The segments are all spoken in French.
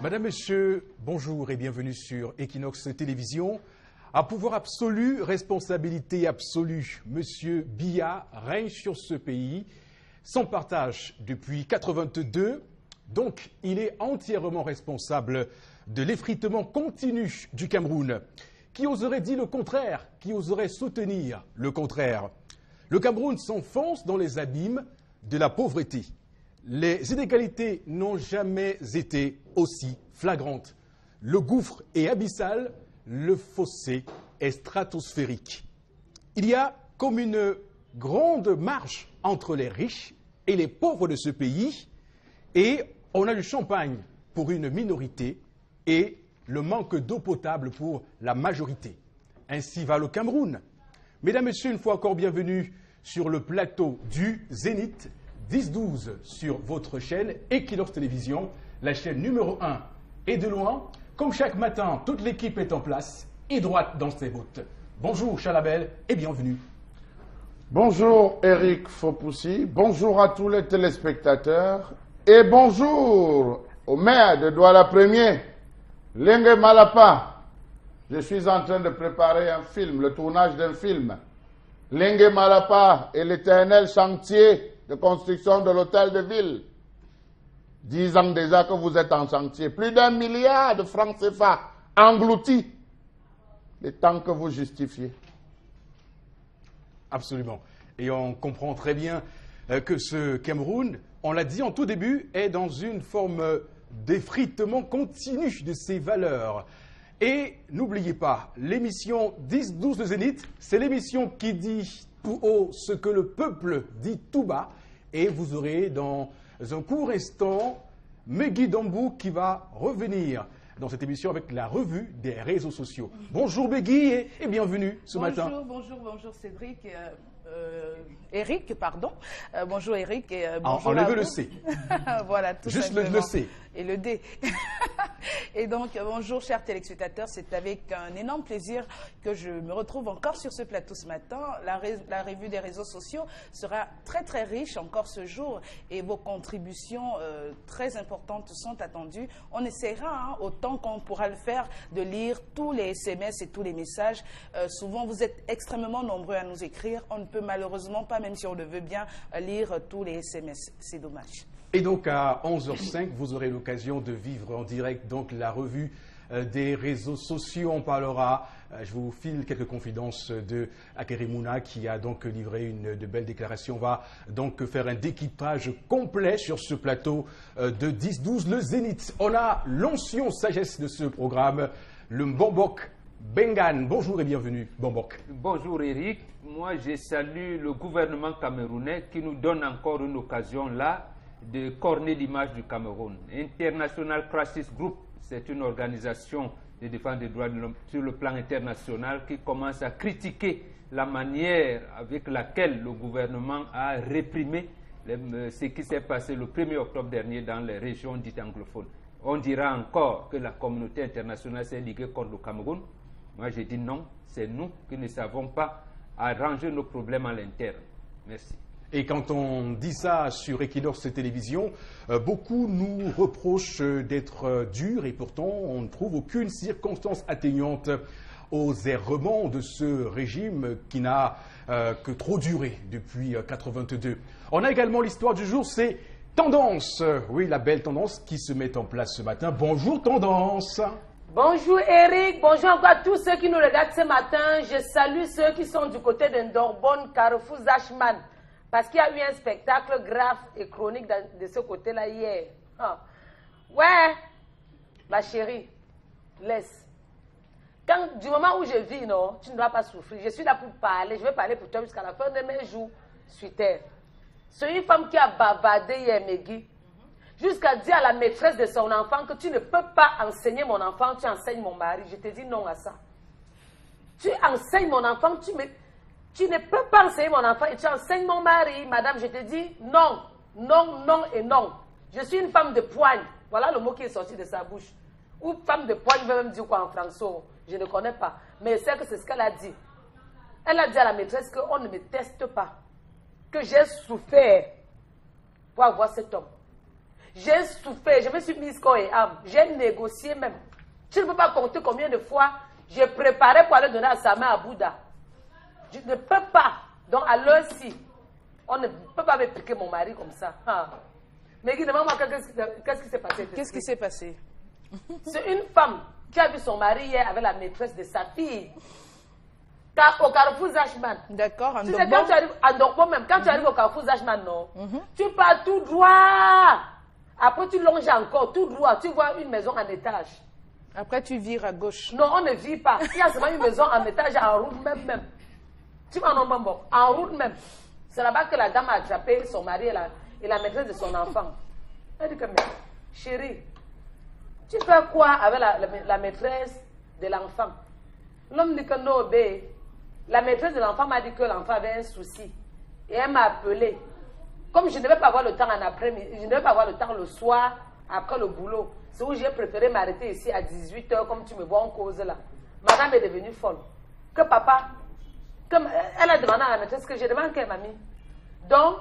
Madame, Monsieur, bonjour et bienvenue sur Equinox Télévision. À pouvoir absolu, responsabilité absolue, Monsieur Biya règne sur ce pays sans partage depuis 1982. Donc, il est entièrement responsable de l'effritement continu du Cameroun. Qui oserait dire le contraire? Qui oserait soutenir le contraire? Le Cameroun s'enfonce dans les abîmes de la pauvreté. Les inégalités n'ont jamais été aussi flagrantes. Le gouffre est abyssal, le fossé est stratosphérique. Il y a comme une grande marge entre les riches et les pauvres de ce pays, et on a du champagne pour une minorité et le manque d'eau potable pour la majorité. Ainsi va le Cameroun. Mesdames, Messieurs, une fois encore bienvenue sur le plateau du Zénith 10-12 sur votre chaîne Equinox Télévision, la chaîne numéro 1. Et de loin, comme chaque matin, toute l'équipe est en place et droite dans ses bottes. Bonjour Chalabel et bienvenue. Bonjour Eric Fopoussi, bonjour à tous les téléspectateurs et bonjour au maire de Douala Premier, Lengue Malapa. Je suis en train de préparer un film, le tournage d'un film. Lengue Malapa et l'éternel chantier de construction de l'hôtel de ville. 10 ans déjà que vous êtes en chantier. Plus d'1 milliard de francs CFA engloutis. Le temps que vous justifiez. Absolument. Et on comprend très bien que ce Cameroun, on l'a dit en tout début, est dans une forme d'effritement continu de ses valeurs. Et n'oubliez pas, l'émission 10-12 de Zénith, c'est l'émission qui dit tout haut ce que le peuple dit tout bas. Et vous aurez dans un court instant Megui Dambou qui va revenir dans cette émission avec la revue des réseaux sociaux. Bonjour Megui et bienvenue ce matin. Bonjour Cédric. Eric, pardon. Bonjour Eric et bonjour enlevez le C. Voilà, tout juste simplement. le C. Et le D. Et donc, bonjour chers téléspectateurs, c'est avec un énorme plaisir que je me retrouve encore sur ce plateau ce matin. La revue des réseaux sociaux sera très riche encore ce jour et vos contributions très importantes sont attendues. On essaiera, autant qu'on pourra le faire, de lire tous les SMS et tous les messages. Souvent, vous êtes extrêmement nombreux à nous écrire. On ne peut malheureusement pas, même si on le veut bien, lire tous les SMS. C'est dommage. Et donc à 11h05, vous aurez l'occasion de vivre en direct donc la revue des réseaux sociaux. On parlera, je vous file quelques confidences de Akeremouna qui a donc livré de belles déclarations. On va donc faire un déquippage complet sur ce plateau de 10-12, le Zénith. On a l'ancien sagesse de ce programme, le Mbombok Bengan. Bonjour et bienvenue, Mbombok. Bonjour Eric. Moi je salue le gouvernement camerounais qui nous donne encore une occasion là de corner l'image du Cameroun. International Crisis Group, c'est une organisation de défense des droits de l'homme sur le plan international qui commence à critiquer la manière avec laquelle le gouvernement a réprimé ce qui s'est passé le 1er octobre dernier dans les régions dites anglophones. On dira encore que la communauté internationale s'est liguée contre le Cameroun. Moi je dis non, c'est nous qui ne savons pas arranger nos problèmes à l'interne. Merci. Et quand on dit ça sur Equinox Télévision, beaucoup nous reprochent d'être durs et pourtant on ne trouve aucune circonstance atténuante aux errements de ce régime qui n'a que trop duré depuis 1982. On a également l'histoire du jour, c'est Tendance. Oui, la belle Tendance qui se met en place ce matin. Bonjour Tendance. Bonjour Eric, bonjour encore à tous ceux qui nous regardent ce matin. Je salue ceux qui sont du côté de Ndorbonne, Carrefour Zachman. Parce qu'il y a eu un spectacle grave et chronique de ce côté-là hier. Ah. Ouais, ma chérie, laisse. Du moment où je vis, non, tu ne dois pas souffrir. Je suis là pour parler. Je vais parler pour toi jusqu'à la fin de mes jours sur terre. C'est une femme qui a bavardé hier, Megui, jusqu'à dire à la maîtresse de son enfant que tu ne peux pas enseigner mon enfant, tu enseignes mon mari. Je te dis non à ça. Tu enseignes mon enfant, tu ne peux pas enseigner mon enfant et tu enseignes mon mari. Madame, je te dis non, non, non et non. Je suis une femme de poigne. Voilà le mot qui est sorti de sa bouche. Ou femme de poigne, je vais même dire quoi en français. Je ne connais pas. Mais je sais que c'est ce qu'elle a dit. Elle a dit à la maîtresse qu'on ne me teste pas. Que j'ai souffert pour avoir cet homme. J'ai souffert, je me suis mise corps et âme. J'ai négocié même. Tu ne peux pas compter combien de fois j'ai préparé pour aller donner à sa main à Bouddha. Je ne peux pas. Donc à l'heure-ci, on ne peut pas me piquer mon mari comme ça. Ah. Mais demande-moi qu'est-ce qui s'est passé. Qu'est-ce qui s'est passé? C'est une femme qui a vu son mari hier avec la maîtresse de sa fille. Au Carrefour Zachman. D'accord, en Tu sais, quand tu arrives à Ndokbo même, quand tu arrives au Carrefour Zachman, non, tu pars tout droit. Après, tu longes encore tout droit. Tu vois une maison en étage. Après, tu vires à gauche. Non, on ne vit pas. Il y a seulement une maison en étage en route même. Tu vas en route même. C'est là-bas que la dame a attrapé son mari et la maîtresse de son enfant. Elle dit que, mais, chérie, tu fais quoi avec la maîtresse de l'enfant? L'homme dit que non, bé. La maîtresse de l'enfant m'a dit que l'enfant avait un souci. Et elle m'a appelé. Comme je ne devais pas avoir le temps en après-midi, je ne devais pas avoir le temps le soir, après le boulot. C'est où j'ai préféré m'arrêter ici à 18 h, comme tu me vois en cause là. Madame est devenue folle. Que papa, elle a demandé à la maîtresse que j'ai demandé qu'elle m'a mis. Donc,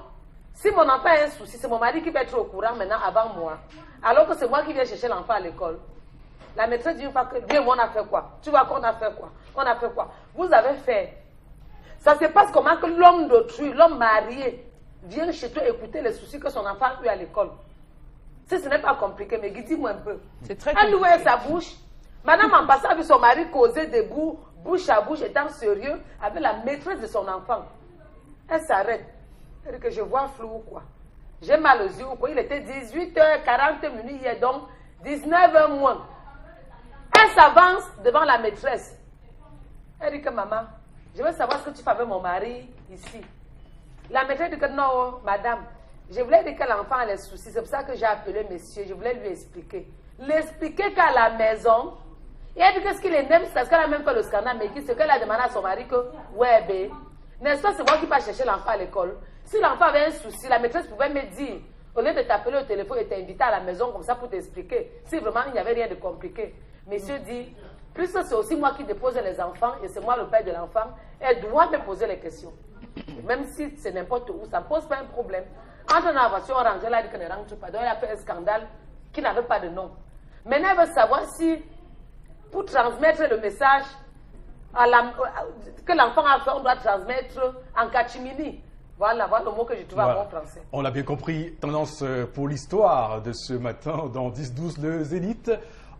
si mon enfant a un souci, c'est mon mari qui va être au courant maintenant avant moi. Alors que c'est moi qui viens chercher l'enfant à l'école. La maîtresse dit une fois que, bien, on a fait quoi? Tu vois qu'on a fait quoi? On a fait quoi? Vous avez fait. Ça se passe comment que l'homme d'autrui, l'homme marié, vient chez toi écouter les soucis que son enfant a eu à l'école. Si ce n'est pas compliqué, mais dis-moi un peu. C'est très compliqué. Elle ouvre sa bouche. Madame en passant a vu son mari causer debout, bouche à bouche, étant sérieux, avec la maîtresse de son enfant. Elle s'arrête. Elle dit que je vois flou ou quoi? J'ai mal aux yeux ou quoi? Il était 18 h 40 hier, donc 19 h moins. Elle s'avance devant la maîtresse. Elle dit que maman, je veux savoir ce que tu fais avec mon mari ici. La maîtresse dit que non, madame, je voulais dire que l'enfant a des soucis. C'est pour ça que j'ai appelé monsieur. Je voulais lui expliquer. L'expliquer qu'à la maison, et elle dit que ce qu'il est même, c'est parce qu'elle a même fait le scandale, mais c'est qu'elle a demandé à son mari que, ouais, bé, n'est-ce pas, c'est moi qui vais chercher l'enfant à l'école. Si l'enfant avait un souci, la maîtresse pouvait me dire, au lieu de t'appeler au téléphone et t'inviter à la maison comme ça pour t'expliquer, si vraiment il n'y avait rien de compliqué. Monsieur dit, puisque c'est aussi moi qui dépose les enfants et c'est moi le père de l'enfant, elle doit me poser les questions. Même si c'est n'importe où, ça ne pose pas un problème. Entre dans la voiture, on rentre, elle a dit qu'elle ne rentre pas. Donc elle a fait un scandale qui n'avait pas de nom. Maintenant, elle veut savoir si, pour transmettre le message que l'enfant a fait, on doit transmettre en cachemini. Voilà le mot que j'ai trouvé en bon français. On l'a bien compris, tendance pour l'histoire de ce matin dans 10-12 le Zénith.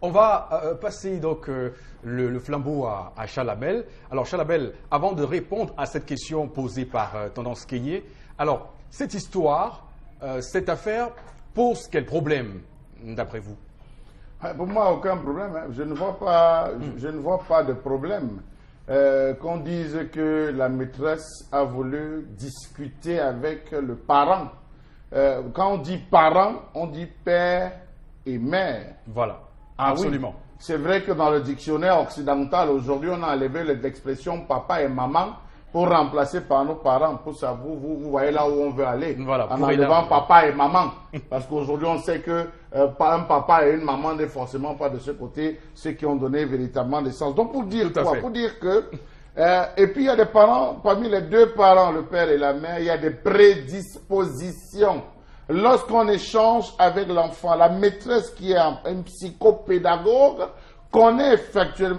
On va passer donc le flambeau à Chalabel. Alors Chalabel, avant de répondre à cette question posée par Tendance Kéyé, alors cette histoire, cette affaire pose quel problème d'après vous? Pour moi, aucun problème. Hein. Je ne vois pas de problème. Qu'on dise que la maîtresse a voulu discuter avec le parent. Quand on dit parent, on dit père et mère. Voilà, ah, absolument. Oui. C'est vrai que dans le dictionnaire occidental, aujourd'hui, on a enlevé l'expression papa et maman pour remplacer par nos parents. Pour ça, vous voyez là où on veut aller. Voilà, en enlevant papa et maman. Parce qu'aujourd'hui, on sait que un papa et une maman n'est forcément pas de ce côté ceux qui ont donné véritablement naissance. Donc, pour dire quoi? Pour dire que... et puis, il y a des parents, parmi les deux parents, le père et la mère, il y a des prédispositions. Lorsqu'on échange avec l'enfant, la maîtresse qui est un psychopédagogue connaît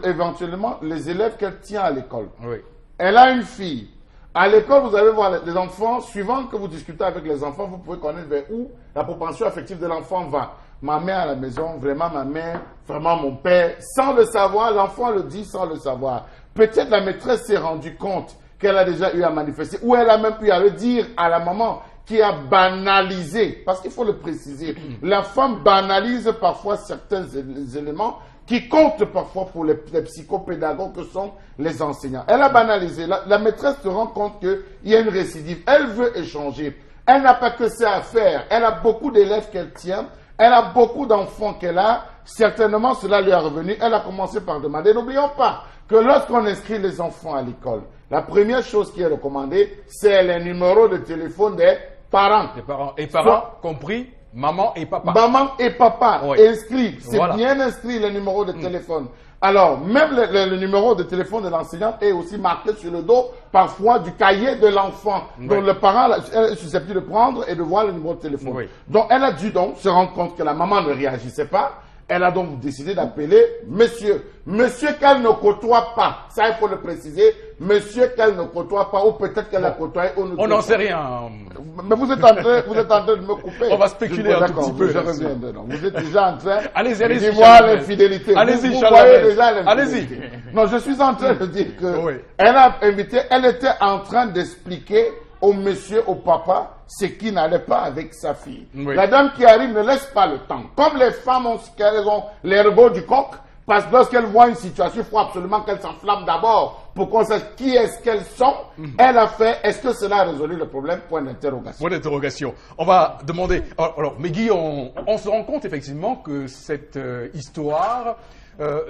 éventuellement les élèves qu'elle tient à l'école. Oui. Elle a une fille. À l'école, vous allez voir les enfants, suivant que vous discutez avec les enfants, vous pouvez connaître vers où la propension affective de l'enfant va. Ma mère à la maison, vraiment ma mère, vraiment mon père. Sans le savoir, l'enfant le dit sans le savoir. Peut-être la maîtresse s'est rendue compte qu'elle a déjà eu à manifester, ou elle a même pu à le dire à la maman qui a banalisé, parce qu'il faut le préciser. La femme banalise parfois certains éléments qui comptent parfois pour les psychopédagogues que sont les enseignants. Elle a banalisé. La maîtresse se rend compte qu'il y a une récidive. Elle veut échanger. Elle n'a pas que ça à faire. Elle a beaucoup d'élèves qu'elle tient. Elle a beaucoup d'enfants qu'elle a. Certainement, cela lui est revenu. Elle a commencé par demander. N'oublions pas que lorsqu'on inscrit les enfants à l'école, la première chose qui est recommandée, c'est les numéros de téléphone des parents. Des parents. Et parents compris maman et papa. Maman et papa, oui. inscrit. C'est bien inscrit les numéros de téléphone. Alors, même le numéro de téléphone de l'enseignante est aussi marqué sur le dos, parfois, du cahier de l'enfant. Oui. Donc, le parent est susceptible de prendre et de voir le numéro de téléphone. Oui. Donc, elle a dû donc se rendre compte que la maman ne réagissait pas. Elle a donc décidé d'appeler monsieur. Monsieur qu'elle ne côtoie pas. Ça, il faut le préciser. Monsieur qu'elle ne côtoie pas, ou peut-être qu'elle a côtoyé. On n'en sait rien. Mais vous êtes en train de me couper. On va spéculer un tout petit peu. Je reviendrai. Donc, vous êtes déjà en train Allez-y, de voir l'infidélité. Allez-y, vous Charles voyez Lamel. déjà l'infidélité. Allez-y. Non, je suis en train de dire que Oui. elle était en train d'expliquer au monsieur, au papa, ce qui n'allait pas avec sa fille. Oui. La dame qui arrive ne laisse pas le temps. Comme les femmes ont l'ergot du coq, parce que lorsqu'elles voient une situation, il faut absolument qu'elles s'enflamment d'abord pour qu'on sache qui est-ce qu'elles sont. Elle a fait, est-ce que cela a résolu le problème? Point d'interrogation. Point d'interrogation. On va demander. Alors Megui, on se rend compte effectivement que cette histoire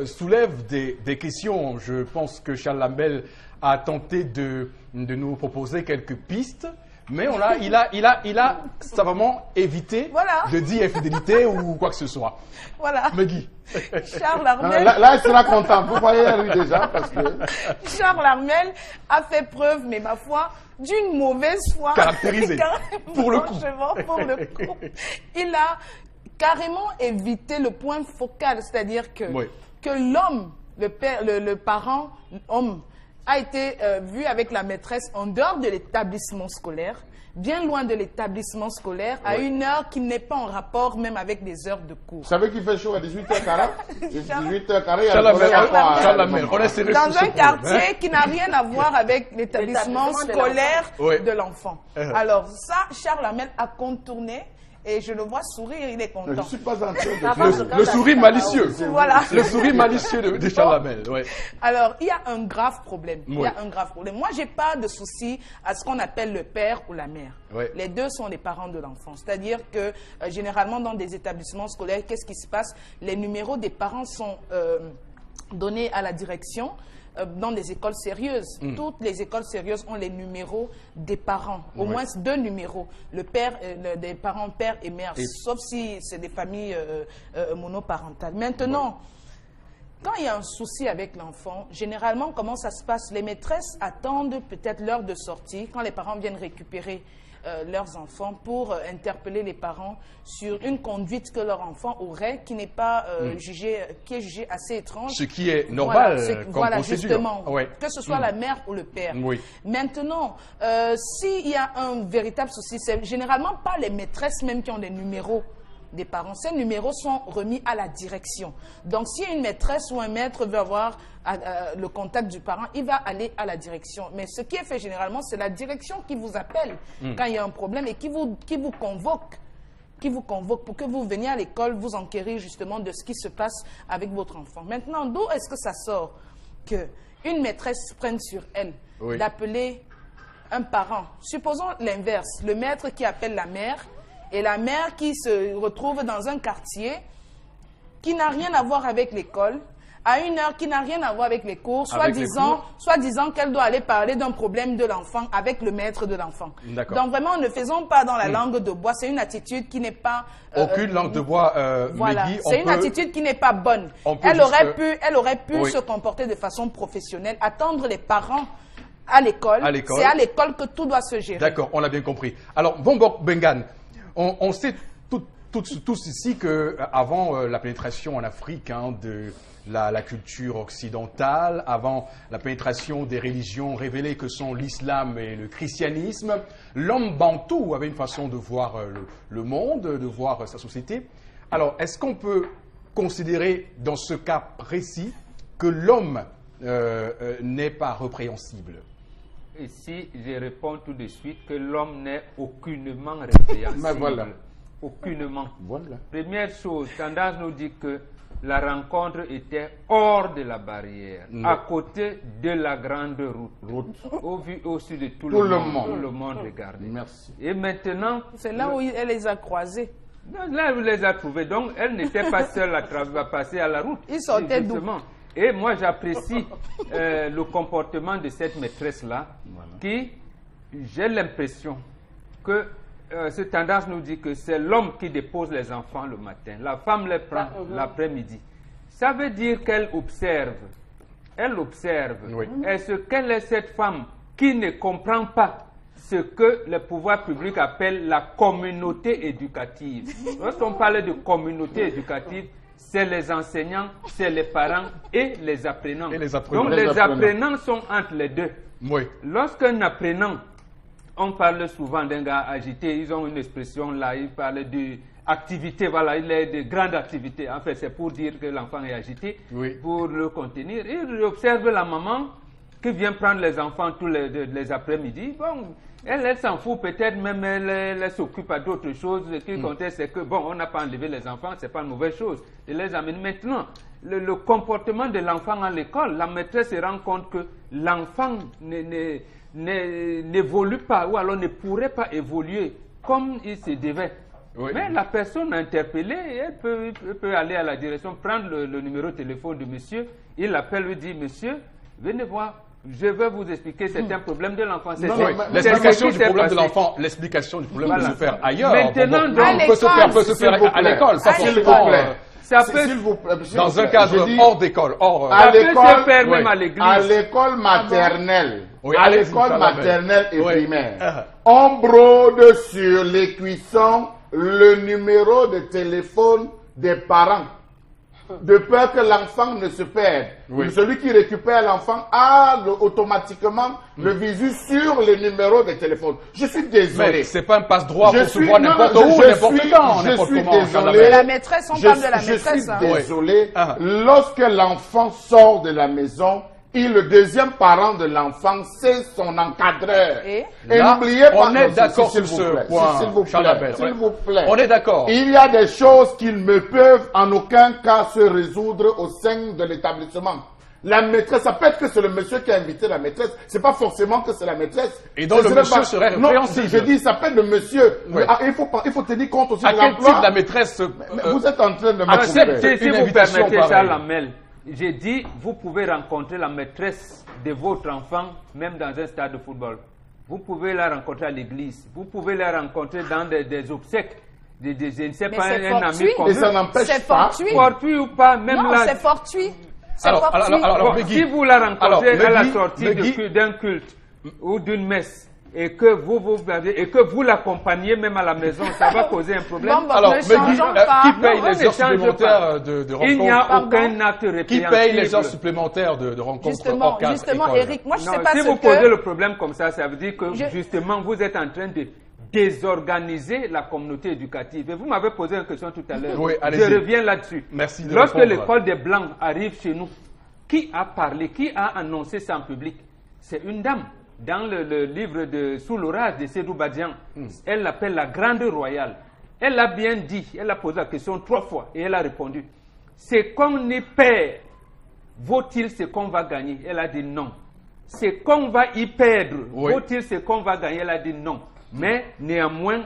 soulève des questions. Je pense que Charles Lamel a tenté de nous proposer quelques pistes. Mais il a savamment évité Voilà. de dire infidélité ou quoi que ce soit. Voilà. Megui. Charles Non, Armel, là, elle sera contente. Vous voyez, elle rit déjà parce que... Charles Armel a fait preuve, mais ma foi, d'une mauvaise foi. Caractérisée. Pour le coup. Franchement, pour le coup. Il a carrément évité le point focal, c'est-à-dire que, Oui. que l'homme, le père, le parent, homme, a été vu avec la maîtresse en dehors de l'établissement scolaire, bien loin de l'établissement scolaire, à une heure qui n'est pas en rapport même avec des heures de cours. Vous savez qu'il fait chaud à 18h40 18h40, il y a Charles le collège Lamel, encore à- Charles Lamel, on est sérieux sur Dans ce un point, quartier hein. qui n'a rien à voir avec l'établissement L'établissement de scolaire Oui. de l'enfant. Alors ça, Charles Lamel a contourné et je le vois sourire, il est Je ne content. suis pas en train de... Ça va. Le sourire malicieux. Voilà. Le sourire malicieux de Charles Lamel. Ouais. Alors, il y a un grave problème. Il y Oui. a un grave problème. Moi, j'ai pas de souci à ce qu'on appelle le père ou la mère. Oui. Les deux sont les parents de l'enfant. C'est-à-dire que, généralement, dans des établissements scolaires, qu'est-ce qui se passe? Les numéros des parents sont donnés à la direction. Dans des écoles sérieuses. Toutes les écoles sérieuses ont les numéros des parents, au moins 2 numéros. Le père, des parents père et mère, sauf si c'est des familles monoparentales. Maintenant, quand il y a un souci avec l'enfant, généralement, comment ça se passe? Les maîtresses attendent peut-être l'heure de sortie, quand les parents viennent récupérer leurs enfants pour interpeller les parents sur une conduite que leur enfant aurait qui n'est pas jugée, qui est jugée assez étrange. Ce qui est normal comme voilà, procédure. justement, Ouais. que ce soit la mère ou le père. Oui. Maintenant, s'il y a un véritable souci, c'est généralement pas les maîtresses même qui ont des numéros des parents. Ces numéros sont remis à la direction. Donc, si une maîtresse ou un maître veut avoir le contact du parent, il va aller à la direction. Mais ce qui est fait généralement, c'est la direction qui vous appelle quand il y a un problème et qui vous convoque. Qui vous convoque pour que vous veniez à l'école vous enquérir justement de ce qui se passe avec votre enfant. Maintenant, d'où est-ce que ça sort que une maîtresse prenne sur elle d'appeler un parent? Supposons l'inverse, le maître qui appelle la mère et la mère qui se retrouve dans un quartier qui n'a rien à voir avec l'école, à une heure qui n'a rien à voir avec les cours, soit disant qu'elle doit aller parler d'un problème de l'enfant avec le maître de l'enfant. Donc vraiment, ne faisons pas dans la langue de bois. C'est une attitude qui n'est pas... Aucune langue de bois, voilà, Megui, c'est une attitude qui n'est pas bonne. Elle aurait pu se comporter de façon professionnelle, attendre les parents à l'école. C'est à l'école que tout doit se gérer. D'accord, on l'a bien compris. Alors, Bombok Bengan, on sait tous ici qu'avant la pénétration en Afrique de la culture occidentale, avant la pénétration des religions révélées que sont l'islam et le christianisme, l'homme bantou avait une façon de voir le monde, de voir sa société. Alors, est-ce qu'on peut considérer dans ce cas précis que l'homme n'est pas répréhensible? Ici, je réponds tout de suite que l'homme n'est aucunement répréhensible. Mais voilà. Aucunement. Voilà. Première chose, tendance nous dit que la rencontre était hors de la barrière, à côté de la grande route, au sud de tout le monde. Tout le monde regardait. Merci. Et maintenant... C'est là où elle les a croisés. Là où elle les a trouvés. Donc, elle n'était pas seule à passer à la route. Ils sortaient d'où? Et moi, j'apprécie le comportement de cette maîtresse-là, qui, j'ai l'impression que cette tendance nous dit que c'est l'homme qui dépose les enfants le matin. La femme les prend l'après-midi. Ça veut dire qu'elle observe. Elle observe. Oui. Quelle est cette femme qui ne comprend pas ce que le pouvoir public appelle la communauté éducative? Lorsqu'on parle de communauté éducative, c'est les enseignants, c'est les parents et les apprenants. Donc les apprenants sont entre les deux. Oui. Lorsqu'un apprenant, on parle souvent d'un gars agité, ils ont une expression là, ils parlent d'activité, voilà, il est de grandes activités. En fait, c'est pour dire que l'enfant est agité, pour le contenir. Il observe la maman qui vient prendre les enfants tous les après-midi. Bon, elle s'en fout, peut-être même elle s'occupe à d'autres choses. Ce qui compte, c'est que, bon, on n'a pas enlevé les enfants, c'est pas une mauvaise chose. Elle les amène maintenant. Le comportement de l'enfant à l'école, la maîtresse se rend compte que l'enfant n'évolue pas, ou alors ne pourrait pas évoluer comme il se devait. Oui. Mais la personne interpellée, elle peut aller à la direction, prendre le numéro de téléphone de monsieur, il l'appelle, lui dit, monsieur, venez voir, je vais vous expliquer, c'est un problème de l'enfant. L'explication du problème de l'enfant, l'explication du problème peut se faire ailleurs. Maintenant, peut se faire à l'école, pas forcément. Ça peut, dans un cadre hors d'école, à l'école maternelle, à l'école maternelle et primaire, on brode sur les cuissons le numéro de téléphone des parents, de peur que l'enfant ne se perde. Celui qui récupère l'enfant a automatiquement le visu sur les numéros de téléphone. Je suis désolé. C'est pas un passe-droit pour se voir n'importe où, n'importe quand, n'importe comment. Désolé. La maîtresse, on parle de la maîtresse. Je suis désolé. Lorsque l'enfant sort de la maison, le deuxième parent de l'enfant, c'est son encadreur. Et n'oubliez pas... On est d'accord sur ce point, s'il vous plaît. On est d'accord. Il y a des choses qui ne peuvent en aucun cas se résoudre au sein de l'établissement. La maîtresse, ça peut être que c'est le monsieur qui a invité la maîtresse, c'est pas forcément que c'est la maîtresse. Et donc le monsieur serait répréhensible. Non, je dis, ça peut être le monsieur. Il faut tenir compte aussi de l'emploi. À quel type la maîtresse vous êtes en train de accepter, si vous permettez, Charles Lamel. J'ai dit, vous pouvez rencontrer la maîtresse de votre enfant, même dans un stade de football. Vous pouvez la rencontrer à l'église. Vous pouvez la rencontrer dans des obsèques. Je ne sais pas, un ami commun. Et ça n'empêche pas. Fortuit ou pas, même non, là. c'est fortuit. Alors, si vous la rencontrez à la sortie d'un culte ou d'une messe, et que vous l'accompagnez même à la maison, ça va causer un problème. Bon, alors, qui paye les heures supplémentaires de rencontres? Il n'y a aucun acte répréhensible. Qui paye les heures supplémentaires de rencontres hors cadre? Justement, Eric, moi je sais pas si vous posez le problème comme ça veut dire que justement vous êtes en train de désorganiser la communauté éducative. Et vous m'avez posé une question tout à l'heure. Oui, je reviens là-dessus. Merci de Lorsque répondre. l'école des Blancs arrive chez nous, qui a parlé, qui a annoncé ça en public? C'est une dame. Dans le livre de Sous l'orage de Sédou Badian, elle l'appelle la Grande Royale. Elle a bien dit, elle a posé la question 3 fois et elle a répondu. C'est qu'on y perd, vaut-il ce qu'on va gagner? Elle a dit non. C'est qu'on va y perdre, vaut-il ce qu'on va gagner? Elle a dit non. Mais néanmoins,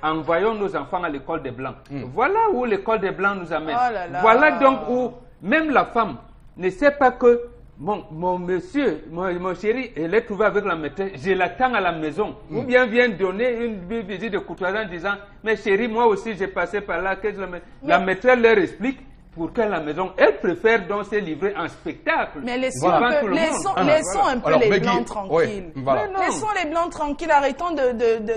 envoyons nos enfants à l'école des Blancs. Voilà où l'école des Blancs nous amène. Voilà donc où même la femme ne sait pas que mon monsieur, mon chéri, elle est trouvée avec la maîtresse, je l'attends à la maison. Ou bien vient donner une visite de courtoisie en disant, mais chérie, moi aussi j'ai passé par là. La maîtresse leur explique pour qu'à la maison, elle préfère donc se livrer en spectacle. Mais laissons un peu les Blancs tranquilles. Laissons les Blancs tranquilles, arrêtons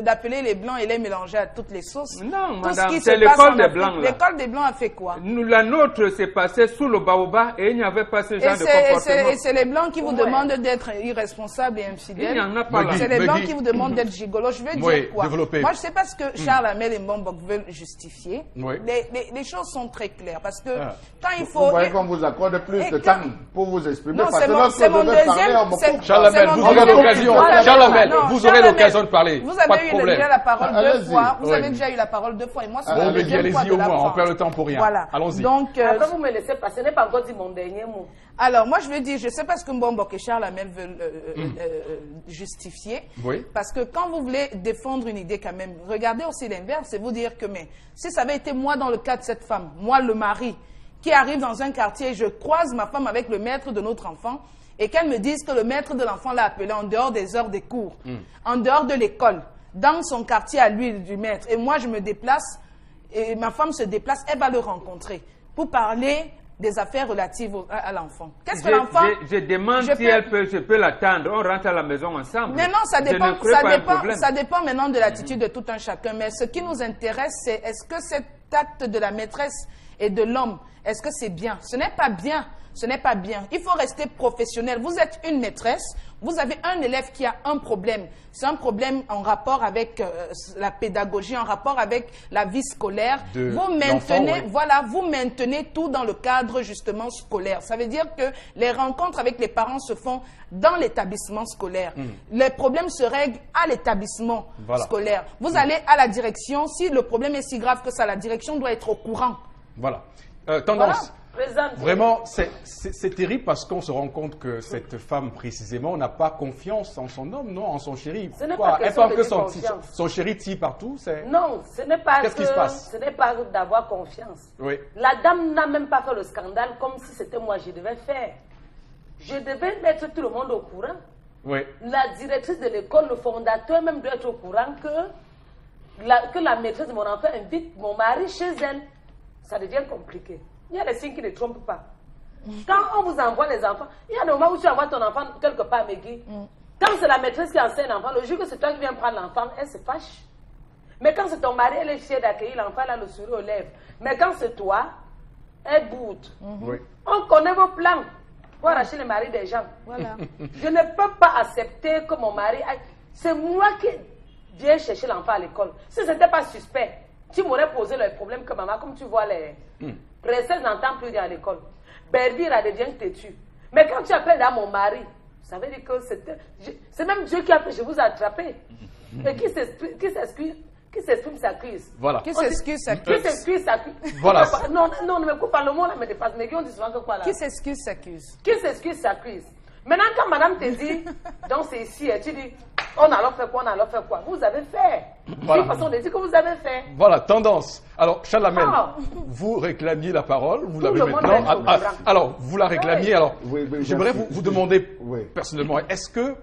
d'appeler les Blancs et les mélanger à toutes les sauces. Non, madame, c'est l'école des Blancs. L'école des Blancs a fait quoi? La nôtre s'est passée sous le baobab et il n'y avait pas ce genre de comportement. Et c'est les Blancs qui vous demandent d'être irresponsables et infidèles. Il n'y en a pas là. C'est les Blancs qui vous demandent d'être gigolos. Je veux dire quoi? Moi, je ne sais pas ce que Charles Hamel et Mbonbok veulent justifier. Les choses sont très claires parce que quand il faut... Vous voyez qu'on vous accorde plus de temps pour vous exprimer. Non, c'est mon deuxième... Charles Hamel, vous aurez l'occasion de parler. Vous avez eu déjà la parole 2 fois. Vous avez déjà eu la parole 2 fois et moi, c'est la deuxième fois de la on perd le temps pour rien. Voilà. Allons-y. Donc, après, vous me laissez passer. Ce n'est pas encore dit mon dernier mot. Alors, moi, je veux dire, je ne sais pas ce que Mbonbok et Charles Hamel veulent justifier. Oui. Parce que quand vous voulez défendre une idée quand même, regardez aussi l'inverse, c'est vous dire que, mais si ça avait été moi dans le cas de cette femme, moi le mari, qui arrive dans un quartier, je croise ma femme avec le maître de notre enfant, et qu'elle me dise que le maître de l'enfant l'a appelé en dehors des heures des cours, en dehors de l'école, dans son quartier à lui, du maître, et moi je me déplace, et ma femme se déplace, elle va le rencontrer pour parler des affaires relatives à l'enfant. Qu'est-ce que l'enfant... Je demande si je peux l'attendre. On rentre à la maison ensemble. Mais non, ça dépend maintenant de l'attitude de tout un chacun. Mais ce qui nous intéresse, c'est est-ce que cet acte de la maîtresse et de l'homme, est-ce que c'est bien? Ce n'est pas bien. Ce n'est pas bien. Il faut rester professionnel. Vous êtes une maîtresse, vous avez un élève qui a un problème. C'est un problème en rapport avec la pédagogie, en rapport avec la vie scolaire. Vous maintenez, voilà, vous maintenez tout dans le cadre justement scolaire. Ça veut dire que les rencontres avec les parents se font dans l'établissement scolaire. Les problèmes se règlent à l'établissement scolaire. Vous allez à la direction. Si le problème est si grave que ça, la direction doit être au courant. Voilà. Tendance. Voilà. Vraiment, c'est terrible parce qu'on se rend compte que cette femme, précisément, n'a pas confiance en son homme, non, en son chéri. Ce n'est pas que son chéri tire partout. Non, ce n'est pas Qu'est-ce qui se passe? Ce n'est pas d'avoir confiance. Oui. La dame n'a même pas fait le scandale comme si c'était moi je devais faire. Je devais mettre tout le monde au courant. Oui. La directrice de l'école, le fondateur même doit être au courant que la maîtresse de mon enfant invite mon mari chez elle. Ça devient compliqué. Il y a des signes qui ne trompent pas. Quand on vous envoie les enfants, il y a des moments où tu envoies ton enfant quelque part, Megui. Quand c'est la maîtresse qui enseigne l'enfant, le jour que c'est toi qui viens prendre l'enfant, elle se fâche. Mais quand c'est ton mari, elle est fière d'accueillir l'enfant, elle a le sourire aux lèvres. Mais quand c'est toi, elle boude. Oui. On connaît vos plans pour arracher les maris des gens. Voilà. Je ne peux pas accepter que mon mari... C'est moi qui viens chercher l'enfant à l'école. Si ce n'était pas suspect, tu m'aurais posé le problème que maman, comme tu vois, les princesses n'entendent plus rien à l'école. Berbira devient têtu. Mais quand tu appelles là mon mari, ça veut dire que c'est même Dieu qui a fait, je vous ai attrapé. Et qui s'exprime s'accuse. Voilà. Qui s'excuse s'accuse. Qui s'excuse s'accuse. Voilà. Non, ne me coupe pas le mot là, mais dépasse. Mais on dit souvent que quoi là? Qui s'excuse s'accuse. Qui s'excuse s'accuse. Maintenant, quand madame te dit, donc c'est ici, et tu dis, on allait faire quoi, on allait faire quoi? Vous avez fait. Voilà. C'est une façon de dire que vous avez fait. Voilà, tendance. Alors, Chalamel, vous réclamiez la parole, vous l'avez maintenant. Alors, vous la réclamiez. Alors, j'aimerais vous demander personnellement, est-ce que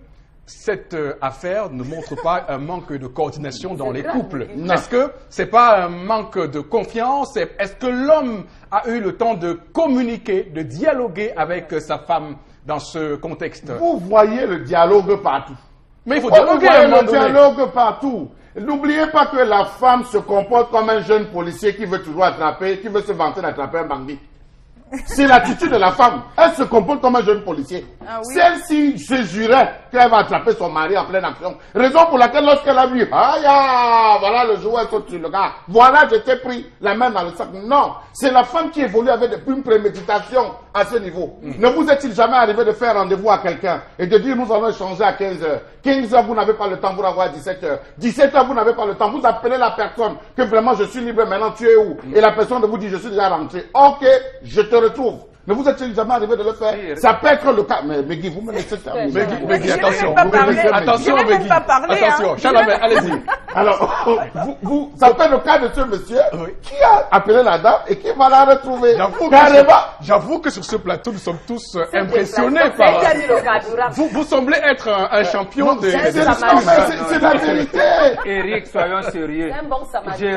cette affaire ne montre pas un manque de coordination dans les couples? Est-ce que c'est pas un manque de confiance? Est-ce que l'homme a eu le temps de communiquer, de dialoguer avec sa femme dans ce contexte? Vous voyez le dialogue partout. Mais il faut dialoguer à un moment donné. Le dialogue partout. N'oubliez pas que la femme se comporte comme un jeune policier qui veut toujours attraper, qui veut se vanter d'attraper un bandit. C'est l'attitude de la femme. Elle se comporte comme un jeune policier. Ah oui. Celle-ci se jurait qu'elle va attraper son mari en pleine action. Raison pour laquelle lorsqu'elle a vu, voilà le jouet saute sur le gars. Voilà, je t'ai pris la main dans le sac. Non, c'est la femme qui évolue avec une préméditation à ce niveau. Ne vous est-il jamais arrivé de faire rendez-vous à quelqu'un et de dire nous allons échanger à 15h. 15h, vous n'avez pas le temps, vous l'envoyez à 17h. 17h, vous n'avez pas le temps. Vous appelez la personne que vraiment je suis libre maintenant, tu es où? Et la personne vous dit je suis déjà rentré. Ok, je te retrouve. Ne vous est-il jamais arrivé de le faire? Ça peut être le cas. Mais Guy, vous me laissez terminer. Mais Guy, attention. Attention, Guy. Attention, Chalamel, allez-y. Alors, ça peut être le cas de ce monsieur qui a appelé la dame et qui va la retrouver. J'avoue que sur ce plateau, nous sommes tous impressionnés par... Vous semblez être un champion de... C'est la vérité. Eric, soyons sérieux. Je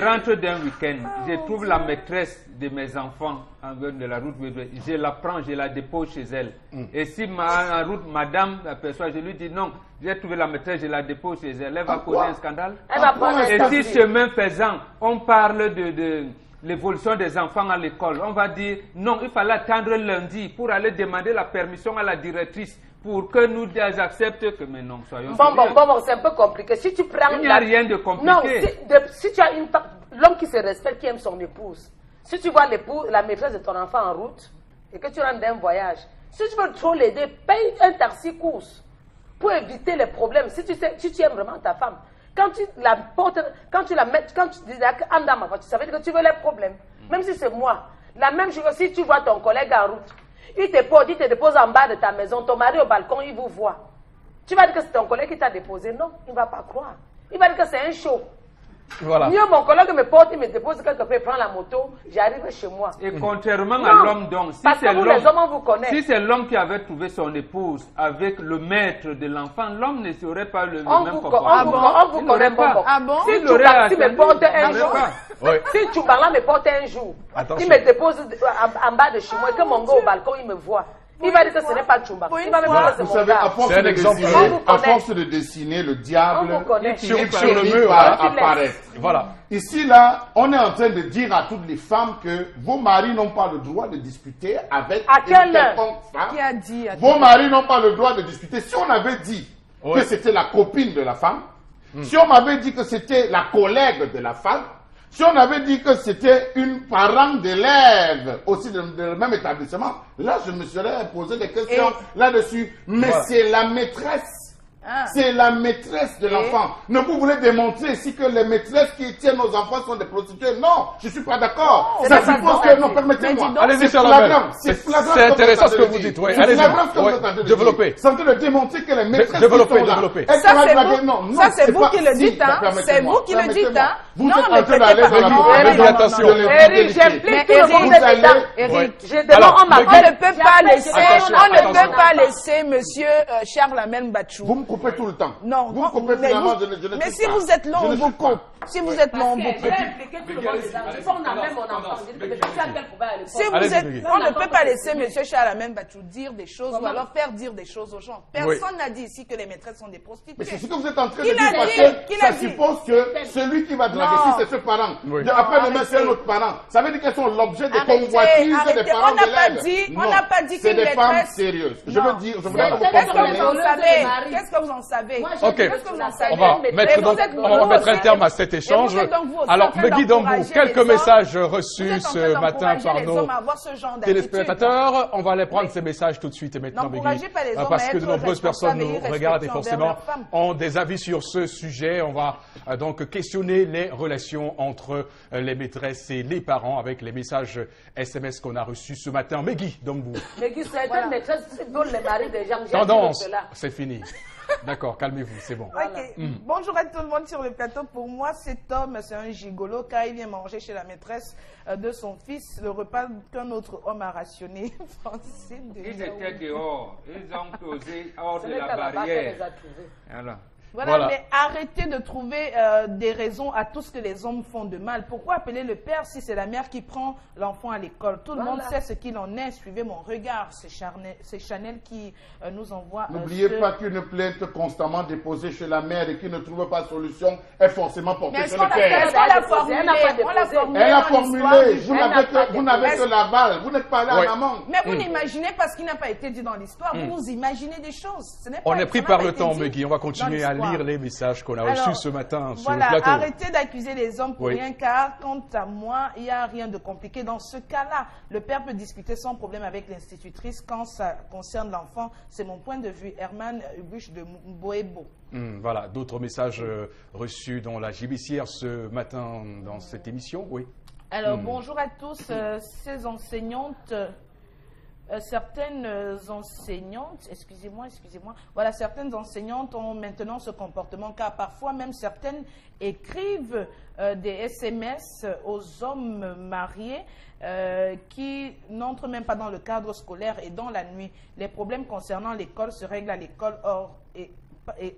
rentre d'un week-end. Je trouve la maîtresse de mes enfants en venant de la route. Je la prends, je la dépose chez elle. Et si en route, madame m'aperçoit, je lui dis non, j'ai trouvé la maîtresse, je la dépose chez elle. Elle va causer un scandale. Et si chemin faisant, on parle de l'évolution des enfants à l'école, on va dire non, il fallait attendre lundi pour aller demander la permission à la directrice pour que nous acceptent que, mais non, soyons sérieux. Bon, c'est un peu compliqué. Si tu prends... Il n'y a rien de compliqué. Non, si tu as l'homme qui se respecte, qui aime son épouse, si tu vois la maîtresse de ton enfant en route et que tu rentres d'un voyage, si tu veux trop l'aider, paye un taxi course pour éviter les problèmes. Si tu aimes vraiment ta femme, quand tu la portes, quand tu dis en dans ma voiture, ça veut dire que tu veux les problèmes. Même si c'est moi. La même chose, si tu vois ton collègue en route, il te dépose en bas de ta maison, ton mari au balcon, il vous voit. Tu vas dire que c'est ton collègue qui t'a déposé. Non, il ne va pas croire. Il va dire que c'est un show. Voilà. Mieux, mon collègue me porte, il me dépose quelque part, il prend la moto, j'arrive chez moi. Et contrairement Non, à l'homme, donc, parce que vous, les hommes, on vous connaît. si c'est l'homme qui avait trouvé son épouse avec le maître de l'enfant, l'homme ne serait pas le On même vous, comportement. on vous connaît pas. Ah bon? Si Il aurait Tchoubala me attendu, porte un il jour, n'aurait pas. Oui. si Tchoubala me porte un jour, Attention. il me dépose en bas de chez moi et que mon gars au balcon, il me voit. Il va dire que ce n'est pas Tchoubala. Pour une Il va me fois. dire que c'est Vous mon savez, gars. à force C'est un de exemple. dessiner, On vous à connaît. force de dessiner le diable, On vous connaît. Sur le finit mur, par hein. apparaître. Voilà. Ici, là, on est en train de dire à toutes les femmes que vos maris n'ont pas le droit de discuter avec À quelle une quelconque femme. Qui a dit? Vos maris n'ont pas le droit de discuter. Si on avait dit Ouais. que c'était la copine de la femme, si on m'avait dit que c'était la collègue de la femme, si on avait dit que c'était une parent d'élève aussi de le même établissement, là, je me serais posé des questions là-dessus. Mais Voilà. c'est la maîtresse. Ah. C'est la maîtresse de l'enfant. Ne vous voulez démontrer ici que les maîtresses qui tiennent nos enfants sont des prostituées? Non, je suis pas d'accord. Oh, Ça c'est pas suppose ça. que, non, Mais permettez-moi. dis donc. Allez-y, C'est Charlamel. flagrant. C'est flagrant C'est comme intéressant vous ce êtes en que vous train de dites, dire. oui. C'est Allez-y. flagrant ce que vous Ouais. êtes en train de Développez. dire. C'est en train de démontrer que les maîtresses qui développez, sont là, développez. elles Ça, sont c'est draguées. vous. Non, non, Ça, c'est vous pas qui le si, dites, hein. permettez-moi, C'est vous qui le dites, permettez-moi. hein. Vous Non, êtes ne en train d'aller pétez dans la pas. boue. Non, Allez, non, attention. non, non, non. Eric, j'implique Mais tout le Eric, monde vous allez- dedans. Eric, J'ai demandé, Alors, on on m'appelle. ne peut pas laisser, Attention, on ne attention. peut pas laisser monsieur Charles Amel Bachou. Vous me coupez tout le temps. Non, vous me coupez mais finalement, vous- je ne mais suis si pas. vous êtes long, Je ne on vous suis pas. coupe. Si vous êtes long, on vous Parce que coupe. j'ai impliqué tout le monde dedans. Je on amène mon enfant. Je dis que depuis à quel pouvait aller. Si vous Allez-y, êtes, Guigui. on ne peut pas laisser monsieur Charles Amel Bachou dire des choses ou alors faire dire des choses aux gens. Personne n'a dit ici que les maîtresses sont des prostituées. Mais c'est ce que vous êtes en train Qui de dire l'a parce dit? que Qui ça l'a dit? suppose que celui qui va draguer, Non. si c'est ce parent, Oui. après demain c'est un Arrêtez. autre parent. Ça veut dire qu'elles sont l'objet de Arrêtez, convoitises arrêtez. des parents On n'a pas d'élèves. dit- on Non. n'a pas dit C'est qu'une des femmes maîtresse- sérieuses. Je Non. veux dire, je voudrais C'est- vous c'est- Qu'est-ce que confirmer. vous en Le savez? mari. Qu'est-ce que vous en savez? Moi, Ok. Qu'est-ce que vous en savez? On va Mais mettre, vous donc, êtes- on va vous mettre un aussi- terme à cet échange. vous êtes donc vous aussi Alors, en train Megui Dambou, d'encourager quelques les hommes. messages Vous reçus êtes en ce train matin d'encourager par les nos hommes à avoir ce genre d'attitude. téléspectateurs. On va aller prendre ces messages tout de suite et maintenant, Megui. N'encouragez pas les hommes Parce à que de être nombreuses personnes nous responsables et regardent et respectueux forcément envers leurs femmes. ont des avis sur ce sujet. On va donc questionner les relations entre les maîtresses et les parents avec les messages SMS qu'on a reçus ce matin. Megui Dambou. Mais qui certaines maîtresses donnent les maris des gens. J'ai dit Tendance, cela. c'est fini. D'accord, calmez-vous, c'est bon. Ok. Bonjour à tout le monde sur le plateau. Pour moi, cet homme, c'est un gigolo car il vient manger chez la maîtresse de son fils le repas qu'un autre homme a rationné. Francine de Ils Yaoundé. étaient dehors. Ils ont posé hors Ce de n'est la qu'à la base qu'elle barrière. les a trouvés. Voilà. Voilà, mais arrêtez de trouver des raisons à tout ce que les hommes font de mal. Pourquoi appeler le père si c'est la mère qui prend l'enfant à l'école? Tout le monde sait ce qu'il en est. Suivez mon regard. C'est Chanel qui nous envoie. N'oubliez pas qu'une plainte constamment déposée chez la mère et qui ne trouve pas de solution est forcément portée Mais chez est-ce qu'on le l'a père. fait? On l'a Elle formulé. n'a pas On l'a déposé. formulé. Elle a dans l'histoire formulé, du vous jour. n'avez que la balle, vous n'êtes pas allé Oui. en amont. Mais vous l'imaginez parce qu'il n'a pas été dit dans l'histoire. Vous imaginez des choses. Ce n'est pas- On est ça pris n'a par pas le été temps, dit Megui. On va dans continuer à l'histoire. lire les messages qu'on a Alors, reçus ce matin sur voilà, le plateau. arrêtez d'accuser les hommes pour Oui. rien, car quant à moi, il n'y a rien de compliqué. Dans ce cas-là, le père peut discuter sans problème avec l'institutrice quand ça concerne l'enfant. C'est mon point de vue. Herman Hubush de Boebo. Voilà, d'autres messages reçus dans la JBCR ce matin dans cette émission, oui. Alors, bonjour à tous. Ces enseignantes... certaines enseignantes, excusez-moi, voilà, certaines enseignantes ont maintenant ce comportement car parfois même certaines écrivent des SMS aux hommes mariés qui n'entrent même pas dans le cadre scolaire et dans la nuit. Les problèmes concernant l'école se règlent à l'école et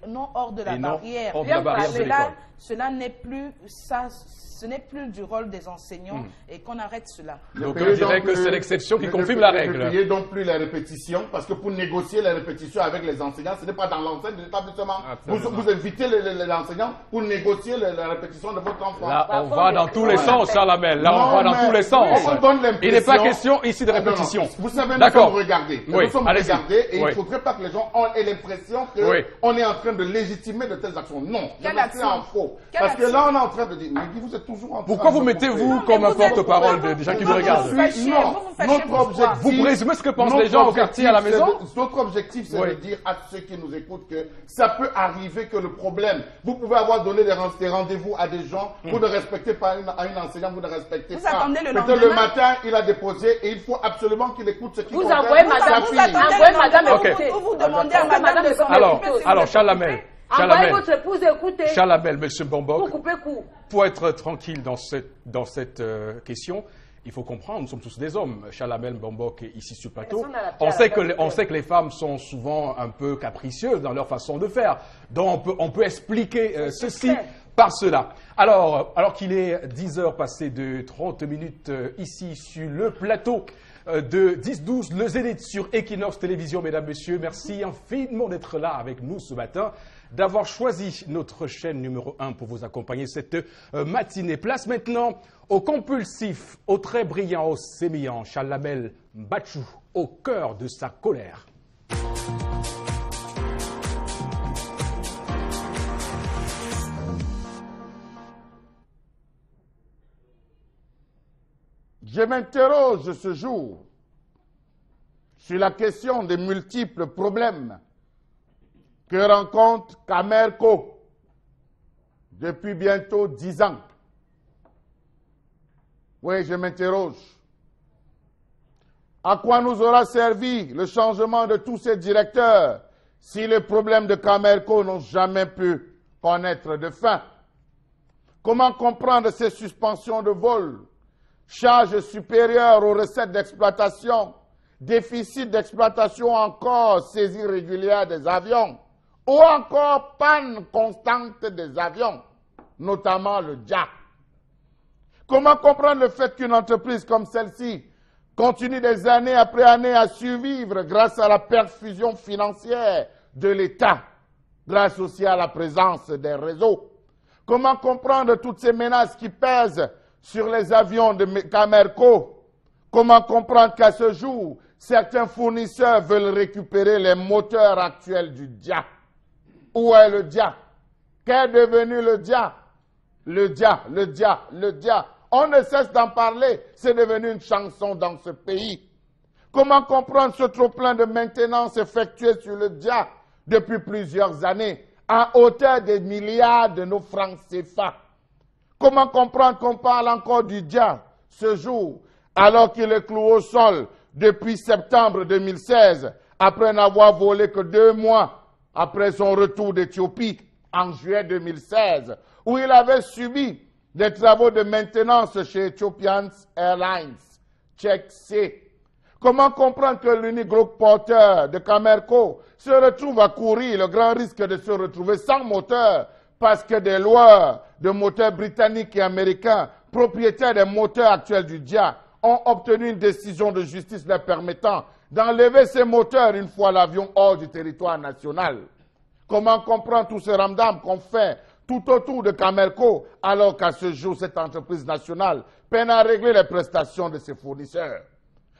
non hors de la Et non barrière. hors de la barrière de l'école. Cela n'est plus ça. Ce n'est plus du rôle des enseignants et qu'on arrête cela. Donc on dirait que c'est l'exception qui confirme la règle. Ne payez donc plus les répétitions, parce que pour négocier les répétitions avec les enseignants, ce n'est pas dans l'enceinte de l'établissement. Vous invitez les enseignants pour négocier les répétitions de votre enfant. Là, on va dans tous les sens, Charlamel. Là, on va dans tous les sens. On donne l'impression- Il n'est pas question ici de Non, non. répétition. Vous savez, nous D'accord. sommes regardés. Oui, Nous sommes allez-y. regardés et il Oui. ne faudrait pas que les gens aient l'impression Oui. qu'on est en train de légitimer de telles actions. Non, je Quelle me suis action? en faux. Quelle Parce que action? là, on est en train de dire, mais vous êtes toujours en train Pourquoi de vous me mettez-vous couper. comme un vous êtes- porte-parole des gens qui nous vous regardent faites chier, Non, vous faites notre chier, pourquoi? objectif. Vous présumez ce que pensent notre les gens au objectif, quartier à la maison? Notre objectif, c'est Oui. de dire à ceux qui nous écoutent que ça peut arriver que le problème, vous pouvez avoir donné des rendez-vous à des gens, vous ne respectez pas à une enseignante, vous ne respectez Vous pas. attendez le Peut-être lendemain. le matin, il a déposé et il faut absolument qu'il écoute ce qui Vous concerne envoyez sa madame, fille. vous attendez envoyez madame Ok. écouter. Vous demandez à Parce que madame de s'en Alors, occuper, si vous alors êtes Charlamel, occupé. Envoyez votre épouse écouter. Chalamel, M. Bombok, Pour couper court. pour être tranquille dans cette question, il faut comprendre, nous sommes tous des hommes. Chalamel, Bombok est ici sur le plateau. On sait que les femmes sont souvent un peu capricieuses dans leur façon de faire. Donc on peut expliquer ceci par cela. Alors qu'il est 10 heures passées de 30 minutes ici sur le plateau de 10-12, le Zénith sur Equinox Télévision, mesdames, messieurs, merci infiniment d'être là avec nous ce matin, d'avoir choisi notre chaîne numéro 1 pour vous accompagner cette matinée. Place maintenant au compulsif, au très brillant, au sémillant Chalamel Mbachou, au cœur de sa colère. Je m'interroge ce jour sur la question des multiples problèmes que rencontre Camerco depuis bientôt 10 ans. Oui, je m'interroge. À quoi nous aura servi le changement de tous ces directeurs si les problèmes de Camerco n'ont jamais pu connaître de fin? Comment comprendre ces suspensions de vol? Charges supérieures aux recettes d'exploitation, déficit d'exploitation encore, saisie régulière des avions, ou encore panne constante des avions, notamment le JAC. Comment comprendre le fait qu'une entreprise comme celle-ci continue des années après années à survivre grâce à la perfusion financière de l'État, grâce aussi à la présence des réseaux? Comment comprendre toutes ces menaces qui pèsent sur les avions de Camerco? Comment comprendre qu'à ce jour, certains fournisseurs veulent récupérer les moteurs actuels du DIA? Où est le DIA? Qu'est devenu le DIA? Le DIA, le DIA, le DIA. On ne cesse d'en parler, c'est devenu une chanson dans ce pays. Comment comprendre ce trop-plein de maintenance effectué sur le DIA depuis plusieurs années, à hauteur des milliards de nos francs CFA? Comment comprendre qu'on parle encore du DIA ce jour, alors qu'il est cloué au sol depuis septembre 2016, après n'avoir volé que 2 mois après son retour d'Éthiopie en juillet 2016, où il avait subi des travaux de maintenance chez Ethiopian Airlines, Check C. Comment comprendre que l'unique groupe porteur de Camerco se retrouve à courir le grand risque de se retrouver sans moteur parce que des loueurs de moteurs britanniques et américains, propriétaires des moteurs actuels du DIA, ont obtenu une décision de justice leur permettant d'enlever ces moteurs une fois l'avion hors du territoire national? Comment comprendre tous ces ramdams qu'on fait tout autour de Camerco, alors qu'à ce jour, cette entreprise nationale peine à régler les prestations de ses fournisseurs?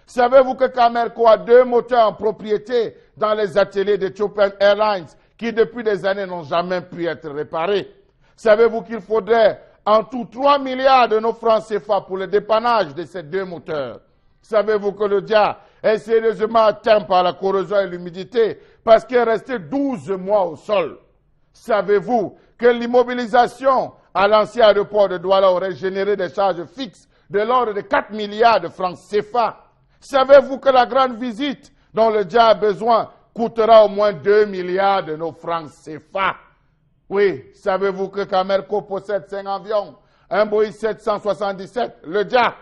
Savez-vous que Camerco a 2 moteurs en propriété dans les ateliers d'Ethiopian Airlines qui, depuis des années, n'ont jamais pu être réparés? Savez-vous qu'il faudrait en tout 3 milliards de nos francs CFA pour le dépannage de ces 2 moteurs? Savez-vous que le DIA est sérieusement atteint par la corrosion et l'humidité parce qu'il est resté 12 mois au sol? Savez-vous que l'immobilisation à l'ancien aéroport de Douala aurait généré des charges fixes de l'ordre de 4 milliards de francs CFA? Savez-vous que la grande visite dont le DIA a besoin coûtera au moins 2 milliards de nos francs CFA? Oui, savez-vous que Camerco possède 5 avions, un Boeing 777, le DIA,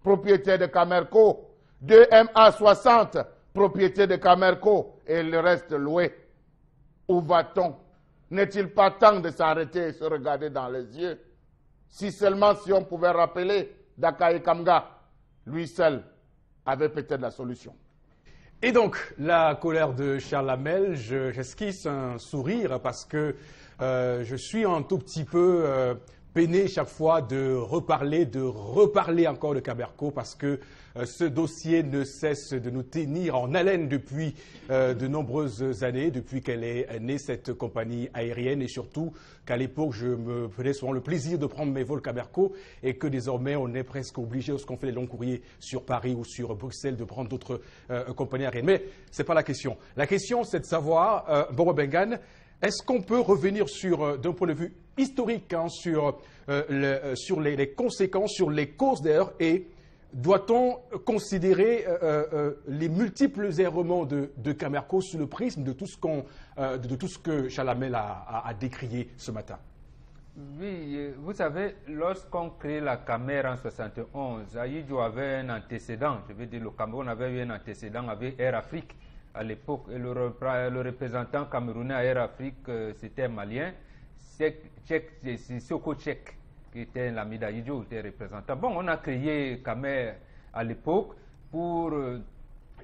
propriété de Camerco, 2 MA60, propriété de Camerco, et le reste loué? Où va-t-on? N'est-il pas temps de s'arrêter et se regarder dans les yeux? Si seulement si on pouvait rappeler Dakaye Kamga, lui seul avait peut-être la solution. Et donc, la colère de Chalamel, j'esquisse un sourire parce que je suis un tout petit peu peiné chaque fois de reparler encore de Camerco parce que ce dossier ne cesse de nous tenir en haleine depuis de nombreuses années, depuis qu'elle est née, cette compagnie aérienne, et surtout qu'à l'époque, je me faisais souvent le plaisir de prendre mes vols Camerco et que désormais, on est presque obligé, lorsqu'on fait les longs courriers sur Paris ou sur Bruxelles, de prendre d'autres compagnies aériennes. Mais ce n'est pas la question. La question, c'est de savoir, Boro Bengan, est-ce qu'on peut revenir sur, d'un point de vue historique, hein, sur les conséquences, sur les causes d'ailleurs, et doit-on considérer les multiples errements de Camerco sous le prisme de tout ce que Chalamel a décrié ce matin? Oui, vous savez, lorsqu'on crée la CAMER en 1971, Ahidjo avait un antécédent, je veux dire le Cameroun avait eu un antécédent avec Air Afrique à l'époque, et le représentant camerounais à Air Afrique, c'était malien, Sissoko Tchèque, qui était l'ami d'Ahidjo, était représentant. Bon, on a créé CAMER à l'époque pour,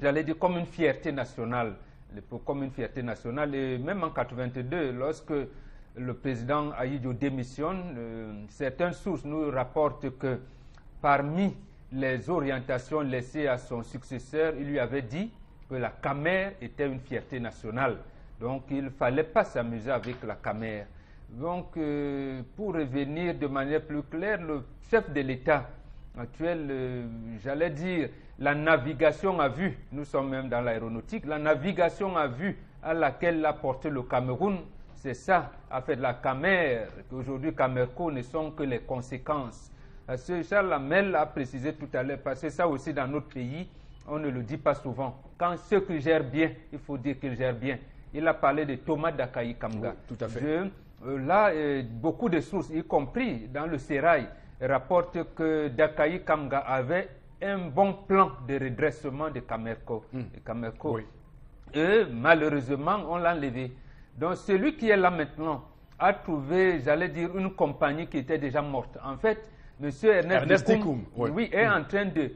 j'allais dire, comme une fierté nationale, et même en 1982, lorsque le président Ahidjo démissionne, certaines sources nous rapportent que parmi les orientations laissées à son successeur, il lui avait dit que la CAMER était une fierté nationale. Donc il ne fallait pas s'amuser avec la CAMER. Donc pour revenir de manière plus claire, le chef de l'État actuel, j'allais dire, la navigation à vue, nous sommes même dans l'aéronautique, la navigation à vue à laquelle l'a porté le Cameroun, c'est ça, a fait de la CAMER, qu'aujourd'hui Camerco ne sont que les conséquences. Ce Chalamel a précisé tout à l'heure, parce que ça aussi dans notre pays, on ne le dit pas souvent. Quand ceux qui gèrent bien, il faut dire qu'ils gèrent bien. Il a parlé de Thomas Dakayi Kamga. Oui, tout à fait. Là, beaucoup de sources, y compris dans le Sérail, rapportent que Dakayi Kamga avait un bon plan de redressement de Camerco. Oui. Et malheureusement, on l'a enlevé. Donc celui qui est là maintenant a trouvé, j'allais dire, une compagnie qui était déjà morte. En fait, M. Ernest Dikoum, oui, est en train de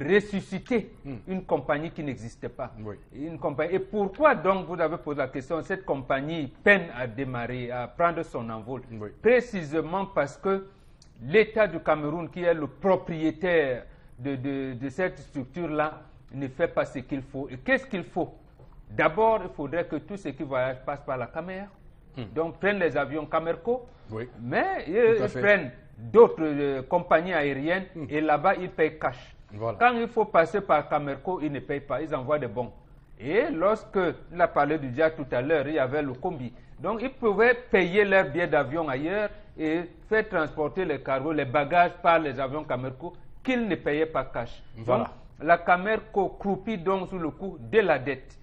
ressusciter une compagnie qui n'existait pas. Oui. Une compagnie. Et pourquoi donc, vous avez posé la question, cette compagnie peine à démarrer, à prendre son envol? Oui. Précisément parce que l'État du Cameroun, qui est le propriétaire de cette structure-là, ne fait pas ce qu'il faut. Et qu'est-ce qu'il faut? D'abord, il faudrait que tous ceux qui voyagent passent par la CAMER. Donc, prennent les avions Camerco, mais ils prennent d'autres compagnies aériennes et là-bas, ils payent cash. Voilà. Quand il faut passer par Camerco, ils ne payent pas, ils envoient des bons. Et lorsque, il a parlé du Dja tout à l'heure, il y avait le combi. Donc, ils pouvaient payer leurs billets d'avion ailleurs et faire transporter les cargos, les bagages par les avions Camerco qu'ils ne payaient pas cash. Voilà. Donc, la Camerco croupit donc sous le coup de la dette.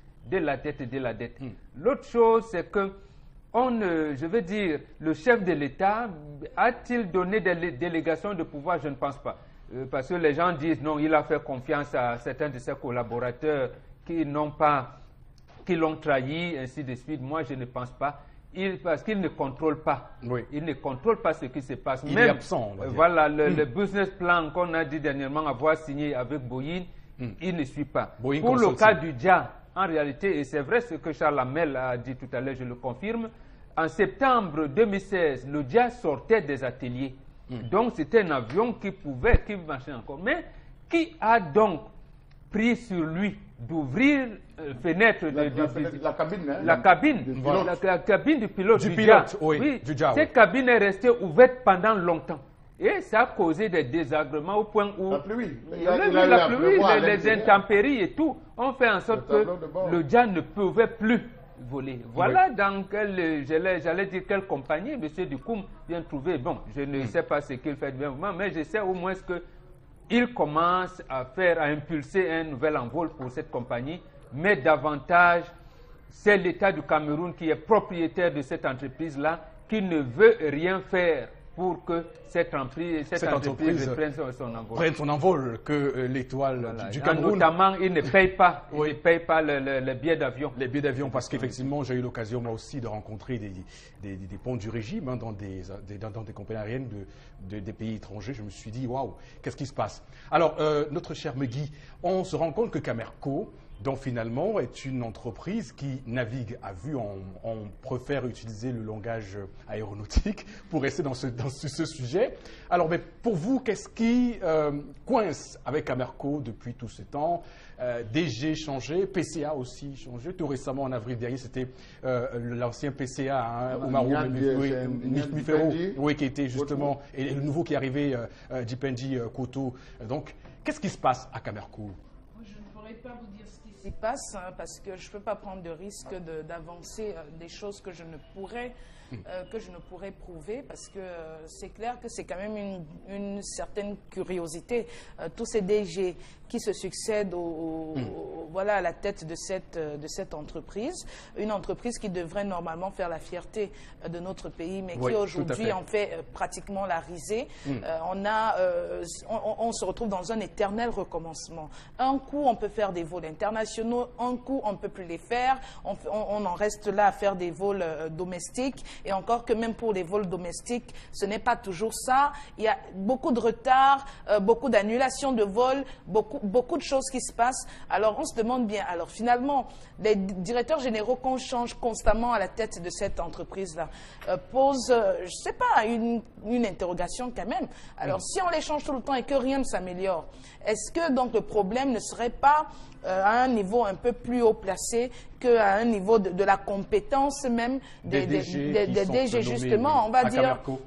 L'autre chose, c'est que, je veux dire, le chef de l'État, a-t-il donné des délégations de pouvoir? Je ne pense pas. Parce que les gens disent, non, il a fait confiance à certains de ses collaborateurs qui l'ont trahi, ainsi de suite. Moi, je ne pense pas. Parce qu'il ne contrôle pas. Oui. Il ne contrôle pas ce qui se passe. Il est absent, on va dire. Voilà, le business plan qu'on a dit dernièrement avoir signé avec Boyin, il ne suit pas. Boyin Pour le Consulting. cas du Dja, en réalité, et c'est vrai ce que Charles Hamel a dit tout à l'heure, je le confirme, en septembre 2016, le Dja sortait des ateliers. Donc c'était un avion qui marchait encore. Mais qui a donc pris sur lui d'ouvrir fenêtre la cabine, hein, la cabine du pilote du Dja. Oui, du Dja, Cette cabine est restée ouverte pendant longtemps. Et ça a causé des désagréments au point où la pluie, les intempéries et tout ont fait en sorte que le Dja ne pouvait plus voler. Voilà dans j'allais dire quelle compagnie M. Dikoum vient trouver. Bon, je ne sais pas ce qu'il fait bien, mais je sais au moins qu'il commence à impulser un nouvel envol pour cette compagnie, mais davantage, c'est l'État du Cameroun qui est propriétaire de cette entreprise-là, qui ne veut rien faire pour que cette entreprise prenne son envol. Que l'étoile du Cameroun... Notamment, il ne paye pas, les billets d'avion. Les billets d'avion, parce qu'effectivement, j'ai eu l'occasion moi aussi de rencontrer des ponts du régime dans des compagnies aériennes des pays étrangers. Je me suis dit, waouh, qu'est-ce qui se passe? Alors, notre cher Megui, on se rend compte que Camerco, donc finalement, est une entreprise qui navigue à vue. On préfère utiliser le langage aéronautique pour rester dans ce sujet. Alors, mais pour vous, qu'est-ce qui coince avec Camerco depuis tout ce temps? DG changé, PCA aussi changé. Tout récemment, en avril dernier, c'était l'ancien PCA, Oumarou Mifero, qui était justement, et le nouveau qui est arrivé, Dipendi Koto. Donc, qu'est-ce qui se passe à Camerco? pourrais pas vous dire ce qui s'y passe hein, parce que je ne peux pas prendre de risque d'avancer des choses que je ne pourrais prouver parce que c'est clair que c'est quand même une certaine curiosité. Tous ces DG qui se succèdent voilà, à la tête de cette entreprise, une entreprise qui devrait normalement faire la fierté de notre pays, mais qui aujourd'hui en fait pratiquement la risée. On se retrouve dans un éternel recommencement. Un coup, on peut faire des vols internationaux, un coup, on ne peut plus les faire, on en reste là à faire des vols domestiques, et encore que même pour les vols domestiques, ce n'est pas toujours ça. Il y a beaucoup de retard, beaucoup d'annulations de vols, beaucoup de choses qui se passent. Alors on se demande bien, alors finalement, les directeurs généraux qu'on change constamment à la tête de cette entreprise-là posent, je ne sais pas, une interrogation quand même. Alors si on les change tout le temps et que rien ne s'améliore, est-ce que donc le problème ne serait pas à un niveau un peu plus haut placé qu'à un niveau de la compétence même des DG justement, on va dire. Camerco.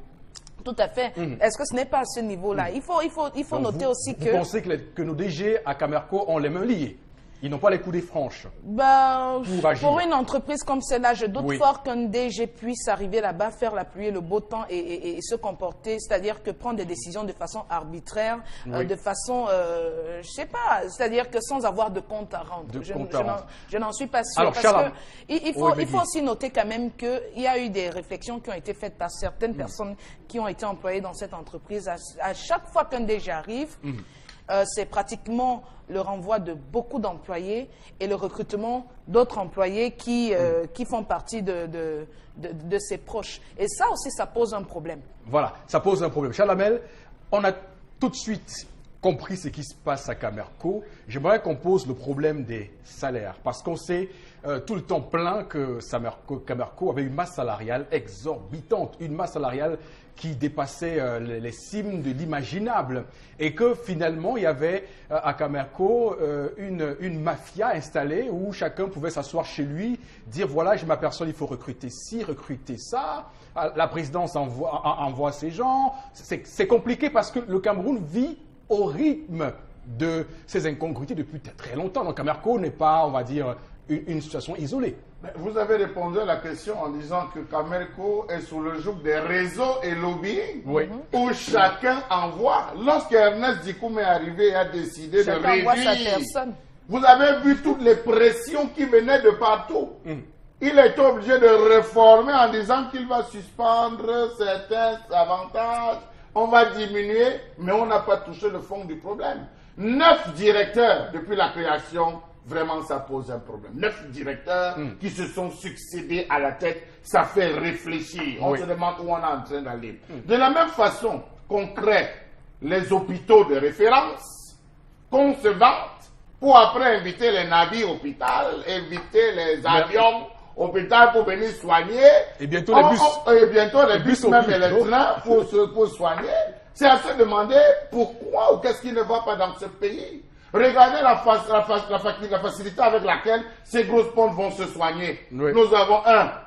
Tout à fait. Est-ce que ce n'est pas à ce niveau-là? Il faut noter aussi que... Vous pensez que nos DG à Camerco ont les mains liées? Ils n'ont pas les coups des franches. Pour une entreprise comme celle-là, je doute fort qu'un DG puisse arriver là-bas, faire la pluie et le beau temps et se comporter, c'est-à-dire que prendre des décisions de façon arbitraire, de façon, je sais pas, c'est-à-dire que sans avoir de compte à rendre. Je n'en suis pas sûr. Alors, parce que il faut aussi noter quand même qu'il y a eu des réflexions qui ont été faites par certaines personnes qui ont été employées dans cette entreprise. À chaque fois qu'un DG arrive, c'est pratiquement le renvoi de beaucoup d'employés et le recrutement d'autres employés qui font partie de ses proches. Et ça aussi, ça pose un problème. Voilà, ça pose un problème. Charles Hamel, on a tout de suite compris ce qui se passe à Camerco. J'aimerais qu'on pose le problème des salaires parce qu'on sait tout le temps plein que Camerco avait une masse salariale exorbitante, une masse salariale qui dépassait les cimes de l'imaginable et que finalement il y avait à Camerco une mafia installée où chacun pouvait s'asseoir chez lui, dire voilà j'ai ma personne, il faut recruter ci, recruter ça, la présidence envoie ces gens. C'est compliqué parce que le Cameroun vit au rythme de ces incongruités depuis très longtemps. Donc Camerco n'est pas, on va dire, une situation isolée. Vous avez répondu à la question en disant que Camerco est sous le joug des réseaux et lobbying où chacun envoie. Lorsque Ernest Dikoum est arrivé et a décidé de réduire, vous avez vu toutes les pressions qui venaient de partout. Il est obligé de réformer en disant qu'il va suspendre certains avantages, on va diminuer, mais on n'a pas touché le fond du problème. 9 directeurs depuis la création. Vraiment, ça pose un problème. 9 directeurs qui se sont succédés à la tête, ça fait réfléchir. On se demande où on est en train d'aller. De la même façon qu'on crée les hôpitaux de référence, qu'on se vante pour après inviter les navires hôpital, inviter les avions hôpital pour venir soigner. Et bientôt les bus. Et bientôt les bus même et les trains pour soigner. C'est à se demander pourquoi ou qu'est-ce qui ne va pas dans ce pays. Regardez la facilité avec laquelle ces grosses pontes vont se soigner. Nous avons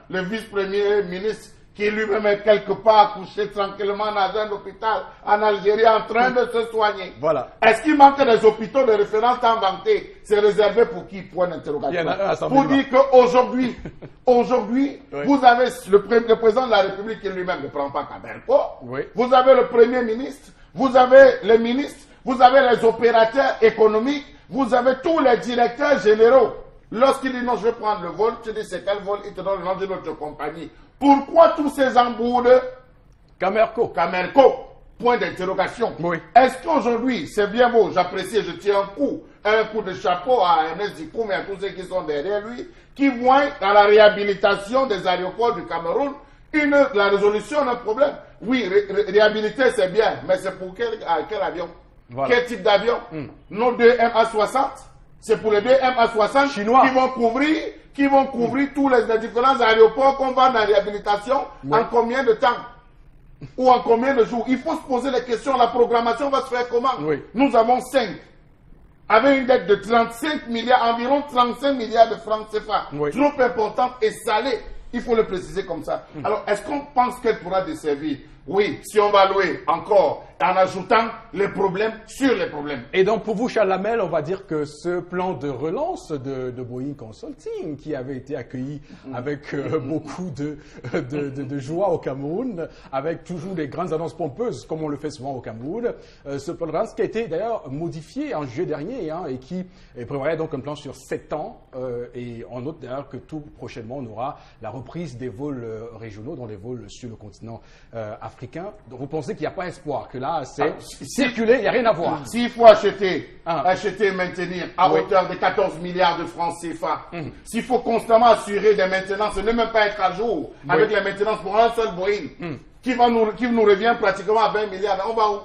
le vice-premier ministre qui lui-même est quelque part couché tranquillement dans un hôpital en Algérie en train de se soigner. Voilà. Est-ce qu'il manque des hôpitaux de référence inventés? C'est réservé pour qui? Point d'interrogation. Pour dire qu'aujourd'hui, vous avez le président de la République qui lui-même ne prend pas Camerco. Vous avez le premier ministre, vous avez les ministres, vous avez les opérateurs économiques, vous avez tous les directeurs généraux. Lorsqu'il dit non, je vais prendre le vol, tu dis c'est quel vol, il te donne le nom de notre compagnie. Pourquoi tous ces embouts? Camerco. Point d'interrogation. Est-ce qu'aujourd'hui, c'est bien beau, j'apprécie, je tiens un coup de chapeau à Ernest Dikoum et à tous ceux qui sont derrière lui, qui voient dans la réhabilitation des aéroports du Cameroun la résolution d'un problème. Oui, réhabiliter c'est bien, mais c'est pour quel avion? Quel type d'avion? Nos 2 MA60, c'est pour les 2 MA60 chinois qui vont couvrir tous les différents aéroports qu'on va dans la réhabilitation en combien de temps? Ou en combien de jours? Il faut se poser les questions. La programmation va se faire comment? Nous avons 5. Avec une dette de 35 milliards, environ 35 milliards de francs CFA. Trop importante et salée. Il faut le préciser comme ça. Alors, est-ce qu'on pense qu'elle pourra desservir? Oui, si on va louer encore en ajoutant les problèmes sur les problèmes. Et donc, pour vous, Charles Lamel, on va dire que ce plan de relance de Boeing Consulting, qui avait été accueilli avec beaucoup de joie au Cameroun, avec toujours des grandes annonces pompeuses, comme on le fait souvent au Cameroun, ce plan de relance qui a été d'ailleurs modifié en juillet dernier, hein, et qui prévoyait donc un plan sur 7 ans, et on note d'ailleurs que tout prochainement, on aura la reprise des vols régionaux, dont les vols sur le continent africain. Donc, vous pensez qu'il n'y a pas espoir, que là, c'est circuler, il n'y a rien à voir. S'il faut acheter et maintenir à hauteur de 14 milliards de francs CFA, s'il faut constamment assurer des maintenances, ne même pas être à jour avec les maintenances pour un seul Boeing, qui nous revient pratiquement à 20 milliards, on va où?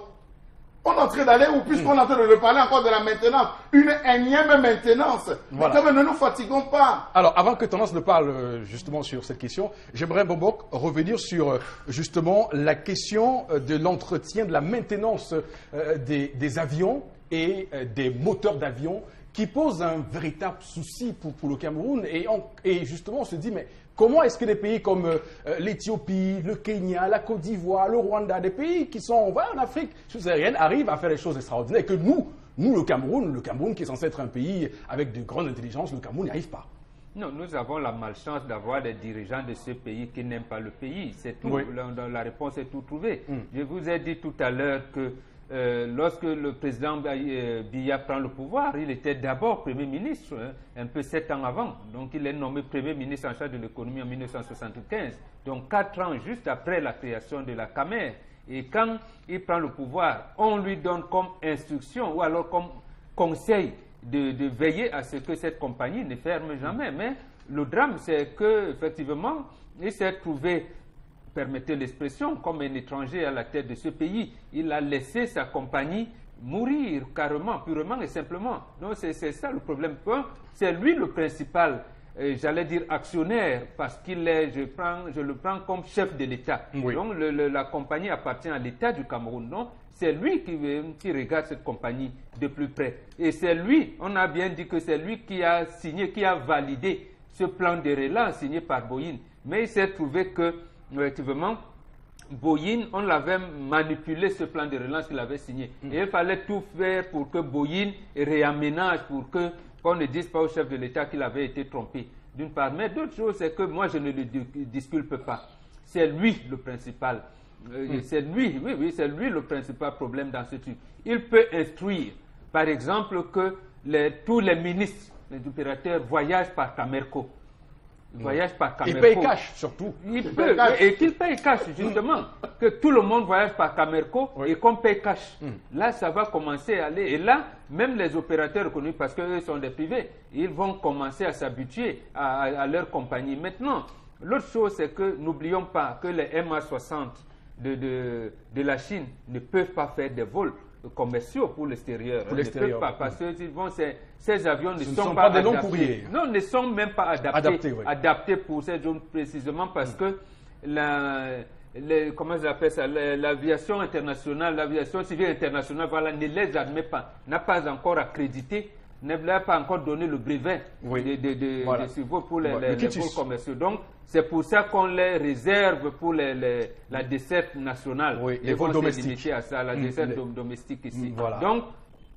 On est en train d'aller où, puisqu'on est en train de reparler encore de la maintenance, une énième maintenance. Voilà. Mais quand même, ne nous fatiguons pas. Alors, avant que Tendance ne parle justement sur cette question, j'aimerais, Bobok, revenir sur justement la question de l'entretien, de la maintenance des avions et des moteurs d'avions, qui pose un véritable souci pour le Cameroun. Et justement, on se dit, mais comment est-ce que des pays comme l'Éthiopie, le Kenya, la Côte d'Ivoire, le Rwanda, des pays qui sont en Afrique subsaharienne, arrivent à faire des choses extraordinaires, et que nous, le Cameroun qui est censé être un pays avec de grandes intelligences, le Cameroun n'y arrive pas? Non, nous avons la malchance d'avoir des dirigeants de ce pays qui n'aiment pas le pays. C'est tout. Oui. La réponse est tout trouvée. Je vous ai dit tout à l'heure que lorsque le président Biya prend le pouvoir, il était d'abord Premier ministre, un peu 7 ans avant. Donc il est nommé Premier ministre en charge de l'économie en 1975. Donc 4 ans juste après la création de la CAMER. Et quand il prend le pouvoir, on lui donne comme instruction ou alors comme conseil de veiller à ce que cette compagnie ne ferme jamais. Mais le drame, c'est qu'effectivement, il s'est trouvé, permettez l'expression, comme un étranger à la tête de ce pays. Il a laissé sa compagnie mourir carrément, purement et simplement. Donc c'est ça le problème. C'est lui le principal, j'allais dire actionnaire, parce qu'il est, je le prends comme chef de l'État. Oui. Donc la compagnie appartient à l'État du Cameroun. Donc c'est lui qui regarde cette compagnie de plus près. Et c'est lui, on a bien dit que c'est lui qui a signé, qui a validé ce plan de relance signé par Boeing. Mais il s'est trouvé que effectivement, Boeing, on l'avait manipulé ce plan de relance qu'il avait signé. Et il fallait tout faire pour que Boeing réaménage, pour qu'on ne dise pas au chef de l'État qu'il avait été trompé, d'une part. Mais d'autre chose, c'est que moi, je ne le disculpe pas. C'est lui le principal. C'est lui, oui, c'est lui le principal problème dans ce truc. Il peut instruire, par exemple, que tous les ministres, les opérateurs voyagent par Camerco. Voyage par Camerco. Il paye cash, surtout. Il peut, et qu'il paye cash, justement. Que tout le monde voyage par Camerco et qu'on paye cash. Là, ça va commencer à aller. Et là, même les opérateurs reconnus, parce qu'eux sont des privés, ils vont commencer à s'habituer à leur compagnie. Maintenant, l'autre chose, c'est que n'oublions pas que les MA60 de la Chine ne peuvent pas faire des vols commerciaux pour l'extérieur. Pour l'extérieur. Parce que ces avions ne sont pas pas des longs adaptés. courriers. Non, ne sont même pas adaptés pour ces zones précisément parce que comment je l'appelle ça, l'aviation internationale, l'aviation civile internationale, voilà, ne les admet pas, n'a pas encore accrédité, n'a pas encore donné le brevet de ces vols pour les vols commerciaux. Donc, c'est pour ça qu'on les réserve pour la desserte nationale. Oui, les vols domestiques. À ça, la desserte domestique ici. Voilà. Donc,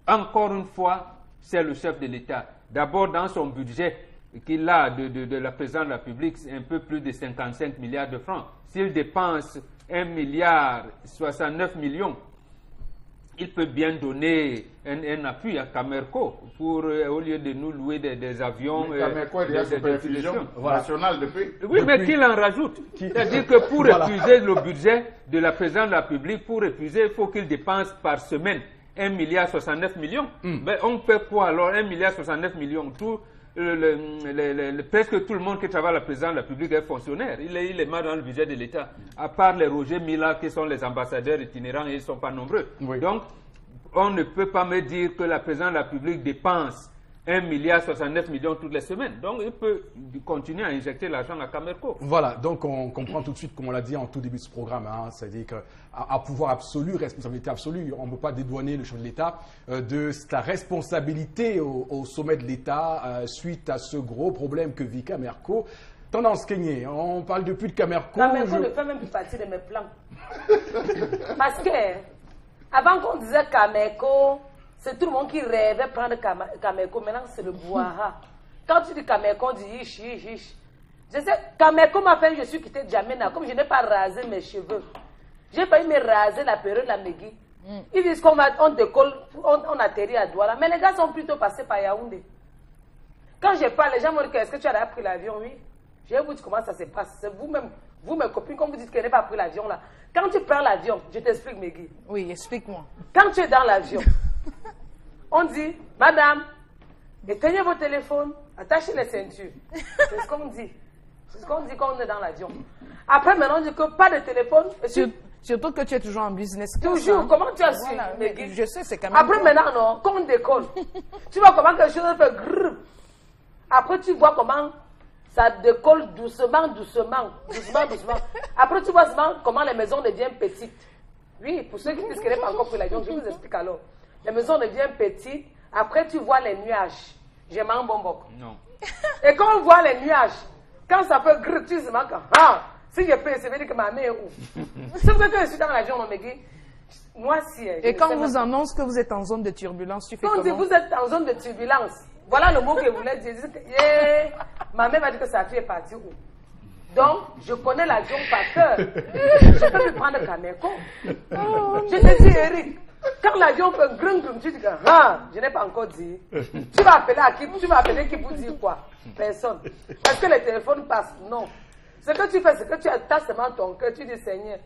encore une fois, c'est le chef de l'État. D'abord, dans son budget qu'il a de la présidence de la République, c'est un peu plus de 55 milliards de francs. S'il dépense 1 milliard 69 millions, il peut bien donner un appui à Camerco pour, au lieu de nous louer des avions. Camerco est déjà supervision nationale depuis. Oui, mais qu'il en rajoute. C'est-à-dire que pour épuiser le budget de la présidence de la République, pour épuiser, il faut qu'il dépense par semaine 1 milliard 69 millions. Mais on fait quoi alors 1 milliard 69 millions. Presque tout le monde qui travaille à la présidence de la République est fonctionnaire. Il est mal dans le budget de l'État. À part les Roger Mila qui sont les ambassadeurs itinérants, ils ne sont pas nombreux. Oui. Donc, on ne peut pas me dire que la présidence de la République dépense 1 milliard 69 millions toutes les semaines. Donc, il peut continuer à injecter l'argent à Camerco. Voilà, donc on comprend tout de suite, comme on l'a dit en tout début de ce programme, hein, c'est-à-dire qu'à pouvoir absolu, responsabilité absolue, on ne peut pas dédouaner le chef de l'État de sa responsabilité au sommet de l'État suite à ce gros problème que vit Camerco. Tendance Kenyé, on parle depuis de Camerco. Camerco ne fait même plus partie de mes plans. Parce que, Avant qu'on disait Cameco, c'est tout le monde qui rêvait prendre Cameco. Maintenant, c'est le Bouara. Quand tu dis Cameco, on dit yish, yish, yish. Je sais, Cameco m'a fait, je suis quitté Djamena. Comme je n'ai pas rasé mes cheveux, j'ai failli me raser la période de la Megui. Ils disent qu'on décolle, on atterrit à Douala. Mais les gars sont plutôt passés par Yaoundé. Quand je parle, les gens me disent, est-ce que tu as pris l'avion? Oui. Je vais vous dire comment ça se passe. C'est vous-même, vous, mes copines, quand vous dites que je n'ai pas pris l'avion là. Quand tu prends l'avion, je t'explique, Megui. Oui, explique-moi. Quand tu es dans l'avion, on dit, madame, éteignez vos téléphones, attachez les ceintures. C'est ce qu'on dit. C'est ce qu'on dit quand on est dans l'avion. Après, maintenant, on dit que pas de téléphone. Surtout que tu es toujours en business class. Toujours. Hein? Comment tu as su, Voilà, Megui? je sais, c'est quand même... Après, maintenant, non, quand on décolle, tu vois comment quelque chose fait grrr. Après, tu vois comment ça décolle doucement, doucement, doucement, doucement. Après, tu vois comment les maisons deviennent petites. Oui, pour ceux qui disent qu'elle n'est pas encore pris l'avion, je vous explique alors. Les maisons deviennent petites. Après, tu vois les nuages. J'ai un bonbon. Non. Et quand on voit les nuages, quand ça fait grrr, tu te dis, ah, si je peux, ça veut dire que ma mère est où? C'est vrai que je suis dans l'avion, non, Megui. Moi, si. Et quand on vous annonce que vous êtes en zone de turbulence, tu fais comment? comment? Vous êtes en zone de turbulence. Voilà le mot que vous voulez dire. Yeah. Ma mère m'a dit que sa fille est partie où? Donc, je connais l'avion par cœur. Je peux lui prendre Cameco. Je te dis, Eric, quand l'avion fait grung grung, tu dis que je n'ai pas encore dit. Tu vas appeler à qui? Tu vas appeler qui pour dire quoi? Personne. Est-ce que les téléphones passent? Non. Ce que tu fais, c'est que tu attaches seulement ton cœur, tu dis Seigneur,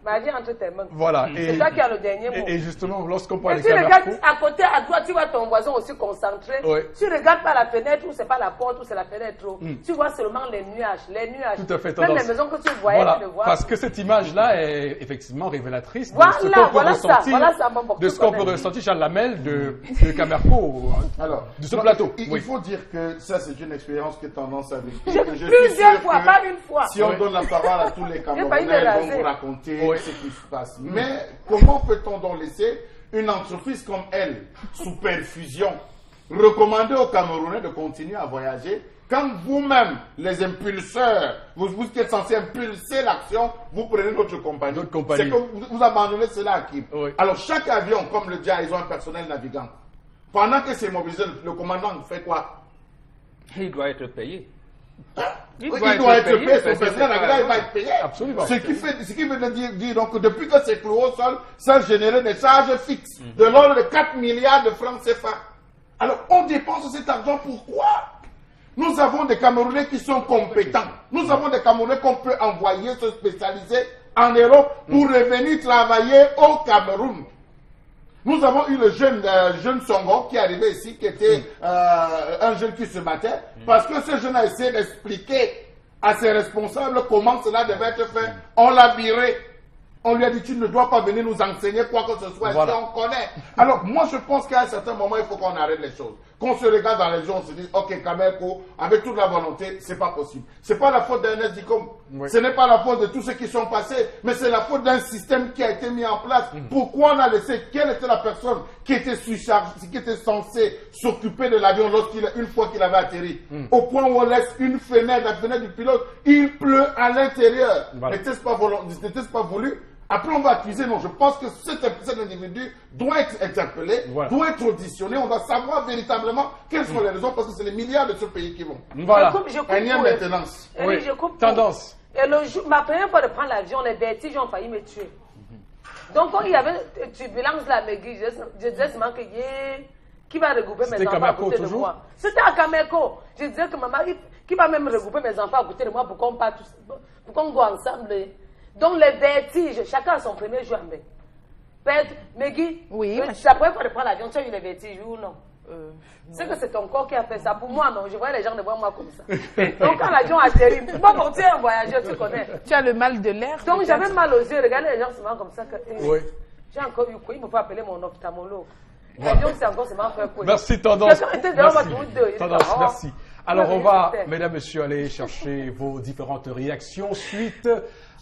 ma vie entre tes mains. Voilà. C'est toi qui as le dernier mot. Et justement, lorsqu'on parle Et de tu regardes Cameco, à côté, à droite, tu vois ton voisin aussi concentré. Oui. Tu regardes pas la fenêtre, ou c'est pas la porte, ou c'est la fenêtre. Tu vois seulement les nuages, les nuages. tout à fait Même tendance. les maisons que tu voyais, Voilà, tu le vois. parce que cette image-là est effectivement révélatrice de Voilà, ce qu'on peut voilà ça, ressentir, voilà ça, mon de ce qu'on peut connaît. ressentir, Charles Lamel, de Camerco, Alors, de ce non, plateau. Il Oui. faut dire que ça, c'est une expérience qui est tendance à vécu. Plusieurs fois, pas une fois. Si on donne la parole à tous les failli Camerounais, me ils vont raser. vous raconter Oui. ce qui se passe. Mais comment peut-on donc laisser une entreprise comme elle, sous perfusion, recommander aux Camerounais de continuer à voyager quand vous-même, les impulseurs, vous qui êtes censés impulser l'action, vous prenez notre compagnie. Notre compagnie. C'est que vous abandonnez cela à qui? Oui. Alors, chaque avion, comme le dit, ils ont un personnel navigant. Pendant que c'est mobilisé, le commandant fait quoi? Il doit être payé. Il doit être payé, son parce que personnel navigant, il va être payé. Absolument. Ce qui veut dire donc, depuis que c'est cloué au sol, ça génère des charges fixes de l'ordre de 4 milliards de francs CFA. Alors, on dépense cet argent pourquoi? Nous avons des Camerounais qui sont compétents. Nous avons des Camerounais qu'on peut envoyer se spécialiser en Europe pour revenir travailler au Cameroun. Nous avons eu le jeune Songo qui est arrivé ici, qui était un jeune qui se battait, parce que ce jeune a essayé d'expliquer à ses responsables comment cela devait être fait. On l'a viré. On lui a dit, tu ne dois pas venir nous enseigner quoi que ce soit, Voilà. si on connaît. Alors, moi, je pense qu'à un certain moment, il faut qu'on arrête les choses. Qu'on se regarde dans les gens, on se dit, ok, Cameco, avec toute la volonté, c'est pas possible. C'est pas la faute d'un Dicom. Oui. Ce n'est pas la faute de tous ceux qui sont passés, mais c'est la faute d'un système qui a été mis en place. Pourquoi on a laissé, quelle était la personne qui était surchargée, qui était censée s'occuper de l'avion une fois qu'il avait atterri? Au point où on laisse une fenêtre, la fenêtre du pilote, il pleut à l'intérieur. Voilà. N'était-ce pas voulu? Après, on va accuser. Non, je pense que cet individu doit être interpellé, Voilà. doit être auditionné. On doit savoir véritablement quelles sont les raisons, parce que c'est les milliards de ce pays qui vont. Voilà. Je coupe Énième pour- maintenance. Eric, Oui. je coupe pour- Tendance. Et le jour, ma première fois de prendre l'avion, les vertiges ont failli me tuer. Donc, quand il y avait turbulence là, je disais seulement que qui va regrouper mes C'était enfants à Cameco, côté de toujours? moi? C'était à Cameco. Je disais que maman, qui va même regrouper mes enfants à côté de moi pour qu'on parte tous, pour qu'on go ensemble. Donc, les vertiges, chacun a son premier jour en main. Père, Megui, Oui, ma c'est la première fois de prendre l'avion, tu as eu les vertiges, oui ou non? C'est que c'est ton corps qui a fait ça. Pour moi, non. Je voyais les gens devant moi comme ça. Donc, quand l'avion atterrit, moi, quand tu es un voyageur, tu connais. Tu as le mal de l'air. Donc, peut-être. j'avais mal aux yeux. Regardez les gens seulement comme ça. Que, Oui. j'ai encore eu quoi? Il me faut appeler mon ophtalmologue. L'avion, c'est encore seulement fait quoi? Merci, Tendance. Quelqu'un était devant moi, Merci. tous deux. Il dit, Tendance, oh. merci. Alors, Ouais, on va, c'était. mesdames, messieurs, aller chercher vos différentes réactions suite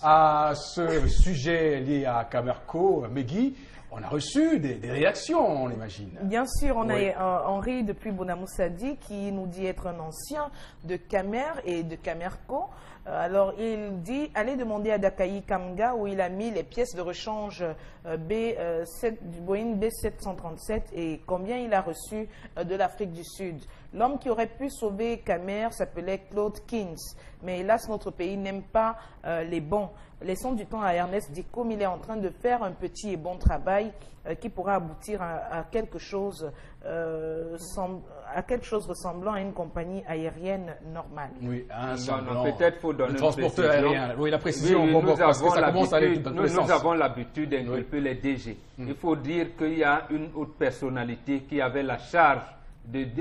à ce sujet lié à Camerco, Megui. on a reçu des réactions, on imagine. Bien sûr, on Oui. a Henri depuis Bonamoussadi qui nous dit être un ancien de Camer et de Camerco. Alors, il dit, allez demander à Dakaï Kamga où il a mis les pièces de rechange du Boeing B737 et combien il a reçu de l'Afrique du Sud. L'homme qui aurait pu sauver Camer s'appelait Claude Kins. Mais hélas, notre pays n'aime pas les bons. Laissons du temps à Ernest Dicom. Il est en train de faire un petit et bon travail qui pourra aboutir à quelque chose ressemblant à une compagnie aérienne normale. Oui, un peut-être faut donner le transporteur une précision. aérien. Oui, la précision, Oui, parce que ça commence à aller dans tous les sens. Nous avons l'habitude d'inculper les DG. Il faut dire qu'il y a une autre personnalité qui avait la charge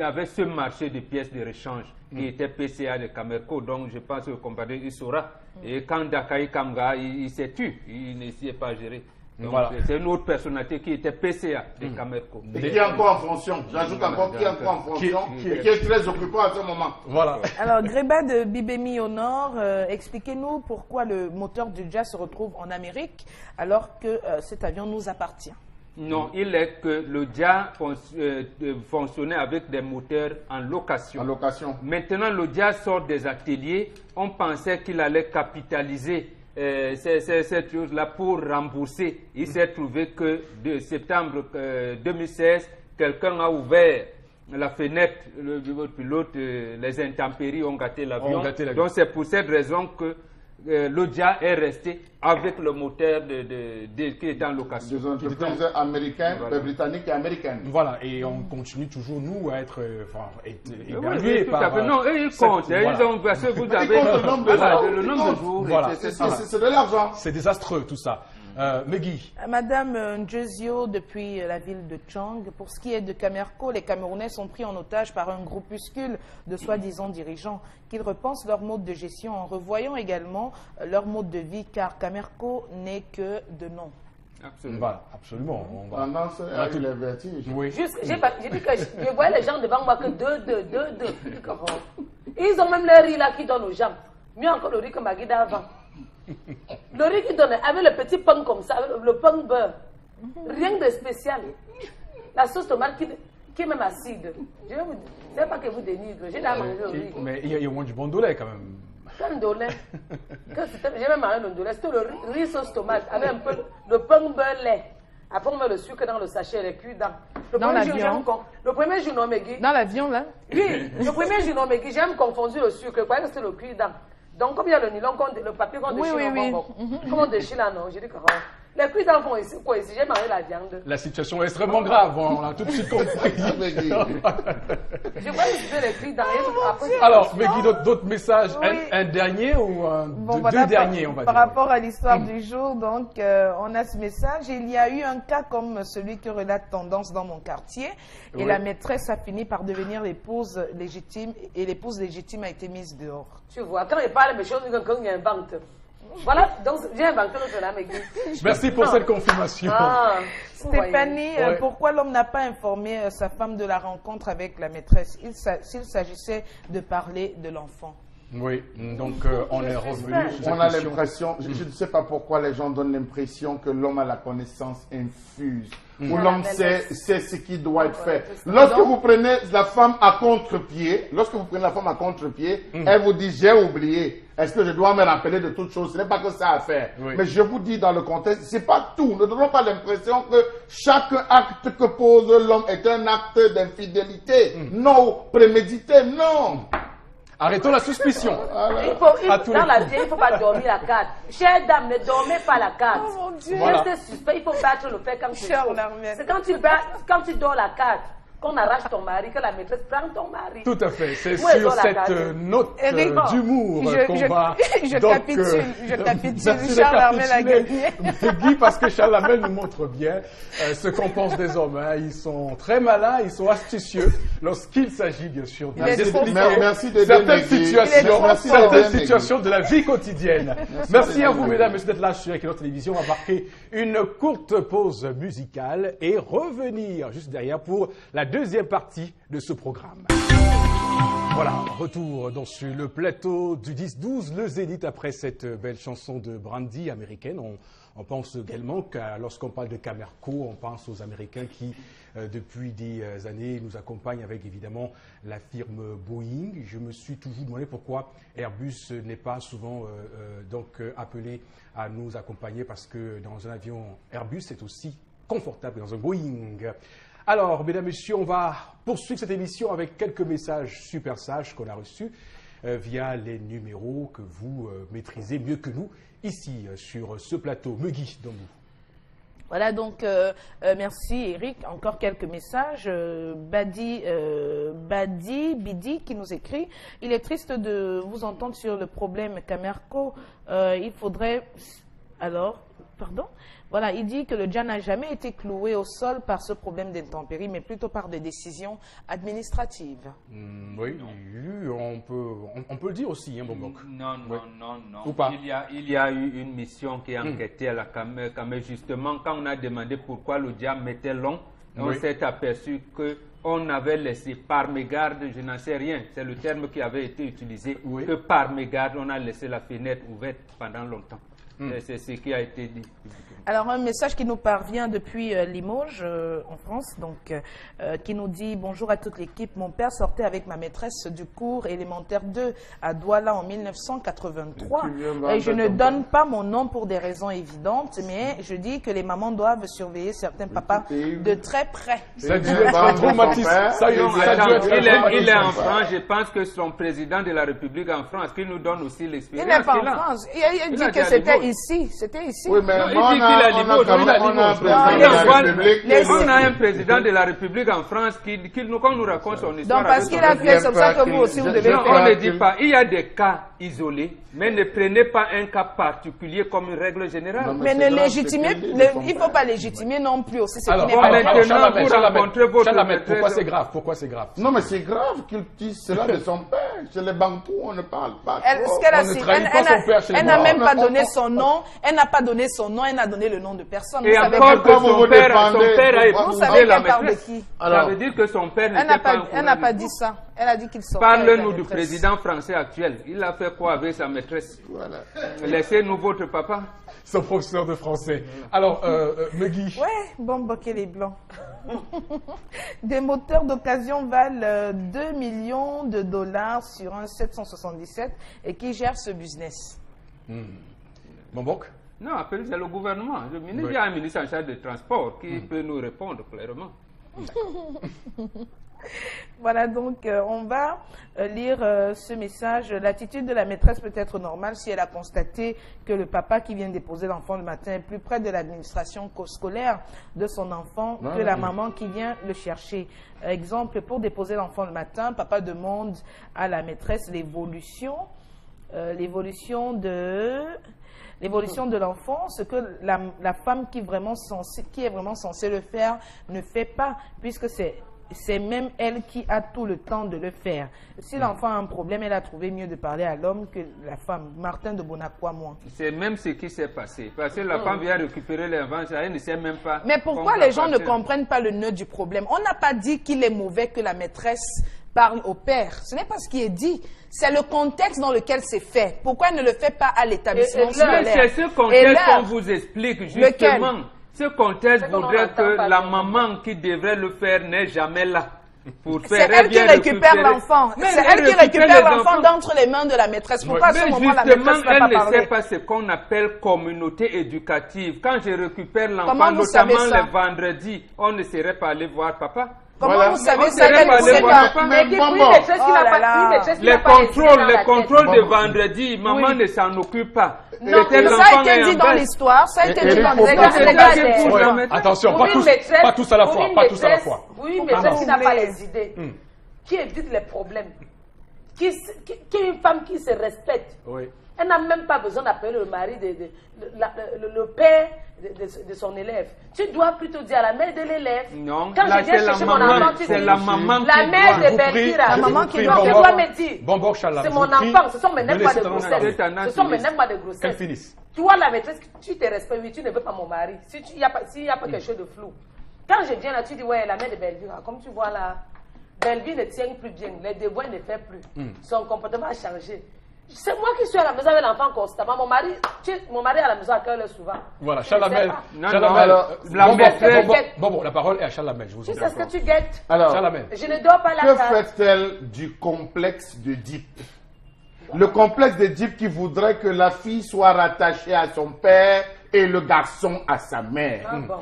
avait ce marché de pièces de rechange qui était PCA de Camerco. Donc, je pense que le compagnon, il saura. Et quand Dakaï Kamga, il s'est tué, il ne s'y est pas géré. Voilà. C'est une autre personnalité qui était PCA de Camerco. Et qui est encore en fonction. J'ajoute encore qui est encore en fonction et qui est très occupé à ce moment. Voilà. Alors, Gréba de Bibemi au Nord, expliquez-nous pourquoi le moteur du JAS se retrouve en Amérique alors que cet avion nous appartient. Non, il est que le JA fonctionnait avec des moteurs en location. En location. Maintenant, le JA sort des ateliers. On pensait qu'il allait capitaliser cette chose-là pour rembourser. Il s'est trouvé que de septembre 2016, quelqu'un a ouvert la fenêtre, le pilote, les intempéries ont gâté l'avion. Donc c'est pour cette raison que le JA est resté avec le moteur qui est en location. Des entreprises américaines, britanniques et américaines. Voilà, et on continue toujours, nous, à être évalués par... Non, ils comptent. Ils ont versé, vous avez le nombre de jours. Voilà. C'est de l'argent. C'est désastreux, tout ça. Megui. Madame Njezio, depuis la ville de Chang, pour ce qui est de Camerco, les Camerounais sont pris en otage par un groupuscule de soi-disant dirigeants qu'ils repensent leur mode de gestion en revoyant également leur mode de vie, car Camerco n'est que de nom. Absolument. Voilà, absolument. Tendance à les vertiges. Oui. J'ai dit que je voyais les gens devant moi que deux. Ils ont même le riz là qui donne aux gens. Mieux encore le riz que Maguida avant. Le riz qui donne avec le petit pain comme ça, le pain beurre. Rien de spécial. La sauce tomate qui est même acide. Je ne sais pas que vous dénigre. J'ai déjà mangé le riz. Mais il y a moins du bon dolé quand même. Quel dolé? J'ai même mangé le dolé. C'était le riz sauce tomate avec un peu de pain beurre lait. Après, on met le sucre dans le sachet, les cuits dans. Dans l'avion. Le premier jour, non, Megui. Dans l'avion, là? Oui, le premier jour, non, Megui, j'ai même confondu le sucre. Je croyais que c'était le cuit dans. Donc, comme il y a le nylon, le papier qu'on déchire au bonbon. Comment on déchire là, non? J'ai dit que les cuits dans font ici, quoi, ici, j'ai mangé la viande. La situation est extrêmement grave, on l'a tout de suite compris. Je vois les cuits dans. Alors, Megui, d'autres messages, Oui. un dernier ou Voilà, deux derniers, on va dire. Par rapport à l'histoire du jour, donc, on a ce message. Il y a eu un cas comme celui que relate Tendance dans mon quartier. Et la maîtresse a fini par devenir l'épouse légitime. Et l'épouse légitime a été mise dehors. Tu vois, quand il parle de choses, quelqu'un invente. Voilà, donc j'ai inventé le là, Megui. Merci pour cette confirmation. Stéphanie, pourquoi l'homme n'a pas informé sa femme de la rencontre avec la maîtresse s'il s'agissait de parler de l'enfant? Oui, donc on est revenu sur On cette a question. l'impression, je ne sais pas pourquoi les gens donnent l'impression que l'homme a la connaissance infuse, ou l'homme sait ce qui doit être fait. Lorsque vous prenez la femme à contre-pied, elle vous dit j'ai oublié. Est-ce que je dois me rappeler de toutes choses? Ce n'est pas que ça à faire. Oui. Mais je vous dis dans le contexte, c'est pas tout. Ne donnons pas l'impression que chaque acte que pose l'homme est un acte d'infidélité. Non, prémédité, non. Arrêtons la suspicion. Dans la vie, il ne faut pas dormir la carte. Chère dame, ne dormez pas la carte. Oh mon Dieu. Voilà. Restez suspect, il faut battre le fait quand tu Cher Larmienne. C'est quand tu dors la carte, qu'on arrache ton mari, que la maîtresse prend ton mari. Tout à fait. C'est Où est sur la cette carte? note Eric, d'humour qu'on va... Je donc, capitule. merci de Charles Armel a capituler, gagné. Guy, parce que Charles Armel nous montre bien ce qu'on pense des hommes. Hein. Ils sont très malins, ils sont astucieux lorsqu'il s'agit, bien sûr, d'expliquer Merci de certaines situations de la vie quotidienne. Merci à vous, mesdames, messieurs, d'être là sur Equinox Télévision. On va marquer une courte pause musicale et revenir juste derrière pour la deuxième partie de ce programme. Voilà, retour dans sur le plateau du 10-12, le Zénith après cette belle chanson de Brandy américaine. On pense également que lorsqu'on parle de Camerco, on pense aux Américains qui, depuis des années, nous accompagnent avec évidemment la firme Boeing. Je me suis toujours demandé pourquoi Airbus n'est pas souvent appelé à nous accompagner, parce que dans un avion Airbus, c'est aussi confortable que dans un Boeing. Alors, mesdames, messieurs, on va poursuivre cette émission avec quelques messages super sages qu'on a reçus via les numéros que vous maîtrisez mieux que nous ici sur ce plateau. Megui Dombou. Voilà, donc merci Eric. Encore quelques messages. Bidi qui nous écrit: il est triste de vous entendre sur le problème Camerco. Il faudrait... Alors, pardon? Voilà, il dit que le Dja n'a jamais été cloué au sol par ce problème d'intempéries, mais plutôt par des décisions administratives. Oui, on peut le dire aussi, hein, Bombok. Non. Ou pas? Il y a eu une mission qui a enquêté à la Camer, justement, quand on a demandé pourquoi le Dja mettait long, on s'est aperçu qu'on avait laissé par mégarde, je n'en sais rien, c'est le terme qui avait été utilisé, que par mégarde, on a laissé la fenêtre ouverte pendant longtemps. C'est ce qui a été dit. Alors, un message qui nous parvient depuis Limoges, en France, donc, qui nous dit: bonjour à toute l'équipe. Mon père sortait avec ma maîtresse du cours élémentaire 2 à Douala en 1983. Et je ne donne pas mon nom pour des raisons évidentes, mais je dis que les mamans doivent surveiller certains papas de très près. Ça a dû être traumatisant. Il est en France. Je pense que son président de la République en France, qui nous donne aussi l'expérience. Il n'est pas en France. Il dit que c'était ici. C'était ici. Oui, mais on a un président de la République en France qui nous raconte son histoire. Donc parce qu'il a fait, c'est ça que vous aussi vous devez faire. On ne dit pas. Il y a des cas isolés, mais ne prenez pas un cas particulier comme une règle générale. Mais ne légitimez, il ne faut pas légitimer non plus aussi ce qui n'est pas. Pourquoi c'est grave? Non, mais c'est grave qu'il dise cela de son père. Chez les Bantous, on ne parle pas. Elle n'a même pas donné son nom. Elle n'a pas donné son nom. Elle n'a donné le nom de personne. Et encore que son père a épousé la maîtresse. Ça veut dire que son père n'était pas... Elle n'a pas dit ça. Elle a dit qu'il sortait. Parle-nous du président français actuel. Il a fait quoi avec sa maîtresse? Laissez-nous votre papa. Son professeur de français. Alors, Megui. Ouais, bon, boquer les blancs. Des moteurs d'occasion valent 2 millions de dollars sur un 777 et qui gère ce business? Bombok? Non, c'est le gouvernement. Il y a un ministre en charge de transport qui peut nous répondre clairement. Voilà, donc on va lire ce message. L'attitude de la maîtresse peut être normale si elle a constaté que le papa qui vient déposer l'enfant le matin est plus près de l'administration scolaire de son enfant que la maman qui vient le chercher. Exemple, pour déposer l'enfant le matin, papa demande à la maîtresse l'évolution de l'enfant, ce que la femme qui est vraiment censée le faire ne fait pas, puisque c'est même elle qui a tout le temps de le faire. Si l'enfant a un problème, elle a trouvé mieux de parler à l'homme que la femme. Martin de Bonacqua, moi. C'est même ce qui s'est passé. Parce que la femme vient récupérer l'enfant, elle ne sait même pas. Mais pourquoi les gens ne comprennent pas le nœud du problème? On n'a pas dit qu'il est mauvais que la maîtresse parle au père. Ce n'est pas ce qui est dit. C'est le contexte dans lequel c'est fait. Pourquoi elle ne le fait pas à l'établissement scolaire? C'est ce contexte qu'on vous explique justement. Lequel? Ce contexte voudrait que la maman qui devrait le faire n'est jamais là. C'est elle qui récupère l'enfant. C'est elle qui récupère l'enfant d'entre les mains de la maîtresse. Pourquoi à ce moment la maîtresse ne va pas parler? Elle ne sait pas ce qu'on appelle communauté éducative. Quand je récupère l'enfant, notamment le vendredi, on ne serait pas allé voir papa. Comment vous savez ça? Les contrôles de vendredi, maman ne s'en occupe pas. Non, ça a été dit dans l'histoire, ça a été dit dans l'histoire. Attention, pas tous à la fois, pas tous à la fois. Oui, mais celle qui n'a pas les idées, qui évite les problèmes, qui est une femme qui se respecte. Elle n'a même pas besoin d'appeler le mari, le père de son élève. Tu dois plutôt dire à la mère de l'élève. Non, quand je viens chercher mon enfant, tu dis la maman la mère de Belkira. La maman qui doit me dire. C'est mon enfant, ce sont mes 9 mois de grossesse. Ce sont mes 9 mois de grossesse. Toi, la maîtresse, tu te respectes, oui, tu ne veux pas mon mari. S'il n'y a pas quelque chose de flou. Quand je viens là, tu dis, ouais, la mère de Belkira, comme tu vois là. Belleville ne tient plus bien, les devoirs ne fait plus. Son comportement a changé. C'est moi qui suis à la maison avec l'enfant constamment. Mon mari est à la maison à quelle heure souvent? Voilà, Chalamel. Bon, la parole est à Chalamel. Je vous Tu sais ce que tu guettes? Alors, Chalamel. Je ne dors pas la que carte. fait-elle du complexe de Deep? Le complexe de Deep qui voudrait que la fille soit rattachée à son père et le garçon à sa mère. Ah bon.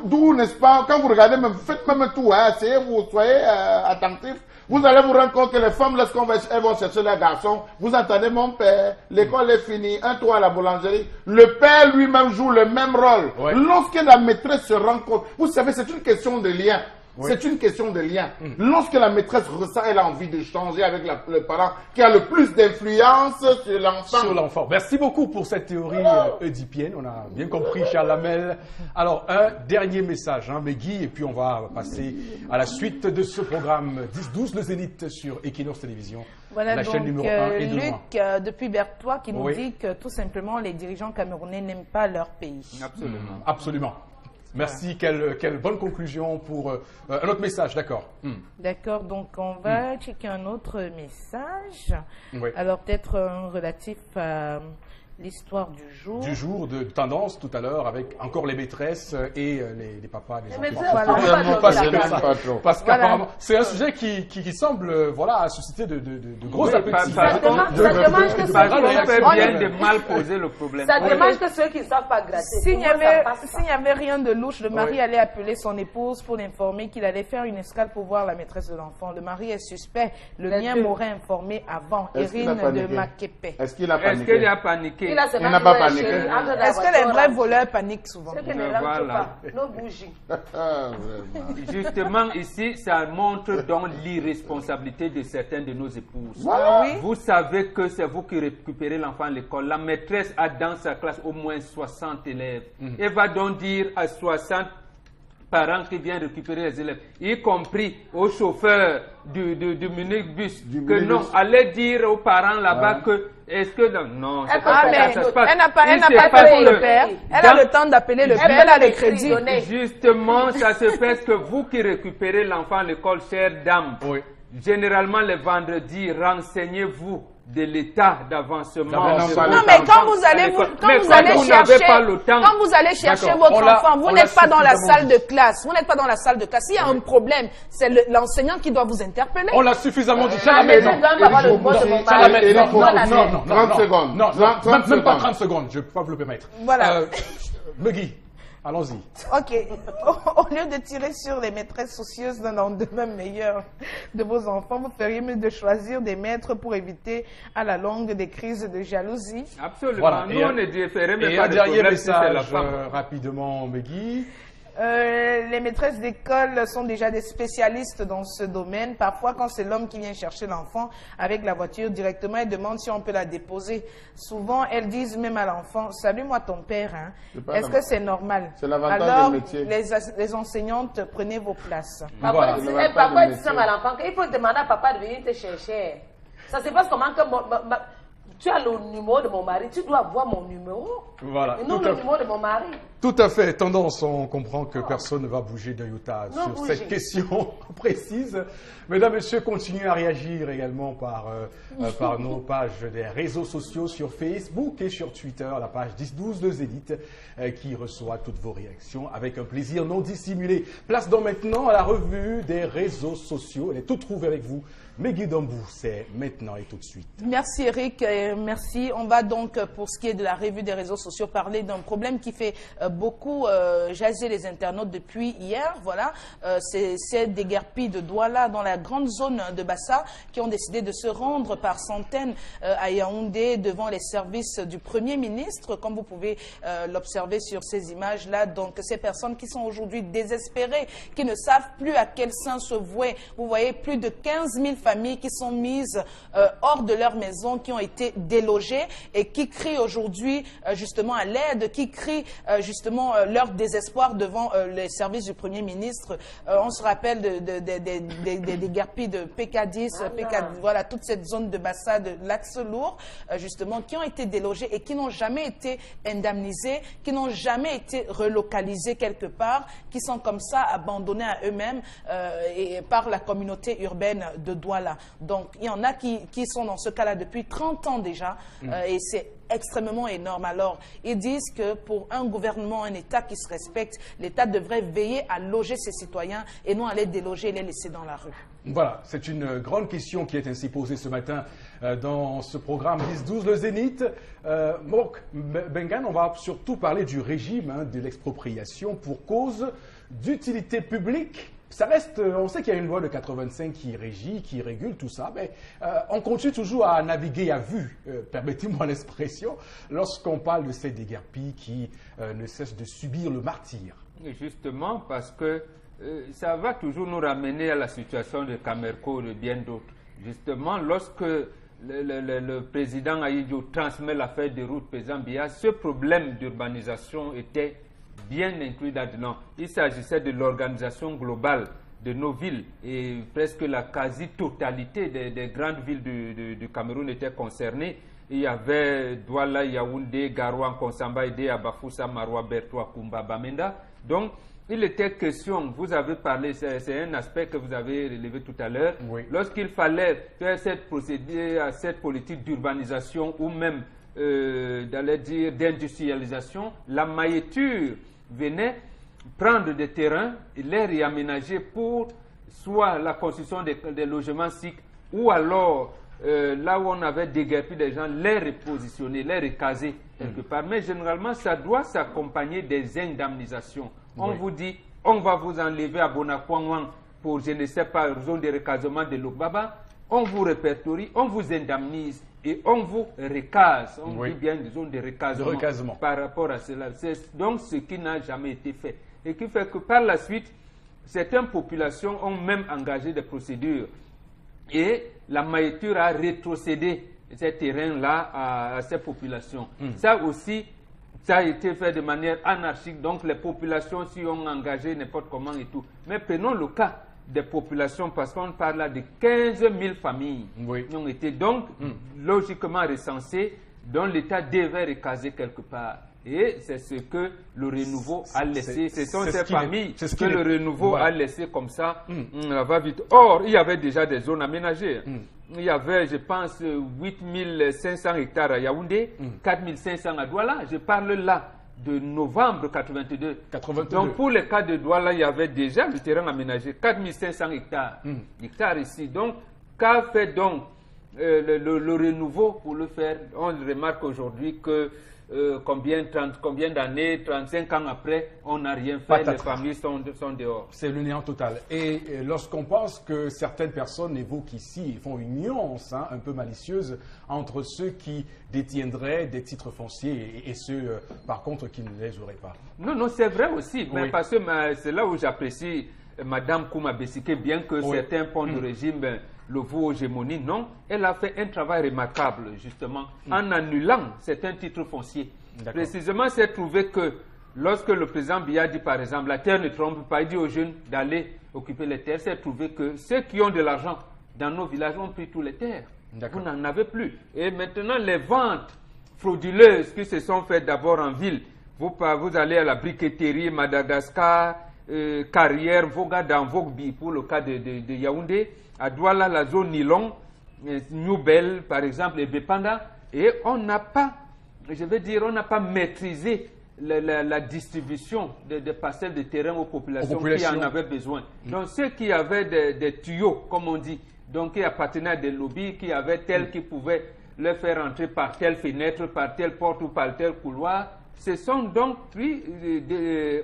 D'où, n'est-ce pas, quand vous regardez, faites même tout, hein, asseyez-vous, soyez attentifs. Vous allez vous rendre compte que les femmes, lorsqu'elles vont chercher les garçons, vous entendez mon père, l'école est finie, un tour à la boulangerie. Le père lui-même joue le même rôle. Ouais. Lorsque la maîtresse se rend compte, vous savez, c'est une question de lien. Oui. C'est une question de lien. Lorsque la maîtresse ressent, elle a envie d'échanger avec le parent qui a le plus d'influence sur l'enfant. Sur l'enfant. Merci beaucoup pour cette théorie oedipienne. On a bien compris, Chalamel. Alors, un dernier message, hein, Megui, et puis on va passer à la suite de ce programme 10-12, le Zénith sur Equinox Télévision. Voilà la donc chaîne numéro 1 et de loin. Luc, depuis Berthois, qui nous Oui. dit que tout simplement les dirigeants camerounais n'aiment pas leur pays. Absolument. Absolument. Merci, quelle bonne conclusion pour un autre message, d'accord. D'accord, donc on va checker un autre message. Oui. Alors peut-être relatif à l'histoire du jour. Du jour de tendance tout à l'heure avec encore les maîtresses et les papas, les Mais enfants. ça, Voilà. on va Parce pas que donner la ça- Pas trop. Parce Voilà. qu'apparemment, c'est un sujet qui semble susciter de gros Oui, appétits. Ça demande que de- ça de- demande de- fait On bien est- de mal poser le problème. Ça demande que ceux qui ne savent pas gratter. S'il n'y Pour moi, ça passe pas. avait rien de louche, le mari Oui. allait appeler son épouse pour l'informer qu'il allait faire une escale pour voir la maîtresse de l'enfant. Le mari est suspect. Le Les mien deux. m'aurait informé avant. Est-ce qu'il a Irine de paniqué? Makepe. Est-ce qu'il a Est-ce paniqué? qu'il a paniqué? Il a seulement Il n'a pas joué paniqué. chez lui, entre la Est-ce que les voiture, vrais là. voleurs paniquent souvent? Ceux qui ne Voilà. rentrent pas, nos bougies. Ah, vraiment. Justement, ici, ça montre donc l'irresponsabilité de certaines de nos épouses. Voilà. Oui. Vous savez que c'est vous qui récupérez l'enfant à l'école. La maîtresse a dans sa classe au moins 60 élèves. Elle va donc dire à 60 parents qui viennent récupérer les élèves, y compris au chauffeur du minibus, Du que minibus. non, allez dire aux parents là-bas Ouais. que est-ce que non, c'est Ah, pas mais comme ça se passe. elle n'a pas Il se appelé passe le que père. Elle a dans- le temps d'appeler le Elle père. peut Elle a le l'écrire, crédit. donner. Justement, ça se fait que vous qui récupérez l'enfant à l'école, chère dame, Oui. généralement les vendredis, renseignez-vous de l'état d'avancement. D'avancement. Non, mais quand vous allez, Mais vous quand allez vous n'avez chercher, pas le temps. quand vous allez chercher D'accord. votre On l'a- enfant, vous on l'a n'êtes pas dans la suffisamment salle dit. de classe. Vous n'êtes pas dans la salle de classe. S'il y a un problème, c'est l'enseignant qui doit vous interpeller. On l'a suffisamment dit. La Chalamel, maison non. doit avoir le mot de mon Chalamel, mari. Eric, non, non, Eric, non, non, 30 non, secondes. non, 30 même pas secondes. 30 secondes, je ne peux pas vous le permettre. Voilà. Megui, allons-y. Ok. Au lieu de tirer sur les maîtresses soucieuses d'un lendemain meilleur de vos enfants, vous feriez mieux de choisir des maîtres pour éviter à la longue des crises de jalousie. Absolument. Voilà. Nous, on ne différait même Et pas un de dernier problème si c'est la message femme. rapidement, Megui. Les maîtresses d'école sont déjà des spécialistes dans ce domaine. Parfois, quand c'est l'homme qui vient chercher l'enfant avec la voiture directement, elles demandent si on peut la déposer. Souvent, elles disent même à l'enfant, « Salut, moi ton père. Hein. C'est pas Est-ce que c'est normal ?» C'est l'avantage Alors, du métier. les enseignantes, prenez vos places. Voilà. Papa dit ça à l'enfant qu'il faut demander à papa de venir te chercher. Ça se passe comment que tu as le numéro de mon mari, tu dois avoir mon numéro. Voilà. Et non Tout à le fait. numéro de mon mari. Tout à fait. Tendance, on comprend que personne ne va bouger d'un iota Non, sur bouger. cette question précise. Mesdames, Messieurs, continuez à réagir également par nos pages des réseaux sociaux sur Facebook et sur Twitter, la page 10-12 de Zénith, qui reçoit toutes vos réactions avec un plaisir non dissimulé. Place donc maintenant à la revue des réseaux sociaux. Elle est toute trouvée avec vous. Megui Dambou, c'est maintenant et tout de suite. Merci Eric, merci. On va donc, pour ce qui est de la revue des réseaux sociaux, parler d'un problème qui fait beaucoup jaser les internautes depuis hier. Voilà, c'est des guerpilles de Douala dans la grande zone de Bassa qui ont décidé de se rendre par centaines à Yaoundé devant les services du Premier ministre, comme vous pouvez l'observer sur ces images-là. Donc, ces personnes qui sont aujourd'hui désespérées, qui ne savent plus à quel sein se vouer. Vous voyez, plus de 15 000 familles qui sont mises hors de leur maison, qui ont été été délogés et qui crient aujourd'hui justement à l'aide, qui crient justement leur désespoir devant les services du Premier ministre. On se rappelle des guerpilles de PK10, voilà, toute cette zone de Bassa, de l'axe lourd, justement, qui ont été délogés et qui n'ont jamais été indemnisés, qui n'ont jamais été relocalisés quelque part, qui sont comme ça abandonnés à eux-mêmes et par la communauté urbaine de Douala. Donc, il y en a qui sont dans ce cas-là depuis 30 ans déjà, et c'est extrêmement énorme. Alors, ils disent que pour un gouvernement, un État qui se respecte, l'État devrait veiller à loger ses citoyens et non à les déloger et les laisser dans la rue. Voilà, c'est une grande question qui est ainsi posée ce matin dans ce programme 10-12, le Zénith. Mork Bengan, on va surtout parler du régime de l'expropriation pour cause d'utilité publique. Ça reste, on sait qu'il y a une loi de 85 qui régit, qui régule tout ça, mais on continue toujours à naviguer à vue, permettez-moi l'expression, lorsqu'on parle de ces déguerpilles qui ne cessent de subir le martyre. Justement, parce que ça va toujours nous ramener à la situation de Camerco et de bien d'autres. Justement, lorsque le président Ahidjo transmet l'affaire des routes président Biya, ce problème d'urbanisation était bien inclus là-dedans. Il s'agissait de l'organisation globale de nos villes et presque la quasi-totalité des grandes villes du Cameroun étaient concernées. Il y avait Douala, Yaoundé, Garoua, Konsamba, Ede, Abafoussa, Maroua, Bertoua, Kumba, Bamenda. Donc, il était question, vous avez parlé, c'est un aspect que vous avez relevé tout à l'heure, oui. Lorsqu'il fallait faire cette procédure à cette politique d'urbanisation ou même d'aller dire d'industrialisation, la maïture venait prendre des terrains et les réaménager pour soit la construction des logements cycles ou alors là où on avait déguerpi des gens, les repositionner, les recaser quelque part. Mais généralement, ça doit s'accompagner des indemnisations. On vous dit, on va vous enlever à Bonakwangwang pour, je ne sais pas, zone de recasement de Lokbaba. On vous répertorie, on vous indemnise et on vous recase. On dit bien une zone de recasement par rapport à cela. C'est donc ce qui n'a jamais été fait. Et qui fait que par la suite, certaines populations ont même engagé des procédures. Et la maïture a rétrocédé ces terrains-là à ces populations. Ça aussi, ça a été fait de manière anarchique. Donc les populations s'y ont engagé n'importe comment et tout. Mais prenons le cas des populations, parce qu'on parle là de 15 000 familles qui ont été donc logiquement recensées, dont l'État devait recaser quelque part. Et c'est ce que le renouveau a laissé. Ce sont ces familles que le renouveau a laissé comme ça. Va vite. Or, il y avait déjà des zones aménagées. Il y avait, je pense, 8 500 hectares à Yaoundé, 4 500 à Douala. Je parle là de novembre 82. Donc pour le cas de Douala, il y avait déjà le terrain aménagé, 4 500 hectares ici. Donc, qu'a fait donc le renouveau pour le faire? On remarque aujourd'hui que combien d'années, 35 ans après, on n'a rien fait, les familles sont dehors. C'est le néant total. Et lorsqu'on pense que certaines personnes évoquent ici, font une nuance un peu malicieuse entre ceux qui détiendraient des titres fonciers et ceux, par contre, qui ne les auraient pas. Non, non, c'est vrai aussi, mais parce que c'est là où j'apprécie Madame Kouma Bessike, bien que certains ponts de régime le vaut hégémonie, non, elle a fait un travail remarquable, justement, en annulant certains titres fonciers. Précisément, c'est trouvé que lorsque le président Biya dit, par exemple, la terre ne trompe pas, il dit aux jeunes d'aller occuper les terres, c'est trouvé que ceux qui ont de l'argent dans nos villages ont pris toutes les terres. Vous n'en avez plus. Et maintenant, les ventes frauduleuses qui se sont faites d'abord en ville, vous allez à la briqueterie, Madagascar, Carrière, Voga dans Vogbi, pour le cas de Yaoundé, à Douala, la zone Nylon, Noubel, par exemple, et Bepanda, et on n'a pas, je veux dire, on n'a pas maîtrisé la distribution des parcelles de terrain aux populations qui en avaient besoin. Donc ceux qui avaient des tuyaux, comme on dit, donc qui appartenaient à des lobbies, qui avaient tel qui pouvaient les faire entrer par telle fenêtre, par telle porte ou par tel couloir, se sont donc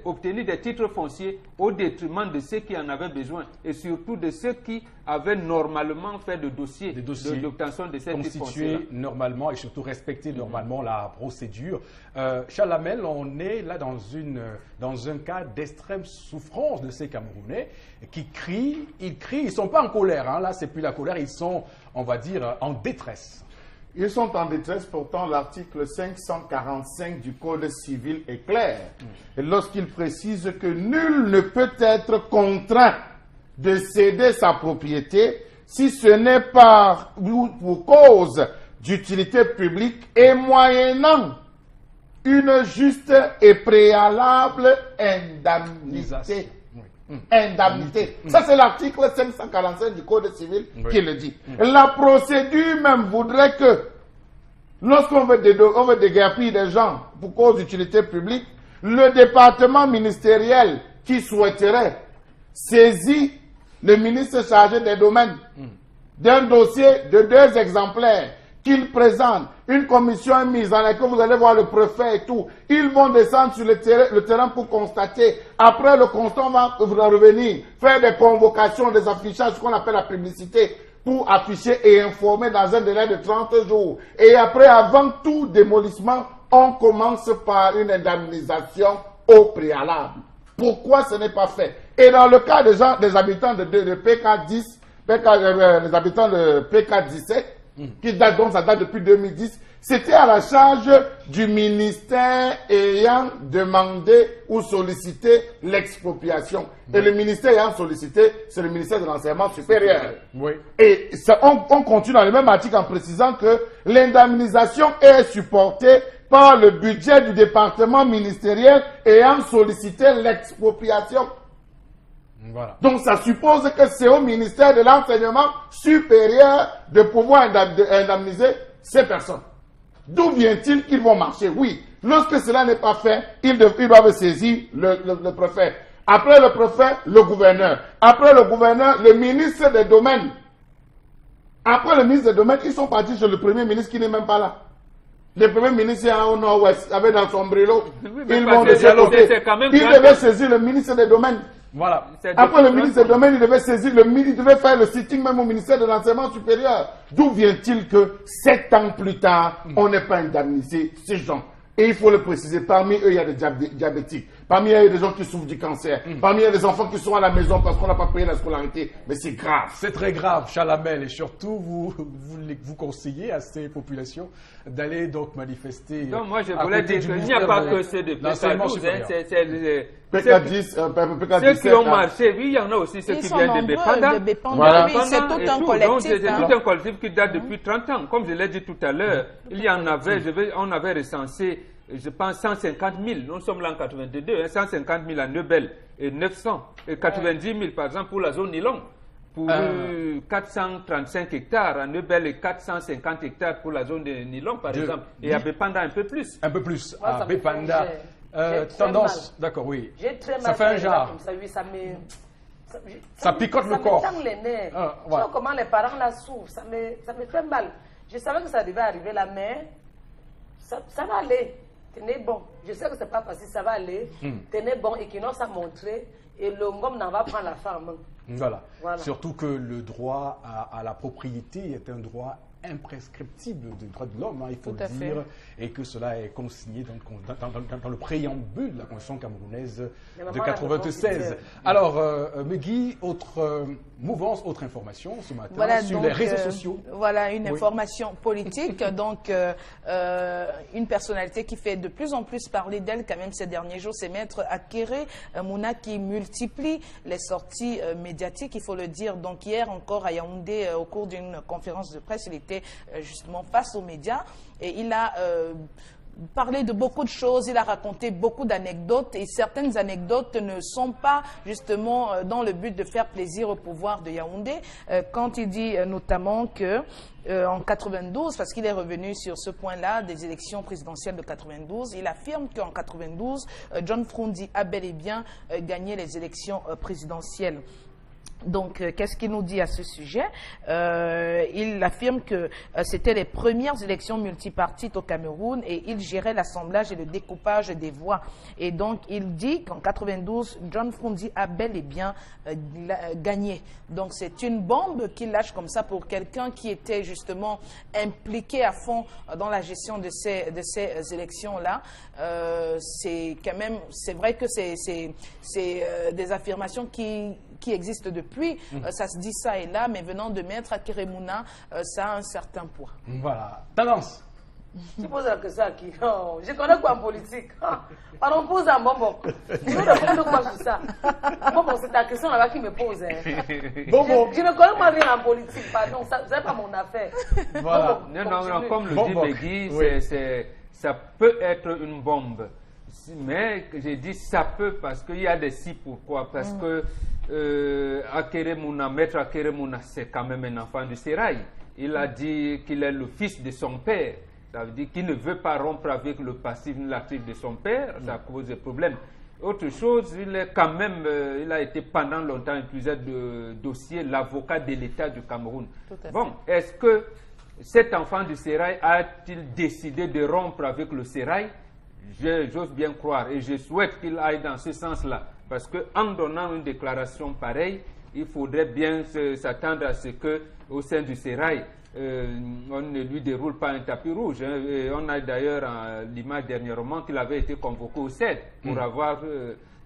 obtenus des titres fonciers au détriment de ceux qui en avaient besoin et surtout de ceux qui avaient normalement fait de dossiers d'obtention de ces titres fonciers. Constitués normalement et surtout respecter normalement la procédure. Chalamel, on est là dans un cas d'extrême souffrance de ces Camerounais qui crient, ils ne sont pas en colère, hein, là c'est plus la colère, ils sont, on va dire, en détresse. Ils sont en détresse, pourtant l'article 545 du Code civil est clair. Et lorsqu'il précise que nul ne peut être contraint de céder sa propriété si ce n'est pas pour cause d'utilité publique et moyennant une juste et préalable indemnité. Indemnité. Ça, c'est l'article 545 du Code civil qui le dit. La procédure même voudrait que, lorsqu'on veut déguerpir des gens pour cause d'utilité publique, le département ministériel qui souhaiterait saisir le ministre chargé des domaines d'un dossier de 2 exemplaires qu'il présente, une commission mise dans laquelle vous allez voir le préfet et tout. Ils vont descendre sur le terrain pour constater. Après le constat, on va revenir, faire des convocations, des affichages, ce qu'on appelle la publicité, pour afficher et informer dans un délai de 30 jours. Et après, avant tout démolissement, on commence par une indemnisation au préalable. Pourquoi ce n'est pas fait? Et dans le cas des habitants de PK10, les habitants de PK17, qui date, donc ça date depuis 2010, c'était à la charge du ministère ayant demandé ou sollicité l'expropriation. Et le ministère ayant sollicité, c'est le ministère de l'enseignement supérieur. Et ça, on continue dans le même article en précisant que l'indemnisation est supportée par le budget du département ministériel ayant sollicité l'expropriation. Voilà. Donc ça suppose que c'est au ministère de l'enseignement supérieur de pouvoir indemniser ces personnes. D'où vient-il qu'ils vont marcher? Oui, lorsque cela n'est pas fait, ils doivent saisir le préfet. Après le préfet, le gouverneur. Après le gouverneur, le ministre des domaines. Après le ministre des domaines, ils sont partis chez le premier ministre qui n'est même pas là. Le premier ministre est au nord-ouest, avec dans son brûlot. Ils vont de ce côté. Il devait saisir le ministre des domaines. Voilà. Après le ministre des domaines, il devait saisir il devait faire le sitting même au ministère de l'enseignement supérieur. D'où vient-il que 7 ans plus tard, on n'est pas indemnisé ces gens? Et il faut le préciser, parmi eux, il y a des diabétiques. Parmi eux, il y a des gens qui souffrent du cancer. Parmi eux, il y a des enfants qui sont à la maison parce qu'on n'a pas payé la scolarité. Mais c'est grave. C'est très grave, Chalamel. Et surtout, vous conseillez à ces populations d'aller donc manifester. Donc, moi, je voulais dire qu'il n'y a pas que ceux de PK12. PK17, ceux qui ont marché, oui, il y en a aussi ceux qui viennent de Bépanda. Voilà. Oui, c'est tout un collectif. C'est tout un collectif qui date depuis 30 ans. Comme je l'ai dit tout à l'heure, il y en avait, on avait recensé, je pense, 150 000. Nous sommes là en 82, 150 000 à Neubel et 900, et 90 000 par exemple pour la zone Nilong. Pour 435 hectares à Neubel et 450 hectares pour la zone de Nilong, par exemple. Et à Bépanda, un peu plus. Un peu plus. À Bépanda. Tendance, d'accord, oui. Ça fait un genre. Ça picote le corps. Ça me tend les nerfs. Tu vois comment les parents la souffrent. Ça me fait mal. Je savais que ça devait arriver là, mais ça va aller. Tenez bon. Je sais que c'est pas facile, ça va aller. Tenez bon. Et qui nous a montré. Et le ngom n'en va prendre la femme. Voilà. Surtout que le droit à la propriété est un droit imprescriptible du droit de l'homme, il faut le dire, et que cela est consigné dans le préambule de la Constitution camerounaise de 1996. Alors, Megui, autre mouvance, autre information ce matin sur les réseaux sociaux. Voilà, une information politique. Donc, une personnalité qui fait de plus en plus parler d'elle quand même ces derniers jours, c'est Maître Akere Mouna qui multiplie les sorties médiatiques, il faut le dire. Donc, hier encore à Yaoundé, au cours d'une conférence de presse, il était justement face aux médias et il a parlé de beaucoup de choses, il a raconté beaucoup d'anecdotes et certaines anecdotes ne sont pas justement dans le but de faire plaisir au pouvoir de Yaoundé, quand il dit notamment que en 92, parce qu'il est revenu sur ce point-là des élections présidentielles de 92, il affirme qu'en 92, John Frondi a bel et bien gagné les élections présidentielles. Donc, qu'est-ce qu'il nous dit à ce sujet? Il affirme que c'était les premières élections multipartites au Cameroun et il gérait l'assemblage et le découpage des voix. Et donc, il dit qu'en 92, John Frondi a bel et bien gagné. Donc, c'est une bombe qu'il lâche comme ça pour quelqu'un qui était justement impliqué à fond dans la gestion de ces élections-là. C'est quand même, c'est vrai que c'est des affirmations qui qui existe depuis. Ça se dit ça et là, mais venant de Maître Akeremouna, ça a un certain poids. Voilà. Tendance. Tu poses la question à qui? Oh, je connais quoi en politique? Pardon, pose un bonbon. Je veux répondre quoi sur ça? Bon, c'est ta question là-bas qui me pose. Bonbon. Je ne connais pas rien en politique, pardon, ça n'est pas mon affaire. Voilà. Non, comme le dit Megui, Oui. ça peut être une bombe. Mais j'ai dit ça peut parce qu'il y a des si pourquoi. Parce que Maître Akeremouna, c'est quand même un enfant du sérail. Il a dit qu'il est le fils de son père. Ça veut dire qu'il ne veut pas rompre avec le passif ni l'actif de son père. Ça cause des problèmes. Autre chose, il est quand même, il a été pendant longtemps en plusieurs dossiers l'avocat de l'État du Cameroun. Bon, est-ce que cet enfant du sérail a-t-il décidé de rompre avec le sérail? J'ose bien croire et je souhaite qu'il aille dans ce sens-là. Parce qu'en donnant une déclaration pareille, il faudrait bien s'attendre à ce qu'au sein du sérail, on ne lui déroule pas un tapis rouge. Hein. Et on a d'ailleurs l'image dernièrement qu'il avait été convoqué au CED pour avoir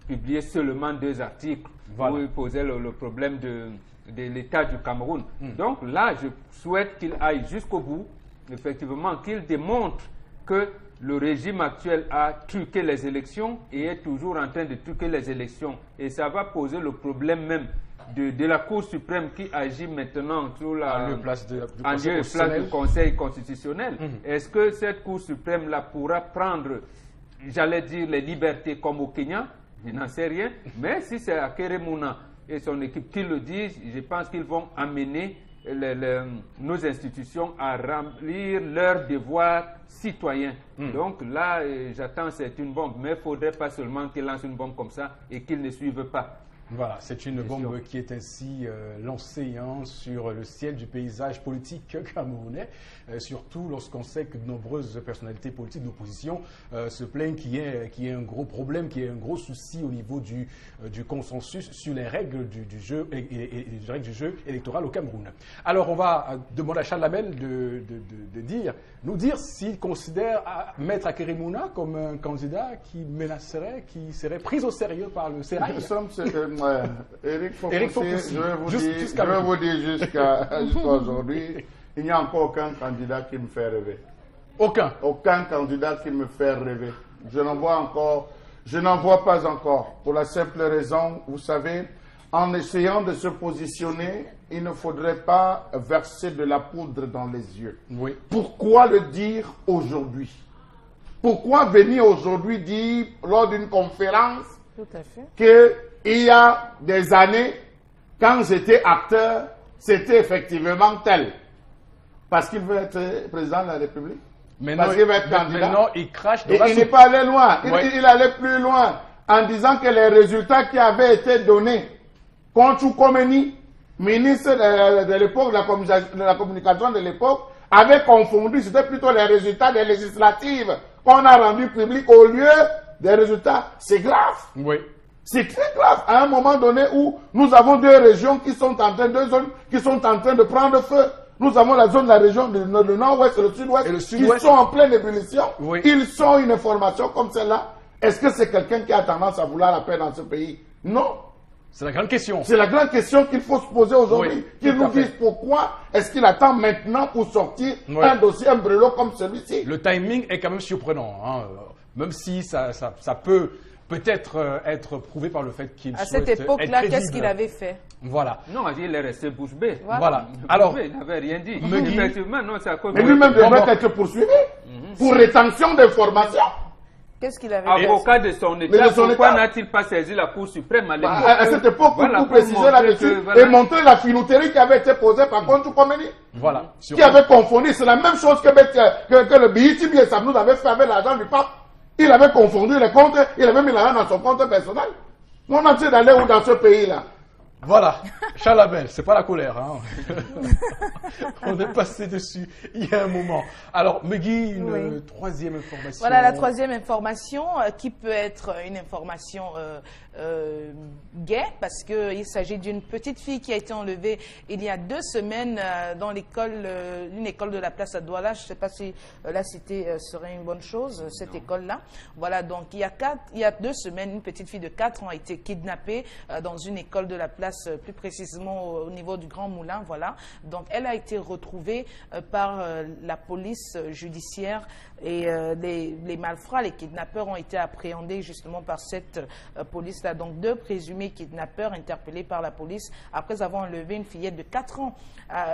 publié seulement 2 articles où il posait le problème de l'État du Cameroun. Donc là, je souhaite qu'il aille jusqu'au bout, effectivement, qu'il démontre que le régime actuel a truqué les élections et est toujours en train de truquer les élections. Et ça va poser le problème même de la Cour suprême qui agit maintenant sur la place du Conseil constitutionnel. Est-ce que cette Cour suprême-là pourra prendre, j'allais dire, les libertés comme au Kenya? Je n'en sais rien. Mais si c'est Akeremouna et son équipe qui le disent, je pense qu'ils vont amener nos institutions à remplir leurs devoirs citoyens. Donc là, j'attends, c'est une bombe. Mais il ne faudrait pas seulement qu'ils lancent une bombe comme ça et qu'ils ne suivent pas. Voilà, c'est une bombe qui est ainsi lancée sur le ciel du paysage politique camerounais, surtout lorsqu'on sait que de nombreuses personnalités politiques d'opposition se plaignent qu'il y ait un gros problème, qu'il y ait un gros souci au niveau du consensus sur les règles du jeu électoral au Cameroun. Alors on va demander à Charles Lamel de nous dire s'il considère Maître Akeremouna comme un candidat qui menacerait, qui serait pris au sérieux par le sérail. Éric Fopoussi, je vais vous dire jusqu'à aujourd'hui, il n'y a encore aucun candidat qui me fait rêver. Aucun candidat qui me fait rêver. Je n'en vois pas encore. Pour la simple raison, vous savez, en essayant de se positionner, il ne faudrait pas verser de la poudre dans les yeux. Oui. Pourquoi le dire aujourd'hui? Pourquoi venir aujourd'hui dire lors d'une conférence qu'il y a des années, quand j'étais acteur, c'était effectivement tel? Parce qu'il veut être président de la République. Parce qu'il veut être candidat. Maintenant, il crache de il n'est pas allé loin. Il allait plus loin en disant que les résultats qui avaient été donnés contre Komeni, ministre de l'époque, de la communication de l'époque, avaient confondu. C'était plutôt les résultats des législatives qu'on a rendus publics au lieu des résultats. C'est grave. Oui. C'est très grave à un moment donné où nous avons 2 régions qui sont en train, 2 zones qui sont en train de prendre feu. Nous avons la zone de la région du nord-ouest et le sud-ouest qui sont en pleine ébullition. Oui. Ils sont une information comme celle-là. Est-ce que c'est quelqu'un qui a tendance à vouloir la paix dans ce pays? Non. C'est la grande question. C'est la grande question qu'il faut se poser aujourd'hui. Oui, qu'il nous dise pourquoi est-ce qu'il attend maintenant pour sortir un dossier, un brûlot comme celui-ci. Le timing est quand même surprenant. Hein. Même si ça peut peut-être être prouvé par le fait qu'il à souhaite cette époque-là, être qu'est-ce qu'il crédible. avait fait? Voilà. Non, il est resté bouche bée. Voilà. Alors, il n'avait rien dit. Megui, Effectivement, non, c'est à cause mais lui-même devrait être poursuivi pour rétention d'informations. Qu'est-ce qu'il avait fait? Avocat de son Mais État, de son pourquoi État. n'a-il pas saisi la Cour suprême à l'époque? À cette époque, Voilà, pour pour préciser montrer là-dessus que, voilà. et montrer la filouterie qui avait été posée par contre Komeni, voilà. qui avait confondu. C'est la même chose que le Biiti Biessa nous avait fait avec l'argent du pape. Il avait confondu les comptes, il avait mis l'argent dans son compte personnel. On a essayé d'aller où dans ce pays-là? Voilà, Charles Lamel, c'est pas la colère. Hein. On est passé dessus il y a un moment. Alors, Megui, une troisième information. Voilà la troisième information qui peut être une information gaie parce qu'il s'agit d'une petite fille qui a été enlevée il y a 2 semaines dans l'école, une école de la place à Douala. Je ne sais pas si la citer serait une bonne chose, cette école-là. Voilà, donc il y a 2 semaines, une petite fille de 4 ans a été kidnappée dans une école de la place passe plus précisément au niveau du Grand Moulin, voilà. Donc elle a été retrouvée par la police judiciaire et les malfrats, les kidnappeurs ont été appréhendés justement par cette police-là. Donc 2 présumés kidnappeurs interpellés par la police après avoir enlevé une fillette de 4 ans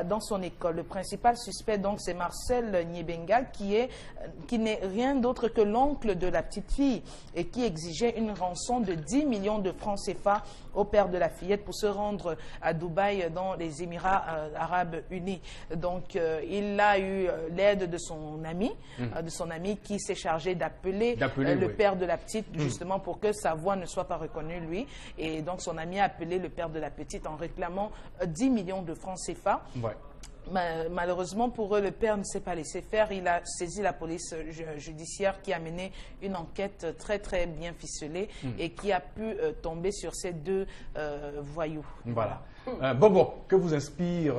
dans son école. Le principal suspect donc c'est Marcel Nyebenga qui n'est rien d'autre que l'oncle de la petite fille et qui exigeait une rançon de 10 millions de francs CFA au père de la fillette pour se rendre à Dubaï dans les Émirats Arabes Unis. Donc il a eu l'aide de son ami, qui s'est chargé d'appeler le père de la petite justement pour que sa voix ne soit pas reconnue lui. Et donc son ami a appelé le père de la petite en réclamant 10 millions de francs CFA. Ouais. Malheureusement pour eux, le père ne s'est pas laissé faire. Il a saisi la police judiciaire qui a mené une enquête très très bien ficelée et qui a pu tomber sur ces 2 voyous. Voilà. Bobo, que vous inspire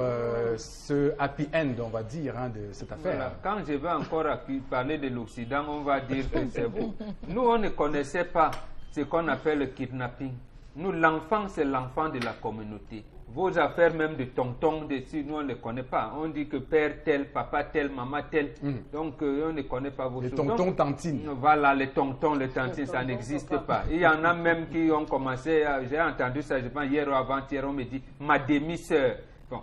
ce happy end, on va dire, hein, de cette affaire? Voilà. Quand je vais encore parler de l'Occident, on va dire que c'est bon. Nous, on ne connaissait pas ce qu'on appelle le kidnapping. Nous, l'enfant, c'est l'enfant de la communauté. Vos affaires même de tonton, nous on ne les connaît pas. On dit que père tel, papa tel, maman tel. Donc on ne connaît pas vos choses. Les tontons, tantines. Voilà, les tontons, les tantines, ça n'existe pas. Il y en a même qui ont commencé, j'ai entendu ça, je pense hier ou avant-hier, on me dit ma demi-sœur. Bon,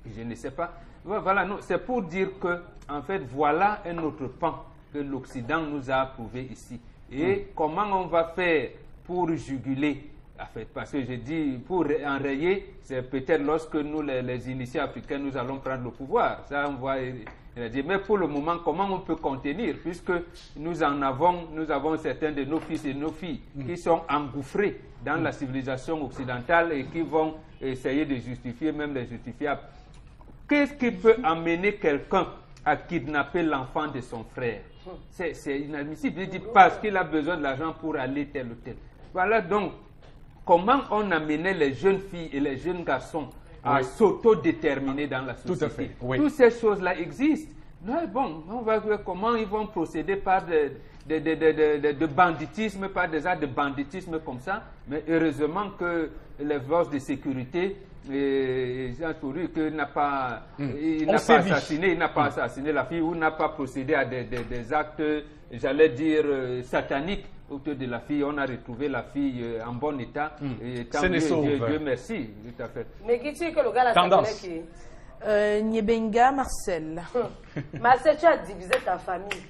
je ne sais pas. Voilà, c'est pour dire que, en fait, voilà un autre pan que l'Occident nous a approuvé ici. Et comment on va faire pour juguler? En fait, parce que je dis, pour enrayer, c'est peut-être lorsque nous, les initiés africains, nous allons prendre le pouvoir. Ça, on va dire. Mais pour le moment, comment on peut contenir? Puisque nous avons certains de nos fils et nos filles qui sont engouffrés dans la civilisation occidentale et qui vont essayer de justifier, même les justifiables. Qu'est-ce qui peut amener quelqu'un à kidnapper l'enfant de son frère? C'est inadmissible. Il dit parce qu'il a besoin de l'argent pour aller tel ou tel. Voilà donc. Comment on amenait les jeunes filles et les jeunes garçons à s'autodéterminer dans la société? Tout à fait, oui. Toutes ces choses-là existent. Mais bon, on va voir comment ils vont procéder par de banditisme, par des actes de banditisme comme ça. Mais heureusement que les forces de sécurité, Jean Touré, qu'il n'a pas, il n'a pas assassiné la fille ou n'a pas procédé à des actes, j'allais dire, sataniques. Autour de la fille, on a retrouvé la fille en bon état. Et tant mieux, Dieu merci. Tout à fait. Mais qui tu que le gars là s'appelait qui? Nyebenga Marcel. Marcel, tu as divisé ta famille.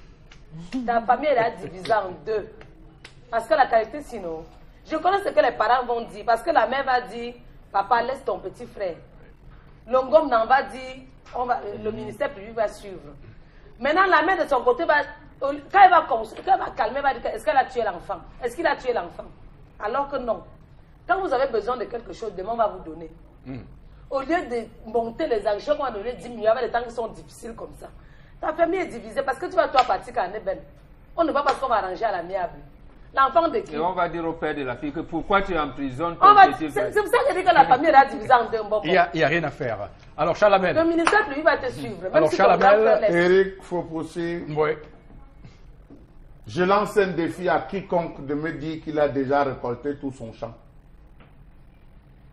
Ta famille, elle a divisé en 2. Parce que la qualité, sinon. Je connais ce que les parents vont dire. Parce que la mère va dire, papa, laisse ton petit frère. L'ongom n'en va dire, le ministère public va suivre. Maintenant, la mère de son côté va. Quand elle va calmer, elle va dire est-ce qu'elle a tué l'enfant? Est-ce qu'il a tué l'enfant? Alors que non. Quand vous avez besoin de quelque chose, demain on va vous donner. Au lieu de monter les enchères, on va donner 10 millions avec des temps qui sont difficiles comme ça. Ta famille est divisée parce que tu vas toi partir quand elle est. On ne va pas parce qu'on va arranger à l'amiable. L'enfant de qui? Et on va dire au père de la fille que pourquoi tu es en prison? C'est pour ça que je dis que la famille est divisée en 2. Il n'y a rien à faire. Alors Chalamel. Le ministère lui va te suivre. Même alors si Chalamel, Eric Fopoussi. Oui. Je lance un défi à quiconque de me dire qu'il a déjà récolté tout son champ.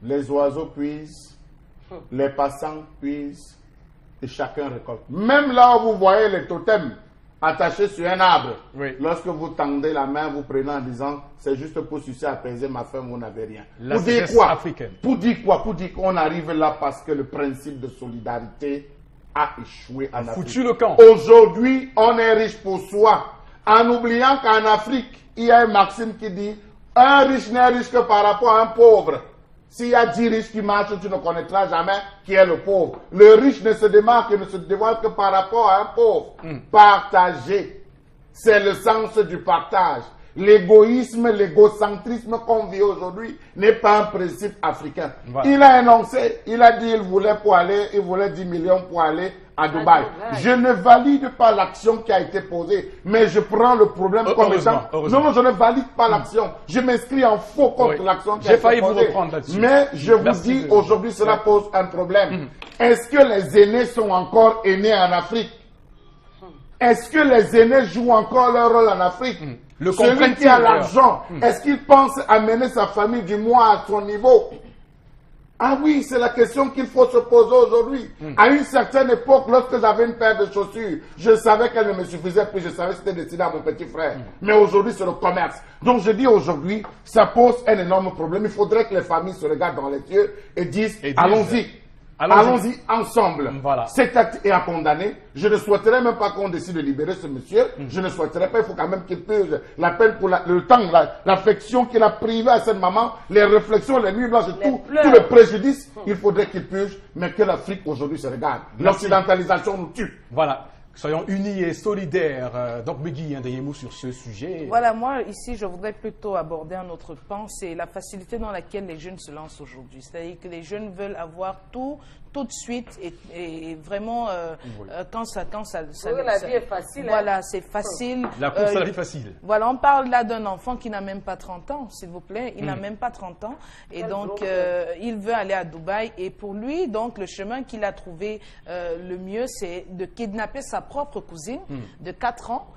Les oiseaux puisent, les passants puisent, et chacun récolte. Même là où vous voyez les totems attachés sur un arbre, lorsque vous tendez la main, vous prenez en disant, c'est juste pour sucer, apaiser ma faim, vous n'avez rien. Pour dire quoi? Africaine. Pour dire quoi? Pour dire qu'on arrive là parce que le principe de solidarité a échoué en Afrique. Foutu le camp. Aujourd'hui, on est riche pour soi. En oubliant qu'en Afrique, il y a une maxime qui dit un riche n'est riche que par rapport à un pauvre. S'il y a 10 riches qui marchent, tu ne connaîtras jamais qui est le pauvre. Le riche ne se démarque et ne se dévoile que par rapport à un pauvre. Partager, c'est le sens du partage. L'égoïsme, l'égocentrisme qu'on vit aujourd'hui n'est pas un principe africain. Voilà. Il a énoncé, il a dit il voulait 10 millions pour aller à Dubaï. Je ne valide pas l'action qui a été posée, mais je prends le problème comme étant... Non, je ne valide pas l'action. Je m'inscris en faux contre l'action qui a été posée. J'ai failli vous reprendre là-dessus. Mais je vous dis, aujourd'hui, cela pose un problème. Est-ce que les aînés sont encore aînés en Afrique? Est-ce que les aînés jouent encore leur rôle en Afrique? Celui qui a l'argent, est-ce qu'il pense amener sa famille du mois à son niveau? Ah oui, c'est la question qu'il faut se poser aujourd'hui. À une certaine époque, lorsque j'avais une paire de chaussures, je savais qu'elle ne me suffisait plus, je savais que c'était destiné à mon petit frère. Mais aujourd'hui, c'est le commerce. Donc je dis aujourd'hui, ça pose un énorme problème. Il faudrait que les familles se regardent dans les yeux et disent, allons-y. Allons-y ensemble. Voilà. Cet acte est à condamner. Je ne souhaiterais même pas qu'on décide de libérer ce monsieur. Je ne souhaiterais pas. Il faut quand même qu'il purge la peine pour le temps, l'affection qu'il a privée à cette maman, les réflexions, les nuits blanches, tout le préjudice. Il faudrait qu'il purge, mais que l'Afrique aujourd'hui se regarde. L'occidentalisation nous tue. Voilà. Soyons unis et solidaires. Donc, Megui, un dernier mot sur ce sujet. Voilà, moi, ici, je voudrais plutôt aborder un autre pan, c'est la facilité dans laquelle les jeunes se lancent aujourd'hui. C'est-à-dire que les jeunes veulent avoir tout de suite et vraiment, quand ça la vie est facile. Voilà, c'est facile. La course à la vie facile. Voilà, on parle là d'un enfant qui n'a même pas 30 ans, s'il vous plaît. Il n'a même pas 30 ans. Et donc, il veut aller à Dubaï. Et pour lui, donc, le chemin qu'il a trouvé le mieux, c'est de kidnapper sa propre cousine de 4 ans,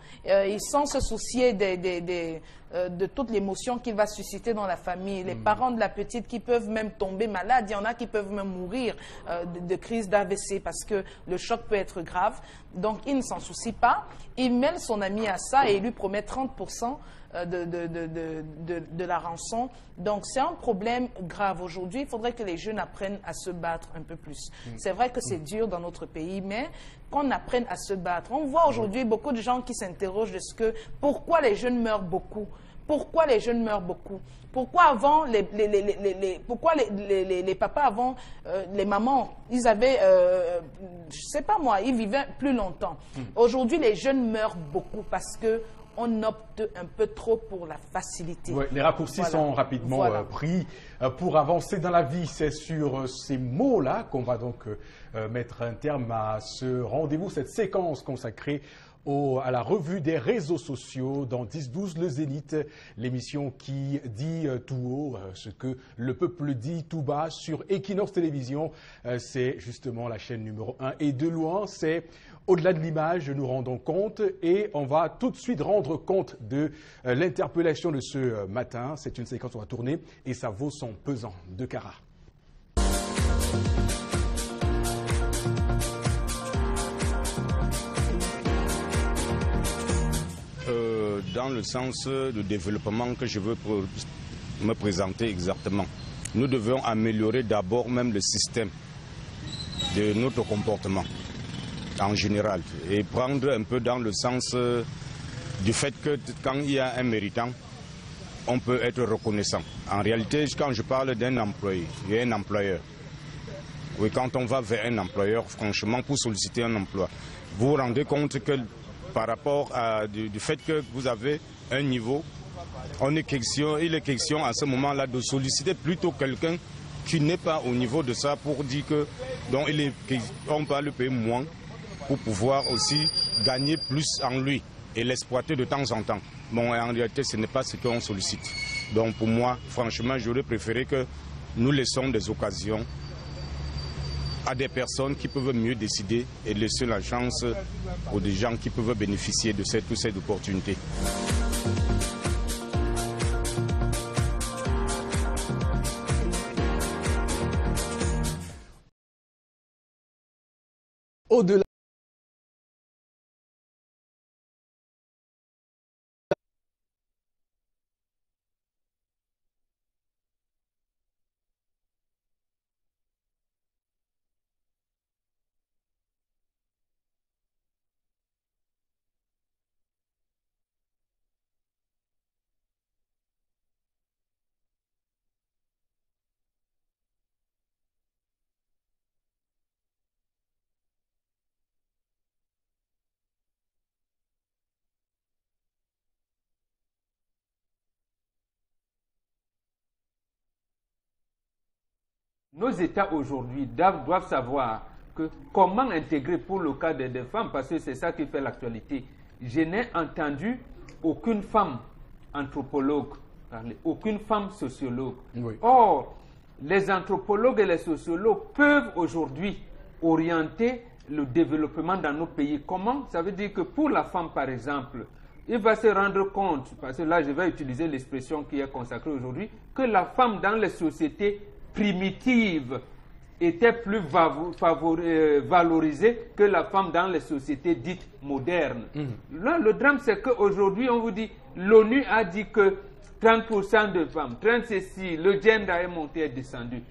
sans se soucier de toute l'émotion qu'il va susciter dans la famille. Les parents de la petite qui peuvent même tomber malades, il y en a qui peuvent même mourir de crise d'AVC parce que le choc peut être grave. Donc, il ne s'en soucie pas. Il mêle son ami à ça et il lui promet 30% de la rançon. Donc, c'est un problème grave aujourd'hui. Il faudrait que les jeunes apprennent à se battre un peu plus. C'est vrai que c'est dur dans notre pays, mais qu'on apprenne à se battre. On voit aujourd'hui beaucoup de gens qui s'interrogent de pourquoi les jeunes meurent beaucoup. Pourquoi les jeunes meurent beaucoup? Pourquoi avant, pourquoi les papas avant, les mamans, ils avaient, je sais pas moi, ils vivaient plus longtemps. Aujourd'hui, les jeunes meurent beaucoup parce que on opte un peu trop pour la facilité. Ouais, les raccourcis sont rapidement pris pour avancer dans la vie. C'est sur ces mots-là qu'on va donc mettre un terme à ce rendez-vous, cette séquence consacrée à la revue des réseaux sociaux dans 10-12 le Zénith, l'émission qui dit tout haut ce que le peuple dit tout bas sur Equinox Télévision. C'est justement la chaîne numéro 1 et de loin, c'est au-delà de l'image, nous rendons compte et on va tout de suite rendre compte de l'interpellation de ce matin. C'est une séquence qu'on va tourner et ça vaut son pesant de carat. Dans le sens de développement que je veux me présenter exactement. Nous devons améliorer d'abord même le système de notre comportement en général et prendre un peu dans le sens du fait que quand il y a un méritant, on peut être reconnaissant. En réalité, quand je parle d'un employé, il y a un employeur. Oui, quand on va vers un employeur, franchement, pour solliciter un emploi, vous vous rendez compte que par rapport du fait que vous avez un niveau, il est question à ce moment-là de solliciter plutôt quelqu'un qui n'est pas au niveau de ça pour dire que on va le payer moins pour pouvoir aussi gagner plus en lui et l'exploiter de temps en temps. Bon, en réalité, ce n'est pas ce qu'on sollicite. Donc pour moi, franchement, j'aurais préféré que nous laissons des occasions à des personnes qui peuvent mieux décider et laisser la chance aux des gens qui peuvent bénéficier de toutes ces opportunités. Au-delà Nos États aujourd'hui doivent savoir que comment intégrer pour le cas des femmes, parce que c'est ça qui fait l'actualité. Je n'ai entendu aucune femme anthropologue parler, aucune femme sociologue. Oui. Or, les anthropologues et les sociologues peuvent aujourd'hui orienter le développement dans nos pays. Comment? Ça veut dire que pour la femme, par exemple, il va se rendre compte, parce que là je vais utiliser l'expression qui est consacrée aujourd'hui, que la femme dans les sociétés primitive était plus valorisée que la femme dans les sociétés dites modernes. Là, le drame, c'est qu'aujourd'hui, on vous dit, l'ONU a dit que 30% de femmes, 30 ceci, le gender est monté et descendu.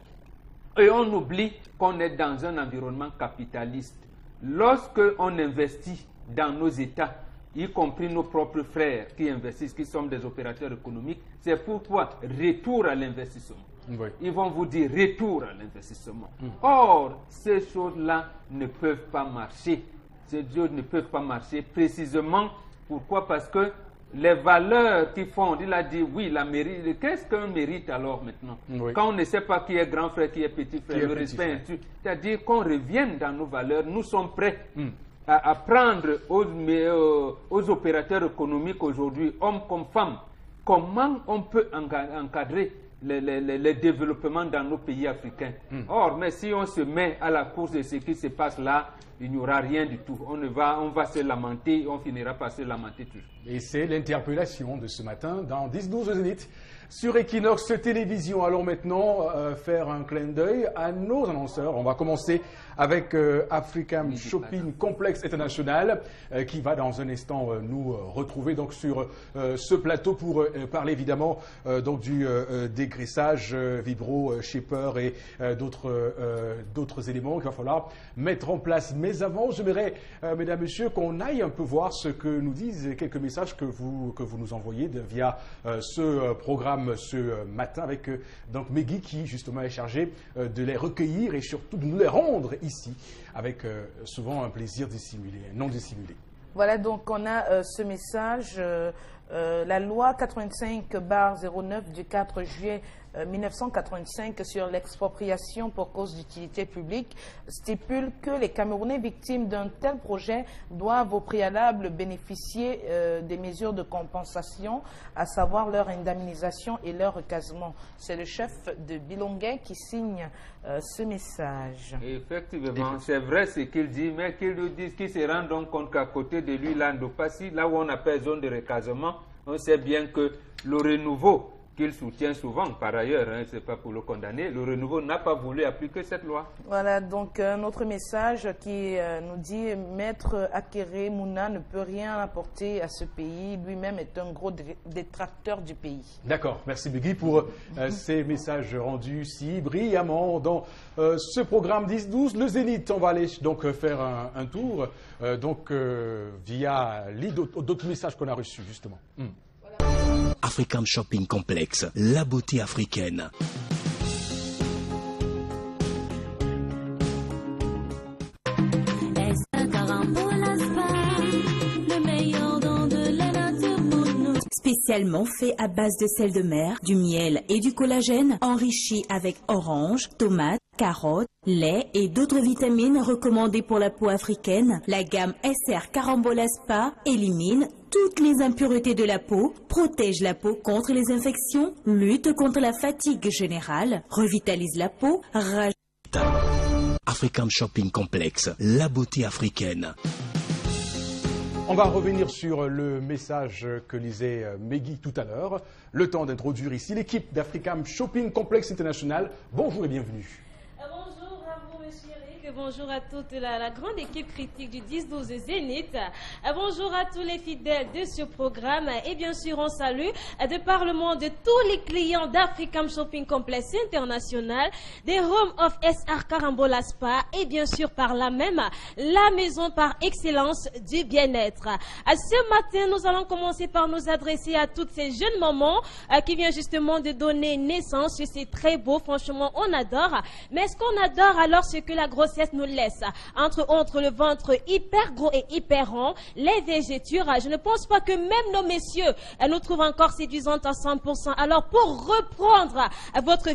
Et on oublie qu'on est dans un environnement capitaliste. Lorsque on investit dans nos États, y compris nos propres frères qui investissent, qui sont des opérateurs économiques, c'est pourquoi retour à l'investissement. Oui. Ils vont vous dire retour à l'investissement. Or, ces choses-là ne peuvent pas marcher. Ces choses ne peuvent pas marcher précisément. Pourquoi? Parce que les valeurs qui font, il a dit oui, la mérite. Qu'est-ce qu'un mérite alors maintenant? Oui. Quand on ne sait pas qui est grand frère, qui est petit frère, le respect, c'est-à-dire qu'on revienne dans nos valeurs. Nous sommes prêts à apprendre aux opérateurs économiques aujourd'hui, hommes comme femmes, comment on peut encadrer les développements dans nos pays africains. Or, mais si on se met à la course de ce qui se passe là, il n'y aura rien du tout. On va se lamenter, on finira par se lamenter toujours. Et c'est l'interpellation de ce matin dans 10-12 Zénith sur Equinox Télévision. Allons maintenant faire un clin d'œil à nos annonceurs. On va commencer avec African Shopping Complex International qui va dans un instant nous retrouver donc sur ce plateau pour parler évidemment donc du dégraissage Vibro, Shaper et d'autres éléments qu'il va falloir mettre en place. Mais avant, j'aimerais, mesdames, messieurs, qu'on aille un peu voir ce que nous disent quelques messages que vous nous envoyez via ce programme ce matin avec donc Meggy qui justement est chargé de les recueillir et surtout de nous les rendre ici avec souvent un plaisir dissimulé, non dissimulé. Voilà, donc on a ce message, la loi 85/09 du 4 juillet 1985 sur l'expropriation pour cause d'utilité publique stipule que les Camerounais victimes d'un tel projet doivent au préalable bénéficier des mesures de compensation, à savoir leur indemnisation et leur recasement. C'est le chef de Bilonguet qui signe ce message. Effectivement, c'est vrai ce qu'il dit, mais qu'il nous dise qu'il se rend donc compte qu'à côté de lui, l'Andopassi, là où on appelle zone de recasement, on sait bien que le renouveau qu'il soutient souvent, par ailleurs, hein, ce n'est pas pour le condamner, le renouveau n'a pas voulu appliquer cette loi. Voilà, donc un autre message qui nous dit « Maître Akere Mouna ne peut rien apporter à ce pays, lui-même est un gros détracteur du pays. » D'accord, merci Meggy pour ces messages rendus si brillamment dans ce programme 10-12. Le Zénith, on va aller donc faire un tour via d'autres messages qu'on a reçus justement. African Shopping Complex, la beauté africaine. Spécialement fait à base de sel de mer, du miel et du collagène, enrichi avec orange, tomates, carottes, lait et d'autres vitamines recommandées pour la peau africaine, la gamme SR Carambola Spa élimine toutes les impuretés de la peau, protège la peau contre les infections, lutte contre la fatigue générale, revitalise la peau, African Shopping Complex, la beauté africaine. On va revenir sur le message que lisait Meggy tout à l'heure. Le temps d'introduire ici l'équipe d'African Shopping Complex International. Bonjour et bienvenue. Bonjour à vous, monsieur Eric. Bonjour à toute la grande équipe critique du 10-12 Zénith. Bonjour à tous les fidèles de ce programme. Et bien sûr, on salue de par le monde tous les clients d'African Shopping Complex International, des Home of SR Carambola Spa et bien sûr par là même la maison par excellence du bien-être. Ce matin, nous allons commencer par nous adresser à toutes ces jeunes mamans qui viennent justement de donner naissance. C'est très beau, franchement, on adore. Mais ce qu'on adore alors, c'est que la grossesse nous laisse, entre autres, le ventre hyper gros et hyper rond, les végétures. Je ne pense pas que même nos messieurs nous trouvent encore séduisantes à 100%. Alors, pour reprendre votre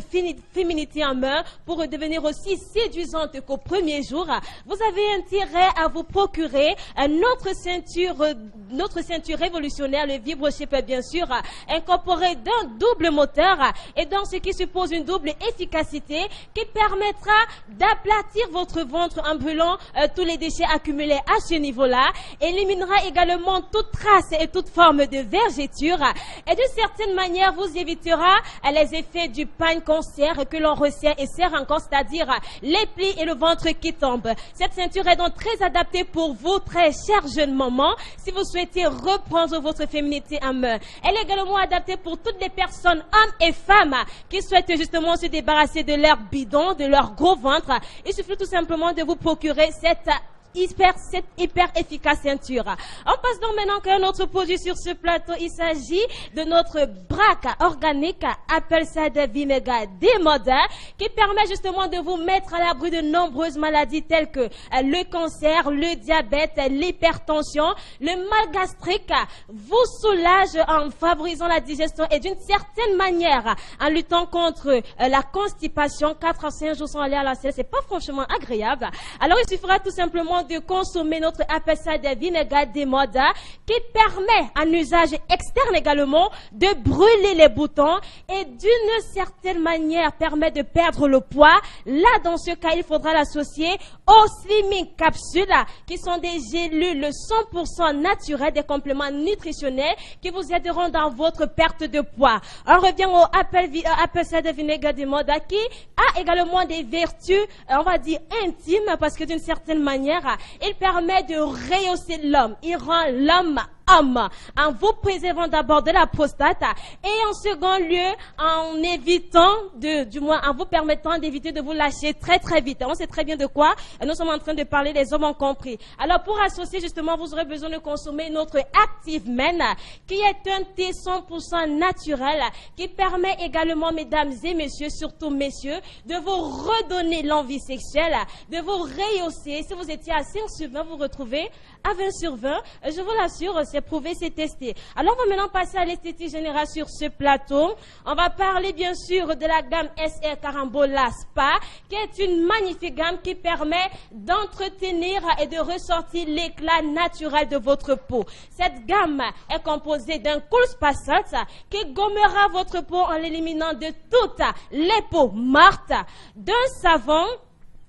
féminité en main, pour devenir aussi séduisante qu'au premier jour, vous avez intérêt à vous procurer notre ceinture révolutionnaire, le Vibro Shaper, bien sûr, incorporé d'un double moteur et dans ce qui suppose une double efficacité qui permettra d'aplatir votre votre ventre en brûlant tous les déchets accumulés à ce niveau-là, éliminera également toute trace et toute forme de vergeture et d'une certaine manière vous évitera les effets du pain qu'on serre, que l'on resserre et serre encore, c'est-à-dire les plis et le ventre qui tombent. Cette ceinture est donc très adaptée pour vous, très chère jeune maman, si vous souhaitez reprendre votre féminité en main. Elle est également adaptée pour toutes les personnes, hommes et femmes, qui souhaitent justement se débarrasser de leur bidon, de leur gros ventre. Il suffit tout simplement de vous procurer cette hyper efficace ceinture. On passe donc maintenant à un autre produit sur ce plateau. Il s'agit de notre braque organique Apple Cider Vinegar Demoda qui permet justement de vous mettre à l'abri de nombreuses maladies telles que le cancer, le diabète, l'hypertension, le mal gastrique. Vous soulage en favorisant la digestion et d'une certaine manière en luttant contre la constipation. 4 à 5 jours sans aller à la selle, c'est pas franchement agréable. Alors il suffira tout simplement de consommer notre Apple Cider Vinegar Demoda qui permet en usage externe également de brûler les boutons et d'une certaine manière permet de perdre le poids. Là, dans ce cas, il faudra l'associer aux Slimming Capsules qui sont des gélules 100% naturelles, des compléments nutritionnels qui vous aideront dans votre perte de poids. On revient au Apple Cider Vinegar Demoda qui a également des vertus, on va dire intimes, parce que d'une certaine manière, il permet de rehausser l'homme. Il rend l'homme homme en vous préservant d'abord de la prostate et en second lieu en évitant du moins en vous permettant d'éviter de vous lâcher très très vite. On sait très bien de quoi nous sommes en train de parler, les hommes ont compris. Alors pour associer justement, vous aurez besoin de consommer notre Active Men qui est un thé 100% naturel qui permet également, mesdames et messieurs, surtout messieurs, de vous redonner l'envie sexuelle, de vous rehausser. Si vous étiez à 5 sur 20, vous retrouvez à 20 sur 20. Je vous l'assure, c'est prouvé, c'est testé. Alors, on va maintenant passer à l'esthétique générale sur ce plateau. On va parler bien sûr de la gamme SR Carambola Spa, qui est une magnifique gamme qui permet d'entretenir et de ressortir l'éclat naturel de votre peau. Cette gamme est composée d'un Cool Spa Salt qui gommera votre peau en l'éliminant de toutes les peaux mortes, d'un savon.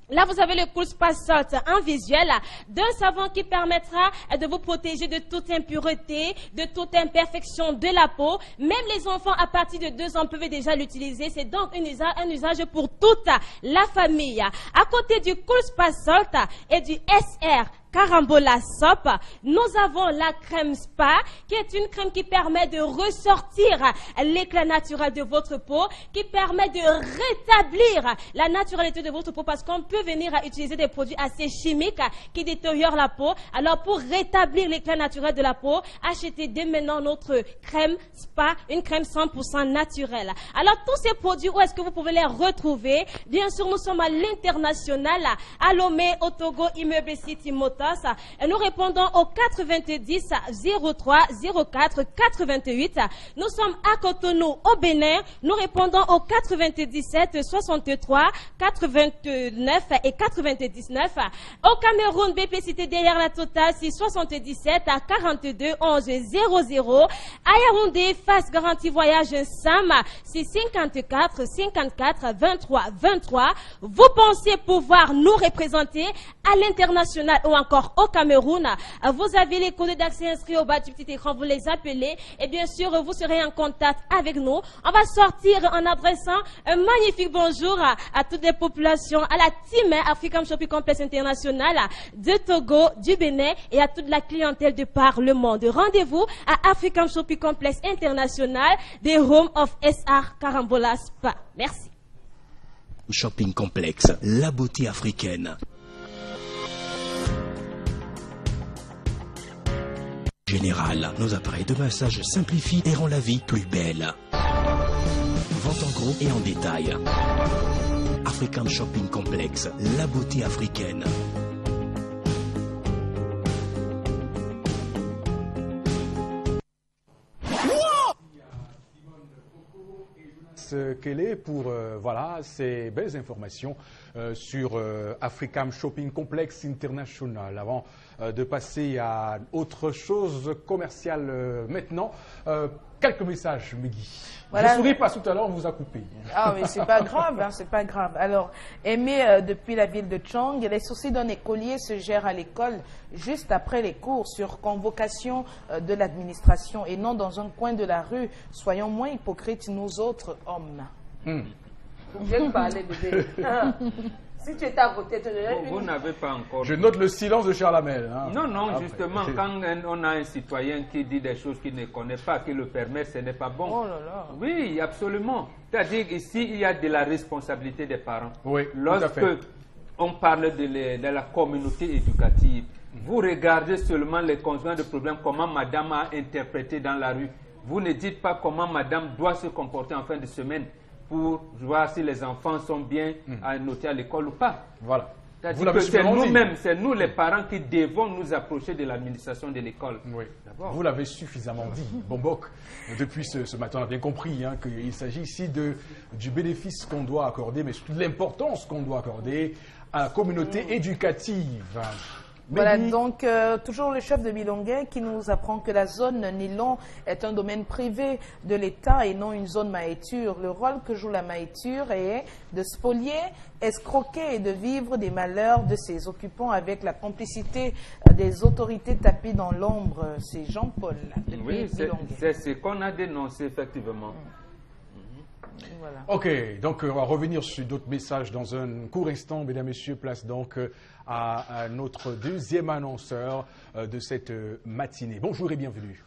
Là, vous avez le Cool Spa Salt en visuel, d'un savon qui permettra de vous protéger de toute impureté, de toute imperfection de la peau. Même les enfants à partir de 2 ans peuvent déjà l'utiliser. C'est donc un usage pour toute la famille. À côté du Cool Spa Salt et du SR Carambola Soap, nous avons la crème Spa, qui est une crème qui permet de ressortir l'éclat naturel de votre peau, qui permet de rétablir la naturalité de votre peau, parce qu'on peut venir à utiliser des produits assez chimiques qui détériorent la peau. Alors pour rétablir l'éclat naturel de la peau, achetez dès maintenant notre crème Spa, une crème 100% naturelle. Alors tous ces produits, où est-ce que vous pouvez les retrouver? Bien sûr, nous sommes à l'international, à Lomé, au Togo, Immeuble City Motors. Et nous répondons au 90 03 04 88. Nous sommes à Cotonou, au Bénin. Nous répondons au 97 63 89 et 99. Au Cameroun, BP Cité derrière la Total, c'est 77 à 42 11 00. À Yaoundé, Face Garantie Voyage Sam, c'est 54 54 23 23. Vous pensez pouvoir nous représenter à l'international ou encore au Cameroun? Vous avez les codes d'accès inscrits au bas du petit écran, vous les appelez et bien sûr vous serez en contact avec nous. On va sortir en adressant un magnifique bonjour à toutes les populations, à la team African Shopping Complex International de Togo, du Bénin et à toute la clientèle de par le monde. Rendez-vous à African Shopping Complex International, des Home of SR Carambola Spa. Merci. Shopping Complex, la beauté africaine. Général, nos appareils de massage simplifient et rendent la vie plus belle. Vente en gros et en détail. African Shopping Complex, la beauté africaine. Kelly pour voilà, ces belles informations sur African Shopping Complex International. Avant de passer à autre chose commerciale maintenant. Quelques messages, Megui. Voilà. Je ne souris pas tout à l'heure, on vous a coupé. Ah oui, c'est pas grave, hein, c'est pas grave. Alors, Aimé, depuis la ville de Chong, les soucis d'un écolier se gèrent à l'école juste après les cours sur convocation de l'administration et non dans un coin de la rue. Soyons moins hypocrites, nous autres hommes. Je vais parler bébé. Si tu étais à côté, tu Vous n'avez pas encore... Je note le silence de Charles Hamel. Hein. Non, Après. justement, quand on a un citoyen qui dit des choses qu'il ne connaît pas, qui le permet, ce n'est pas bon. Oh là là. Oui, absolument. C'est-à-dire ici, il y a de la responsabilité des parents. Oui, tout à Lorsque fait. on parle de la communauté éducative, vous regardez seulement les conjoints de problème, comment madame a interprété dans la rue. Vous ne dites pas comment madame doit se comporter en fin de semaine pour voir si les enfants sont bien à noter à l'école ou pas. Voilà. C'est-à-dire Vous l'avez que c'est sûrement dit. nous-mêmes, c'est nous les parents qui devons nous approcher de l'administration de l'école. Oui. D'abord. Vous l'avez suffisamment dit, Bombok. Depuis ce matin, on a bien compris hein, qu'il s'agit ici du bénéfice qu'on doit accorder, mais surtout de l'importance qu'on doit accorder à la communauté éducative. Voilà, Megui. donc toujours le chef de Bilonguet qui nous apprend que la zone Nilon est un domaine privé de l'État et non une zone maïture. Le rôle que joue la maïture est de spolier, escroquer et de vivre des malheurs de ses occupants avec la complicité des autorités tapis dans l'ombre. C'est Jean-Paul depuis Oui, Bilonguet. c'est ce qu'on a dénoncé effectivement. Voilà. Ok, donc on va revenir sur d'autres messages dans un court instant. Mesdames, Messieurs, place donc à notre deuxième annonceur de cette matinée. Bonjour et bienvenue.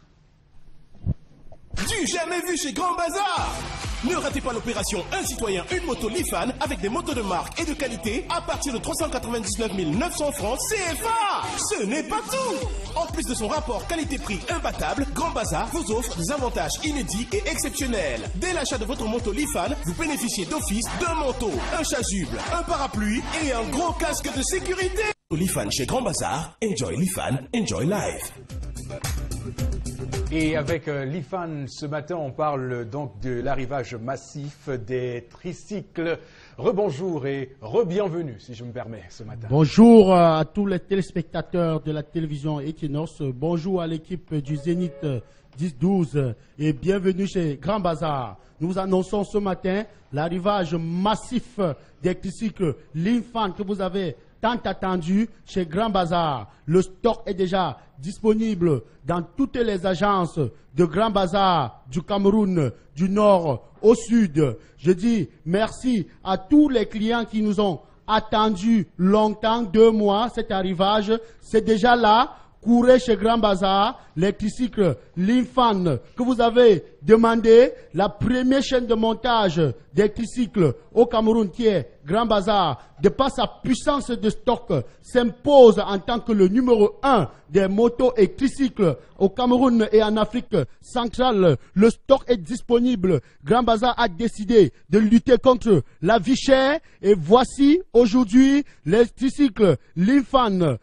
Du jamais vu chez Grand Bazar. Ne ratez pas l'opération Un citoyen, une moto Lifan avec des motos de marque et de qualité à partir de 399 900 francs CFA. Ce n'est pas tout. En plus de son rapport qualité-prix imbattable, Grand Bazar vous offre des avantages inédits et exceptionnels. Dès l'achat de votre moto Lifan, vous bénéficiez d'office d'un manteau, un chasuble, un parapluie et un gros casque de sécurité. Lifan chez Grand Bazar. Enjoy Lifan, enjoy life. Et avec l'IFAN, ce matin, on parle donc de l'arrivage massif des tricycles. Rebonjour et re-bienvenue, si je me permets, ce matin. Bonjour à tous les téléspectateurs de la télévision Equinox. Bonjour à l'équipe du Zénith 10-12 et bienvenue chez Grand Bazar. Nous annonçons ce matin l'arrivage massif des tricycles l'IFAN que vous avez tant attendu chez Grand Bazar. Le stock est déjà disponible dans toutes les agences de Grand Bazar du Cameroun, du nord au sud. Je dis merci à tous les clients qui nous ont attendus longtemps, 2 mois, cet arrivage. C'est déjà là. Courez chez Grand Bazar, les tricycles l'IFAN que vous avez demandé, la première chaîne de montage des tricycles au Cameroun qui est Grand Bazar, de par sa puissance de stock, s'impose en tant que le numéro 1 des motos et tricycles au Cameroun et en Afrique centrale. Le stock est disponible. Grand Bazar a décidé de lutter contre la vie chère et voici aujourd'hui les tricycles l'IFAN.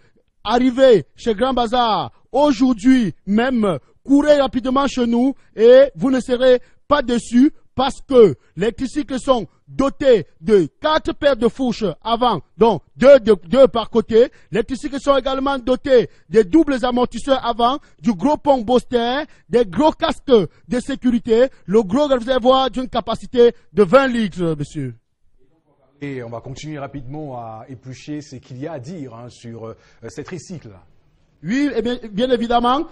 Arrivez chez Grand Bazar aujourd'hui même, courez rapidement chez nous et vous ne serez pas déçus parce que les tricycles sont dotés de 4 paires de fourches avant, donc 2 par côté. Les tricycles sont également dotés de doubles amortisseurs avant, du gros pont Boster, des gros casques de sécurité, le gros réservoir d'une capacité de 20 litres, monsieur. Et on va continuer rapidement à éplucher ce qu'il y a à dire hein, sur ces tricycles. Oui, et bien évidemment,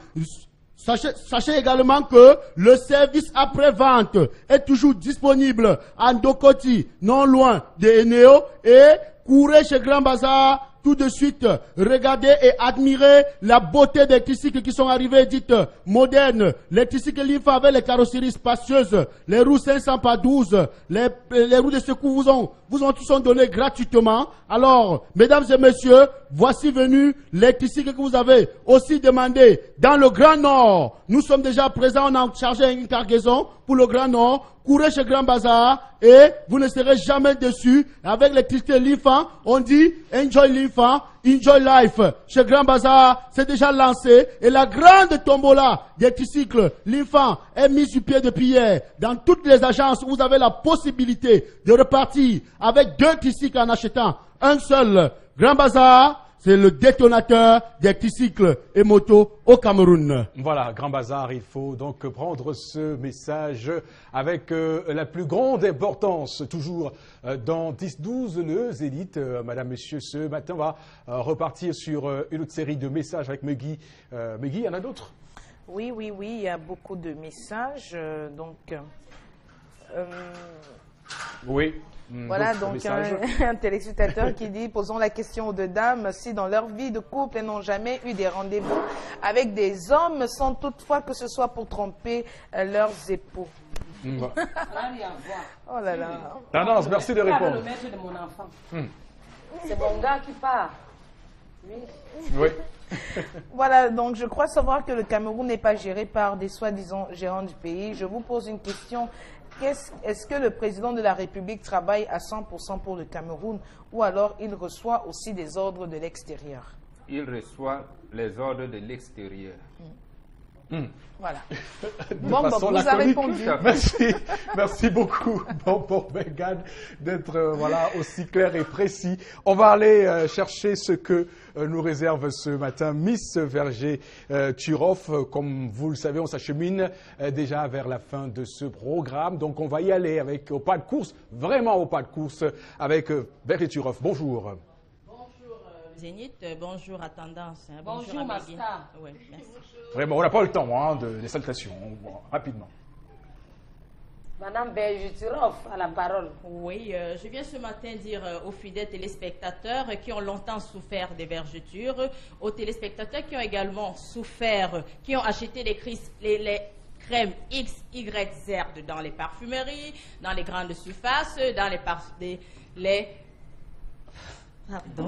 sachez également que le service après-vente est toujours disponible à Ndokoti, non loin de Eneo, et courez chez Grand Bazar tout de suite, regardez et admirez la beauté des tricycles qui sont arrivés dites modernes. Les tricycles l'IFAN avec les carrosseries spacieuses, les roues 500 par 12, les roues de secours vous ont tous donnés gratuitement. Alors, mesdames et messieurs, voici venus les tricycles que vous avez aussi demandé dans le Grand Nord. Nous sommes déjà présents, on a chargé une cargaison pour le Grand Nord. Courez chez Grand Bazar et vous ne serez jamais déçus. Avec les tricycles l'IFAN, on dit enjoy l'IFAN, enjoy life. Chez Grand Bazar, c'est déjà lancé et la grande tombola des tricycles l'IFAN est mise sur pied depuis hier. Dans toutes les agences, vous avez la possibilité de repartir avec 2 tricycles en achetant un seul. Grand Bazar, c'est le détonateur des tricycles et motos au Cameroun. Voilà, Grand Bazar, il faut donc prendre ce message avec la plus grande importance, toujours dans 10-12, le Zénith. Madame, Monsieur, ce matin, on va repartir sur une autre série de messages avec Megui. Megui, il y en a d'autres? Oui, il y a beaucoup de messages, oui. Voilà, donc un téléspectateur qui dit, posons la question aux deux dames, si dans leur vie de couple, elles n'ont jamais eu des rendez-vous avec des hommes, sans toutefois que ce soit pour tromper leurs époux. Oh là là. Tendance, merci de répondre. Le maître de mon enfant. C'est mon gars qui part. Oui. Voilà, donc je crois savoir que le Cameroun n'est pas géré par des soi-disant gérants du pays. Je vous pose une question. Est-ce que le président de la République travaille à 100% pour le Cameroun ou alors il reçoit aussi des ordres de l'extérieur? Il reçoit les ordres de l'extérieur. Voilà. Bon, vous avez répondu. Merci beaucoup, pour Megan, d'être voilà, aussi clair et précis. On va aller chercher ce que nous réserve ce matin Miss Verger Turov. Comme vous le savez, on s'achemine déjà vers la fin de ce programme. Donc on va y aller avec au pas de course, vraiment au pas de course, avec Verger Turov. Bonjour. Zénith, bonjour à Tendance. Bonjour ma star. Ouais, merci. Vraiment, on n'a pas le temps des salutations, rapidement. Madame Berjutirov à la parole. Oui, je viens ce matin dire aux fidèles téléspectateurs qui ont longtemps souffert des vergetures, aux téléspectateurs qui ont également souffert, qui ont acheté les crèmes X, Y, Z dans les parfumeries, dans les grandes surfaces, dans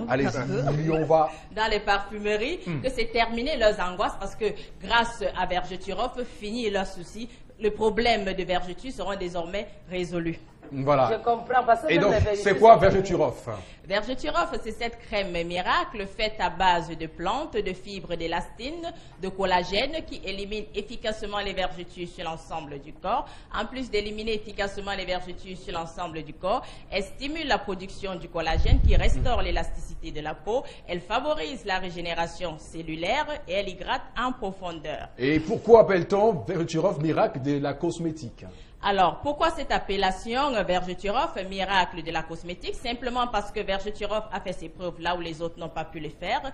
allez-y, on va. Dans les parfumeries, que c'est terminé leurs angoisses parce que grâce à Vergeturov, fini leurs soucis. Le problème de vergetures seront désormais résolus. Voilà. Je comprends parce que. Et donc, c'est quoi Vergeturov? Vergeturov, c'est cette crème miracle faite à base de plantes, de fibres d'élastine, de collagène qui élimine efficacement les vergetures sur l'ensemble du corps. En plus d'éliminer efficacement les vergetures sur l'ensemble du corps, elle stimule la production du collagène qui restaure l'élasticité de la peau, elle favorise la régénération cellulaire et elle hydrate en profondeur. Et pourquoi appelle-t-on Vergeturov miracle de la cosmétique? Alors, pourquoi cette appellation Vergeturov, miracle de la cosmétique? Simplement parce que Vergeturov a fait ses preuves là où les autres n'ont pas pu les faire.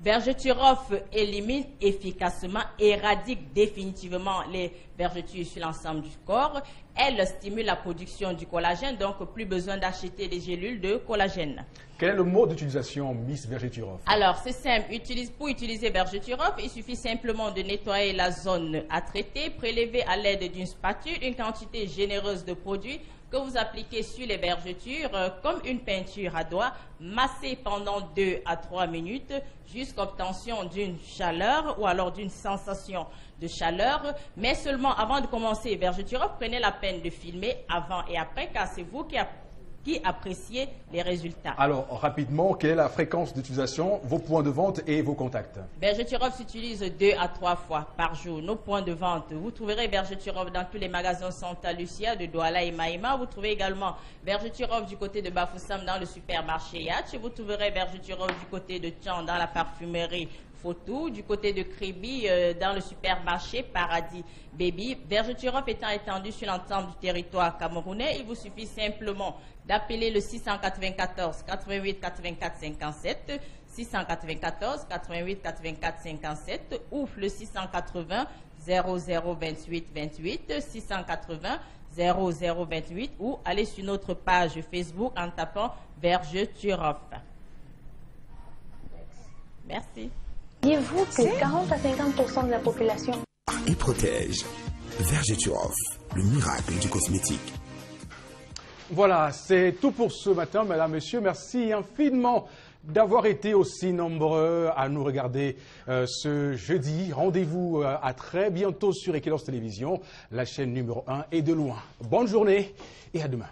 Vergeturov élimine efficacement, éradique définitivement les vergetures sur l'ensemble du corps. Elle stimule la production du collagène, donc plus besoin d'acheter des gélules de collagène. Quel est le mode d'utilisation Miss Vergeturov? Alors, c'est simple. Pour utiliser Vergeturov, il suffit simplement de nettoyer la zone à traiter, prélever à l'aide d'une spatule une quantité généreuse de produit que vous appliquez sur les vergetures comme une peinture à doigts, masser pendant 2 à 3 minutes jusqu'à obtention d'une chaleur ou alors d'une sensation de chaleur. Mais seulement avant de commencer Vergeturov, prenez la peine de filmer avant et après car c'est vous qui appréciez les résultats. Alors, rapidement, quelle est la fréquence d'utilisation, vos points de vente et vos contacts? Vergeturov s'utilise 2 à 3 fois par jour. Nos points de vente, vous trouverez Vergeturov dans tous les magasins Santa Lucia de Douala et Maïma. Vous trouvez également Vergeturov du côté de Bafoussam dans le supermarché Yatch. Vous trouverez Vergeturov du côté de Tchan dans la parfumerie Photo, du côté de Kribi dans le supermarché Paradis Baby. Vergeturov étant étendu sur l'ensemble du territoire camerounais, il vous suffit simplement d'appeler le 694 88 84 57, 694 88 84 57 ou le 680 0028 28, 680 0028 ou allez sur notre page Facebook en tapant Vergeturov. Merci. Dites-vous que 40 à 50% de la population et protège. Vergeturov, le miracle du cosmétique. Voilà, c'est tout pour ce matin, mesdames, messieurs. Merci infiniment d'avoir été aussi nombreux à nous regarder ce jeudi. Rendez-vous à très bientôt sur Equinos Télévision, la chaîne numéro 1 et de loin. Bonne journée et à demain.